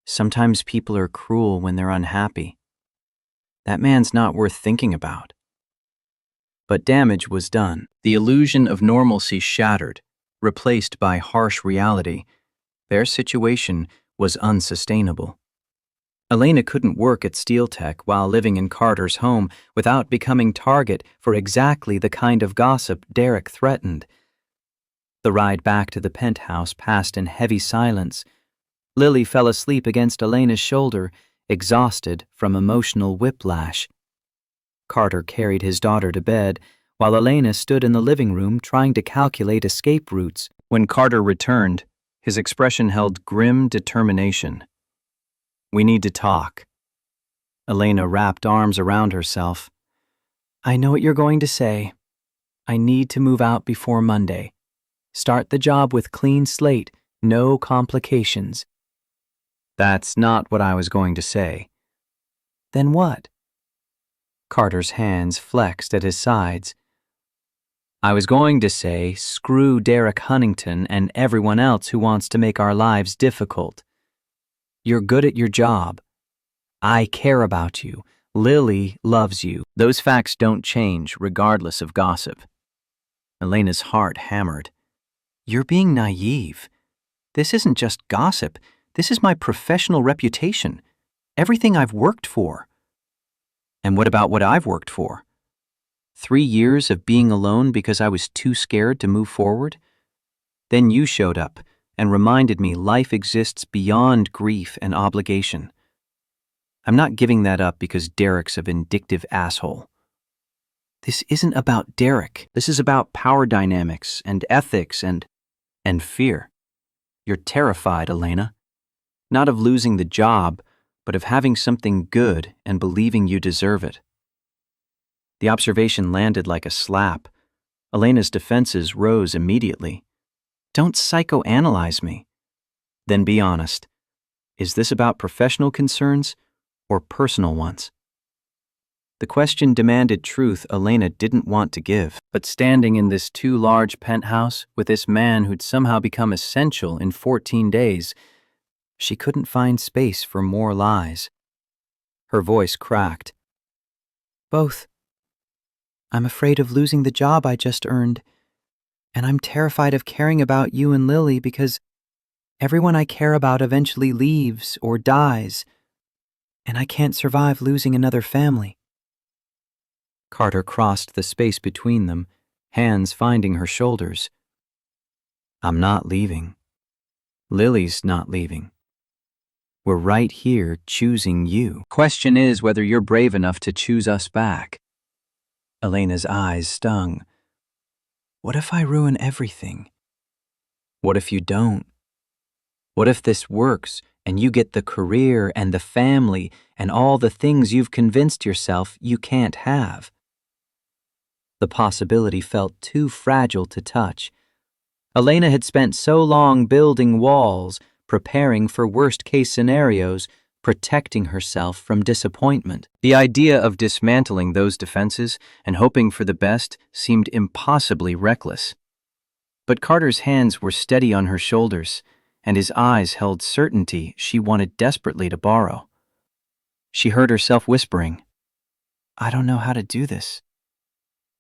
Sometimes people are cruel when they're unhappy. That man's not worth thinking about. But damage was done. The illusion of normalcy shattered, replaced by harsh reality. Their situation was unsustainable. Elena couldn't work at SteelTech while living in Carter's home without becoming target for exactly the kind of gossip Derek threatened. The ride back to the penthouse passed in heavy silence. Lily fell asleep against Elena's shoulder, exhausted from emotional whiplash. Carter carried his daughter to bed, while Elena stood in the living room trying to calculate escape routes. When Carter returned, his expression held grim determination. We need to talk. Elena wrapped arms around herself. I know what you're going to say. I need to move out before Monday. Start the job with clean slate, no complications. That's not what I was going to say. Then what? Carter's hands flexed at his sides. I was going to say, screw Derek Huntington and everyone else who wants to make our lives difficult. You're good at your job. I care about you. Lily loves you. Those facts don't change regardless of gossip. Elena's heart hammered. You're being naive. This isn't just gossip. This is my professional reputation. Everything I've worked for. And what about what I've worked for? 3 years of being alone because I was too scared to move forward? Then you showed up and reminded me life exists beyond grief and obligation. I'm not giving that up because Derek's a vindictive asshole. This isn't about Derek. This is about power dynamics and ethics and fear. You're terrified, Elena. Not of losing the job, but of having something good and believing you deserve it. The observation landed like a slap. Elena's defenses rose immediately. Don't psychoanalyze me. Then be honest. Is this about professional concerns or personal ones? The question demanded truth Elena didn't want to give, but standing in this too large penthouse with this man who'd somehow become essential in 14 days, she couldn't find space for more lies. Her voice cracked. Both. I'm afraid of losing the job I just earned, and I'm terrified of caring about you and Lily because everyone I care about eventually leaves or dies, and I can't survive losing another family. Carter crossed the space between them, hands finding her shoulders. I'm not leaving. Lily's not leaving. We're right here choosing you. Question is whether you're brave enough to choose us back. Elena's eyes stung. What if I ruin everything? What if you don't? What if this works and you get the career and the family and all the things you've convinced yourself you can't have? The possibility felt too fragile to touch. Elena had spent so long building walls, preparing for worst-case scenarios, protecting herself from disappointment. The idea of dismantling those defenses and hoping for the best seemed impossibly reckless. But Carter's hands were steady on her shoulders, and his eyes held certainty she wanted desperately to borrow. She heard herself whispering, I don't know how to do this.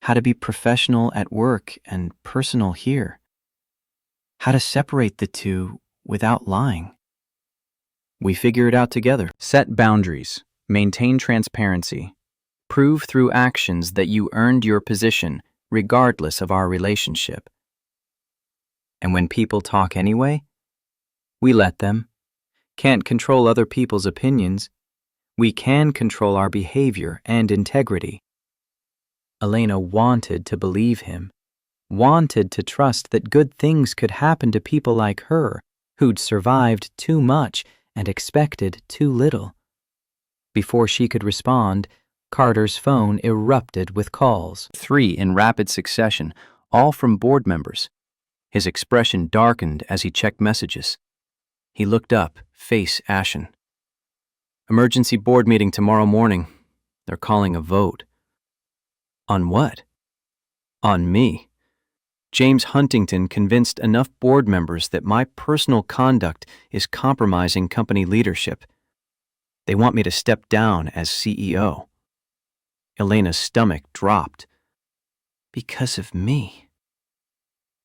How to be professional at work and personal here. How to separate the two without lying. We figure it out together. Set boundaries, maintain transparency, prove through actions that you earned your position regardless of our relationship. And when people talk anyway, we let them. Can't control other people's opinions. We can control our behavior and integrity. Elena wanted to believe him, wanted to trust that good things could happen to people like her, who'd survived too much and expected too little. Before she could respond, Carter's phone erupted with calls. 3 in rapid succession, all from board members. His expression darkened as he checked messages. He looked up, face ashen. Emergency board meeting tomorrow morning. They're calling a vote. On what? On me. James Huntington convinced enough board members that my personal conduct is compromising company leadership. They want me to step down as CEO. Elena's stomach dropped. Because of me.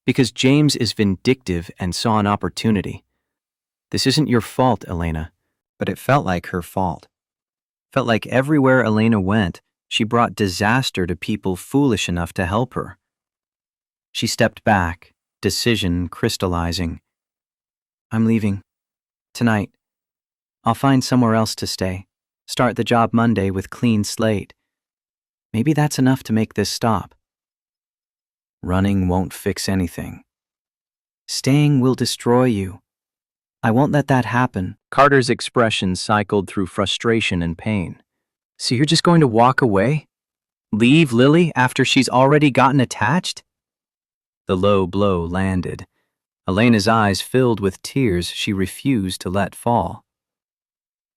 Because James is vindictive and saw an opportunity. This isn't your fault, Elena, but it felt like her fault. Felt like everywhere Elena went, she brought disaster to people foolish enough to help her. She stepped back, decision crystallizing. I'm leaving. Tonight. I'll find somewhere else to stay. Start the job Monday with clean slate. Maybe that's enough to make this stop. Running won't fix anything. Staying will destroy you. I won't let that happen. Carter's expression cycled through frustration and pain. So you're just going to walk away? Leave Lily after she's already gotten attached? The low blow landed. Elena's eyes filled with tears she refused to let fall.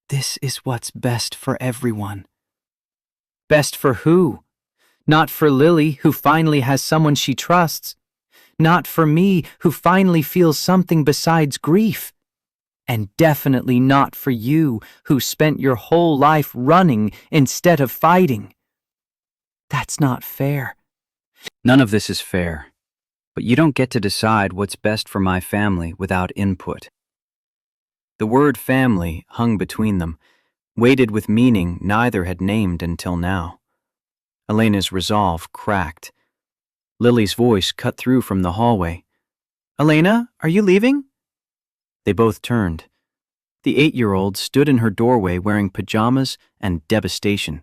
This is what's best for everyone. Best for who? Not for Lily, who finally has someone she trusts. Not for me, who finally feels something besides grief. And definitely not for you, who spent your whole life running instead of fighting. That's not fair. None of this is fair. But you don't get to decide what's best for my family without input. The word family hung between them, weighted with meaning neither had named until now. Elena's resolve cracked. Lily's voice cut through from the hallway. Elena, are you leaving? They both turned. The 8-year-old stood in her doorway wearing pajamas and devastation,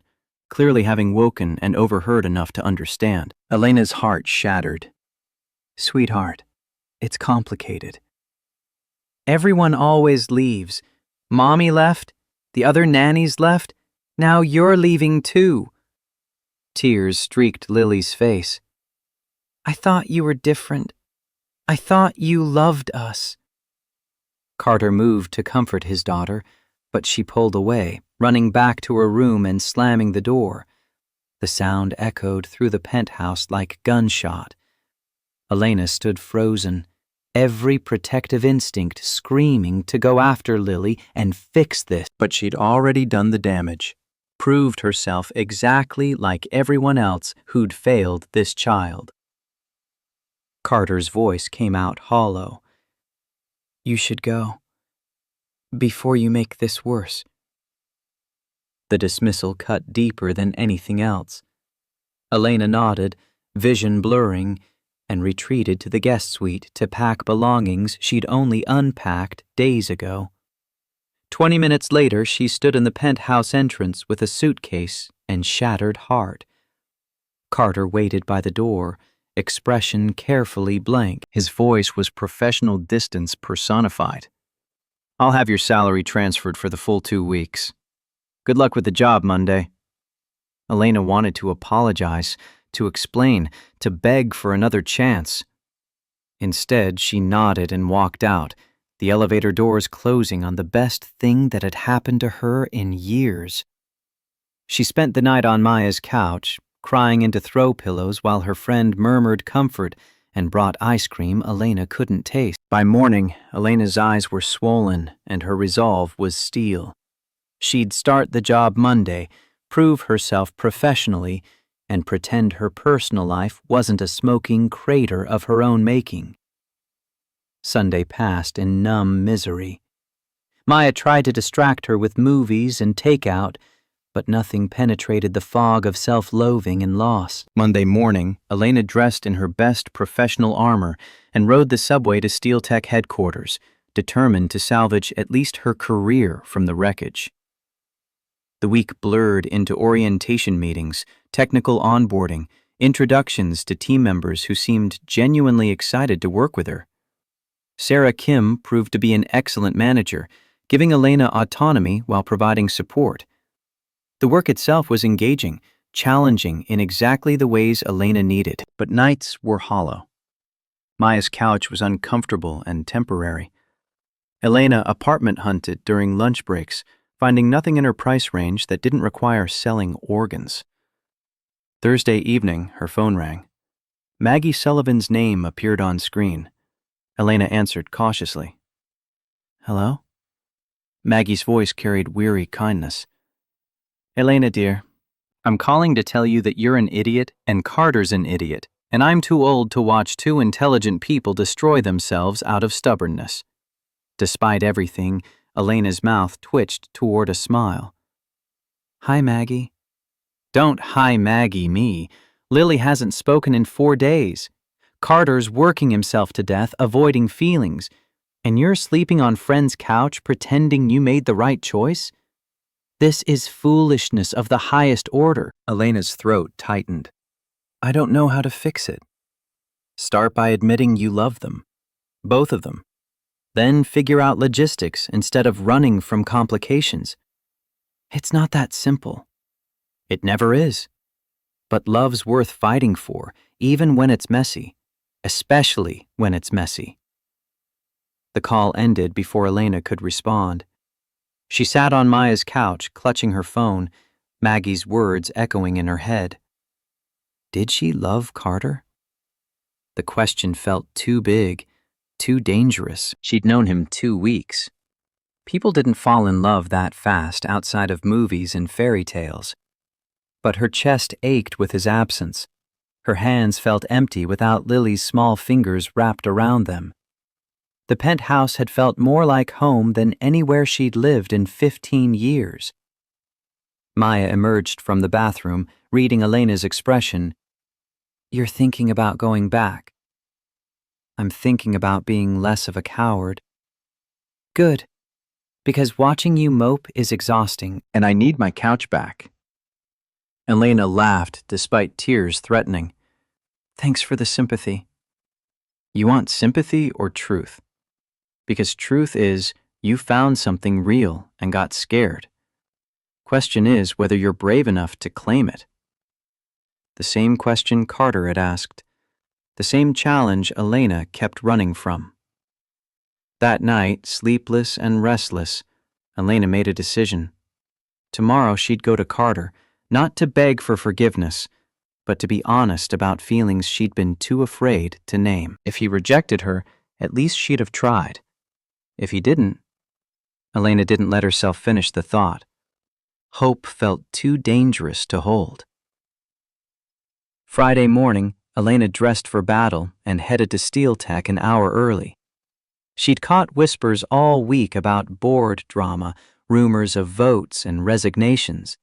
clearly having woken and overheard enough to understand. Elena's heart shattered. Sweetheart, it's complicated. Everyone always leaves. Mommy left, the other nannies left, now you're leaving too. Tears streaked Lily's face. I thought you were different. I thought you loved us. Carter moved to comfort his daughter, but she pulled away, running back to her room and slamming the door. The sound echoed through the penthouse like gunshot. Elena stood frozen, every protective instinct screaming to go after Lily and fix this. But she'd already done the damage, proved herself exactly like everyone else who'd failed this child. Carter's voice came out hollow. You should go. Before you make this worse. The dismissal cut deeper than anything else. Elena nodded, vision blurring, and retreated to the guest suite to pack belongings she'd only unpacked days ago. 20 minutes later, she stood in the penthouse entrance with a suitcase and shattered heart. Carter waited by the door, expression carefully blank. His voice was professional distance personified. "I'll have your salary transferred for the full 2 weeks. Good luck with the job Monday." Elena wanted to apologize, to explain, to beg for another chance. Instead, she nodded and walked out, the elevator doors closing on the best thing that had happened to her in years. She spent the night on Maya's couch, crying into throw pillows while her friend murmured comfort and brought ice cream Elena couldn't taste. By morning, Elena's eyes were swollen and her resolve was steel. She'd start the job Monday, prove herself professionally, and pretend her personal life wasn't a smoking crater of her own making. Sunday passed in numb misery. Maya tried to distract her with movies and takeout, but nothing penetrated the fog of self-loathing and loss. Monday morning, Elena dressed in her best professional armor and rode the subway to Steel Tech headquarters, determined to salvage at least her career from the wreckage. The week blurred into orientation meetings, technical onboarding, introductions to team members who seemed genuinely excited to work with her. Sarah Kim proved to be an excellent manager, giving Elena autonomy while providing support. The work itself was engaging, challenging in exactly the ways Elena needed, but nights were hollow. Maya's couch was uncomfortable and temporary. Elena apartment hunted during lunch breaks, finding nothing in her price range that didn't require selling organs. Thursday evening, her phone rang. Maggie Sullivan's name appeared on screen. Elena answered cautiously. "Hello?" Maggie's voice carried weary kindness. "Elena, dear, I'm calling to tell you that you're an idiot and Carter's an idiot, and I'm too old to watch two intelligent people destroy themselves out of stubbornness." Despite everything, Elena's mouth twitched toward a smile. "Hi, Maggie." "Don't hi Maggie me. Lily hasn't spoken in 4 days. Carter's working himself to death, avoiding feelings, and you're sleeping on friend's couch pretending you made the right choice? This is foolishness of the highest order." Elena's throat tightened. "I don't know how to fix it." "Start by admitting you love them. Both of them. Then figure out logistics instead of running from complications. It's not that simple. It never is. But love's worth fighting for, even when it's messy, especially when it's messy." The call ended before Elena could respond. She sat on Maya's couch, clutching her phone, Maggie's words echoing in her head. Did she love Carter? The question felt too big, too dangerous. She'd known him 2 weeks. People didn't fall in love that fast outside of movies and fairy tales. But her chest ached with his absence. Her hands felt empty without Lily's small fingers wrapped around them. The penthouse had felt more like home than anywhere she'd lived in 15 years. Maya emerged from the bathroom, reading Elena's expression. "You're thinking about going back." "I'm thinking about being less of a coward." "Good, because watching you mope is exhausting, and I need my couch back." Elena laughed, despite tears threatening. "Thanks for the sympathy." "You want sympathy or truth? Because truth is, you found something real and got scared. Question is whether you're brave enough to claim it." The same question Carter had asked. The same challenge Elena kept running from. That night, sleepless and restless, Elena made a decision. Tomorrow she'd go to Carter, not to beg for forgiveness, but to be honest about feelings she'd been too afraid to name. If he rejected her, at least she'd have tried. If he didn't, Elena didn't let herself finish the thought. Hope felt too dangerous to hold. Friday morning, Elena dressed for battle and headed to Steel Tech an hour early. She'd caught whispers all week about board drama, rumors of votes and resignations.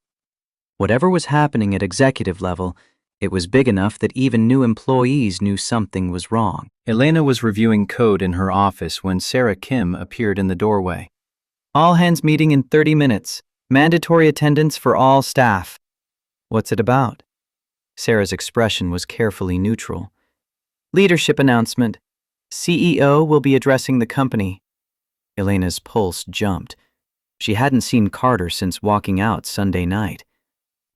Whatever was happening at executive level, it was big enough that even new employees knew something was wrong. Elena was reviewing code in her office when Sarah Kim appeared in the doorway. All hands meeting in 30 minutes. Mandatory attendance for all staff. What's it about? Sarah's expression was carefully neutral. Leadership announcement. CEO will be addressing the company. Elena's pulse jumped. She hadn't seen Carter since walking out Sunday night.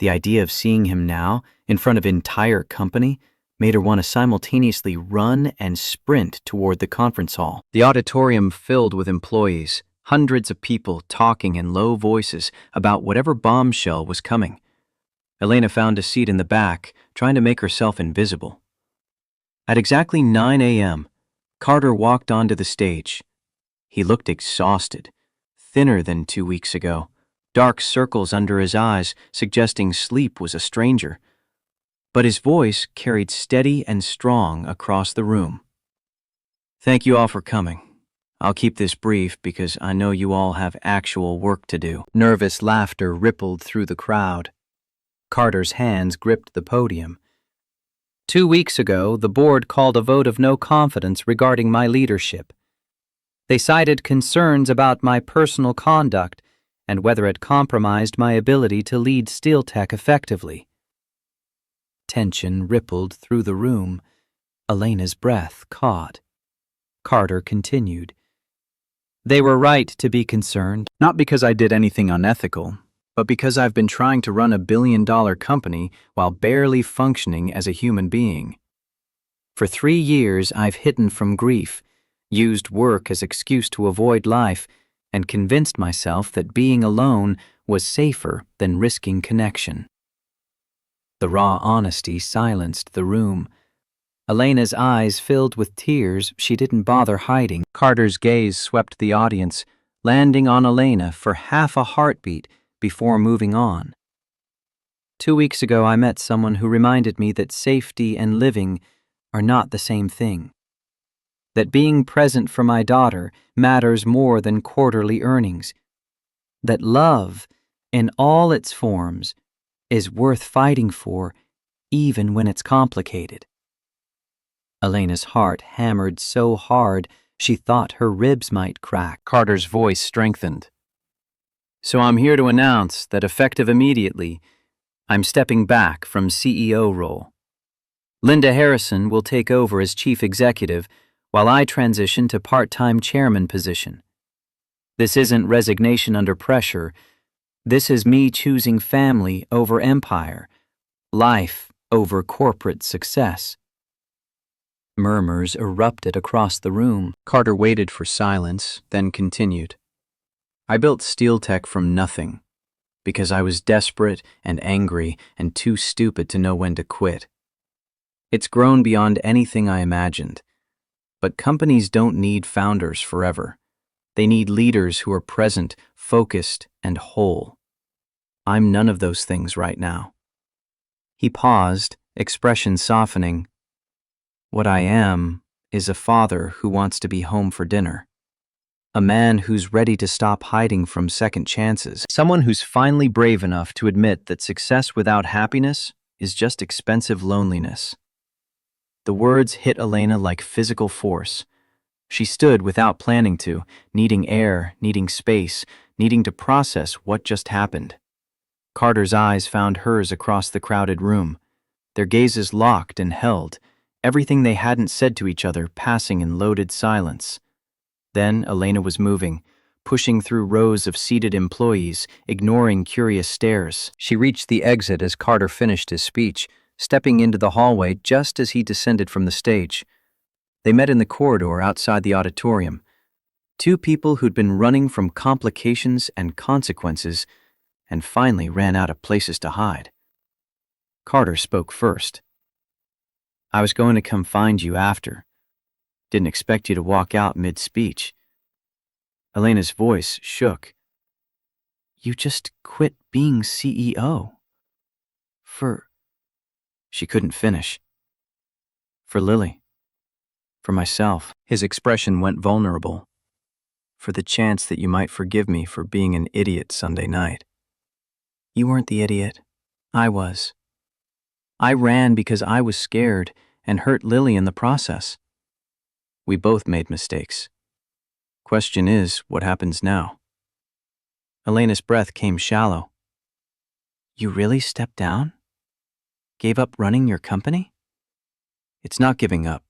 The idea of seeing him now, in front of entire company, made her want to simultaneously run and sprint toward the conference hall. The auditorium filled with employees, hundreds of people talking in low voices about whatever bombshell was coming. Elena found a seat in the back, trying to make herself invisible. At exactly 9 a.m., Carter walked onto the stage. He looked exhausted, thinner than 2 weeks ago, dark circles under his eyes suggesting sleep was a stranger. But his voice carried steady and strong across the room. Thank you all for coming. I'll keep this brief because I know you all have actual work to do. Nervous laughter rippled through the crowd. Carter's hands gripped the podium. 2 weeks ago, the board called a vote of no confidence regarding my leadership. They cited concerns about my personal conduct and whether it compromised my ability to lead SteelTech effectively. Tension rippled through the room. Elena's breath caught. Carter continued. They were right to be concerned, not because I did anything unethical, but because I've been trying to run a billion-dollar company while barely functioning as a human being. For 3 years, I've hidden from grief, used work as excuse to avoid life, and convinced myself that being alone was safer than risking connection. The raw honesty silenced the room. Elena's eyes filled with tears she didn't bother hiding. Carter's gaze swept the audience, landing on Elena for half a heartbeat before moving on. 2 weeks ago, I met someone who reminded me that safety and living are not the same thing. That being present for my daughter matters more than quarterly earnings. That love, in all its forms, is worth fighting for, even when it's complicated. Elena's heart hammered so hard she thought her ribs might crack. Carter's voice strengthened. So I'm here to announce that effective immediately, I'm stepping back from CEO role. Linda Harrison will take over as chief executive while I transition to part-time chairman position. This isn't resignation under pressure. This is me choosing family over empire, life over corporate success. Murmurs erupted across the room. Carter waited for silence, then continued. I built SteelTech from nothing, because I was desperate and angry and too stupid to know when to quit. It's grown beyond anything I imagined. But companies don't need founders forever. They need leaders who are present, focused, and whole. I'm none of those things right now. He paused, expression softening. What I am is a father who wants to be home for dinner. A man who's ready to stop hiding from second chances. Someone who's finally brave enough to admit that success without happiness is just expensive loneliness. The words hit Elena like physical force. She stood without planning to, needing air, needing space, needing to process what just happened. Carter's eyes found hers across the crowded room. Their gazes locked and held, everything they hadn't said to each other passing in loaded silence. Then Elena was moving, pushing through rows of seated employees, ignoring curious stares. She reached the exit as Carter finished his speech, stepping into the hallway just as he descended from the stage. They met in the corridor outside the auditorium. Two people who'd been running from complications and consequences and finally ran out of places to hide. Carter spoke first. I was going to come find you after. Didn't expect you to walk out mid-speech. Elena's voice shook. You just quit being CEO. She couldn't finish. For Lily. For myself. His expression went vulnerable. For the chance that you might forgive me for being an idiot Sunday night. You weren't the idiot. I was. I ran because I was scared and hurt Lily in the process. We both made mistakes. Question is, what happens now? Elena's breath came shallow. You really stepped down? Gave up running your company? It's not giving up.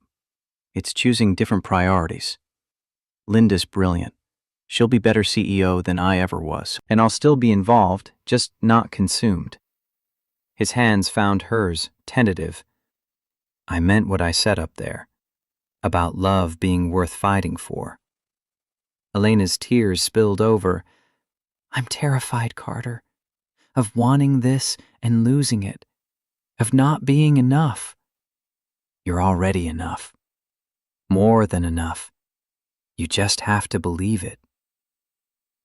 It's choosing different priorities. Linda's brilliant. She'll be better CEO than I ever was, and I'll still be involved, just not consumed. His hands found hers, tentative. I meant what I said up there, about love being worth fighting for. Elena's tears spilled over. I'm terrified, Carter, of wanting this and losing it, of not being enough. You're already enough. More than enough. You just have to believe it.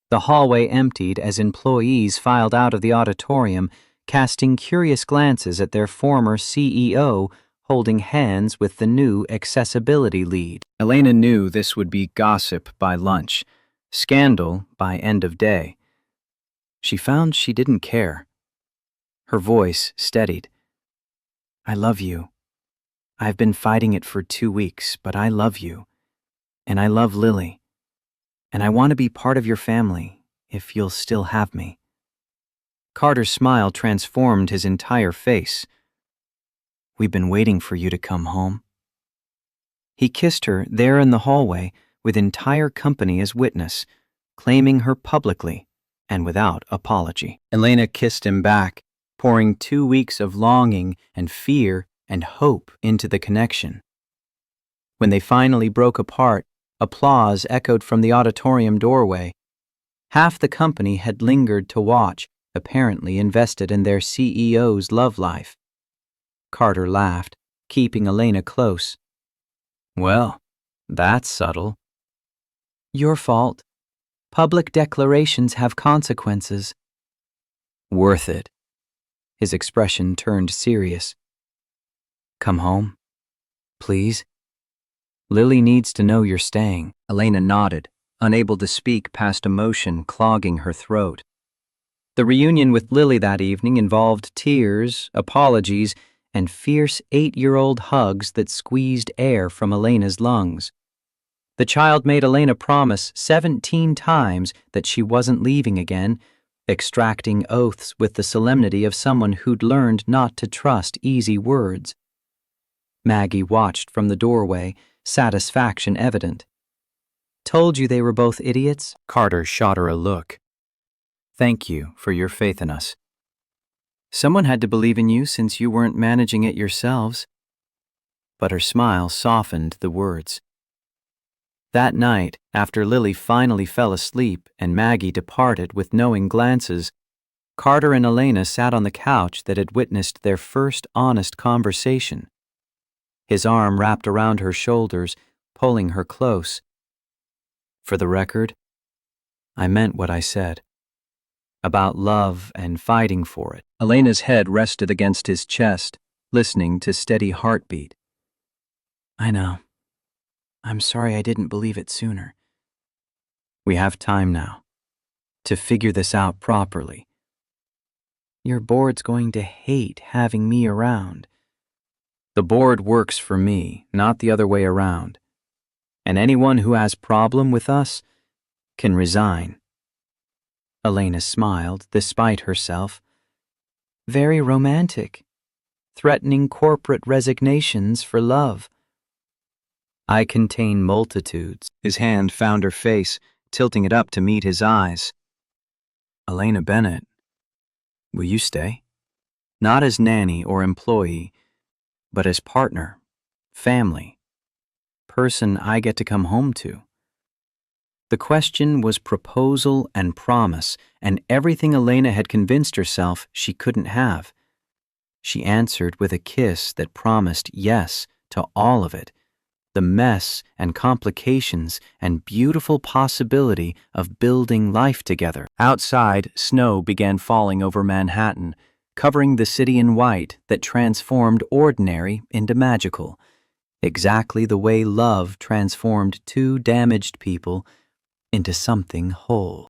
The hallway emptied as employees filed out of the auditorium, casting curious glances at their former CEO holding hands with the new accessibility lead. Elena knew this would be gossip by lunch, scandal by end of day. She found she didn't care. Her voice steadied. I love you. I've been fighting it for 2 weeks, but I love you. And I love Lily. And I want to be part of your family, if you'll still have me. Carter's smile transformed his entire face. We've been waiting for you to come home. He kissed her there in the hallway with entire company as witness, claiming her publicly and without apology. Elena kissed him back, pouring 2 weeks of longing and fear and hope into the connection. When they finally broke apart, applause echoed from the auditorium doorway. Half the company had lingered to watch, apparently invested in their CEO's love life. Carter laughed, keeping Elena close. Well, that's subtle. Your fault. Public declarations have consequences. Worth it. His expression turned serious. Come home, please. Lily needs to know you're staying. Elena nodded, unable to speak past emotion clogging her throat. The reunion with Lily that evening involved tears, apologies, and fierce 8-year-old hugs that squeezed air from Elena's lungs. The child made Elena promise 17 times that she wasn't leaving again, extracting oaths with the solemnity of someone who'd learned not to trust easy words. Maggie watched from the doorway, satisfaction evident. Told you they were both idiots? Carter shot her a look. Thank you for your faith in us. Someone had to believe in you since you weren't managing it yourselves. But her smile softened the words. That night, after Lily finally fell asleep and Maggie departed with knowing glances, Carter and Elena sat on the couch that had witnessed their first honest conversation. His arm wrapped around her shoulders, pulling her close. For the record, I meant what I said. About love and fighting for it. Elena's head rested against his chest, listening to steady heartbeat. I know. I'm sorry I didn't believe it sooner. We have time now to figure this out properly. Your board's going to hate having me around. The board works for me, not the other way around. And anyone who has problem with us can resign. Elena smiled, despite herself. Very romantic. Threatening corporate resignations for love. I contain multitudes. His hand found her face, tilting it up to meet his eyes. Elena Bennett, will you stay? Not as nanny or employee, but as partner, family, person I get to come home to. The question was proposal and promise, and everything Elena had convinced herself she couldn't have. She answered with a kiss that promised yes to all of it, the mess and complications and beautiful possibility of building life together. Outside, snow began falling over Manhattan, covering the city in white that transformed ordinary into magical, exactly the way love transformed two damaged people into something whole.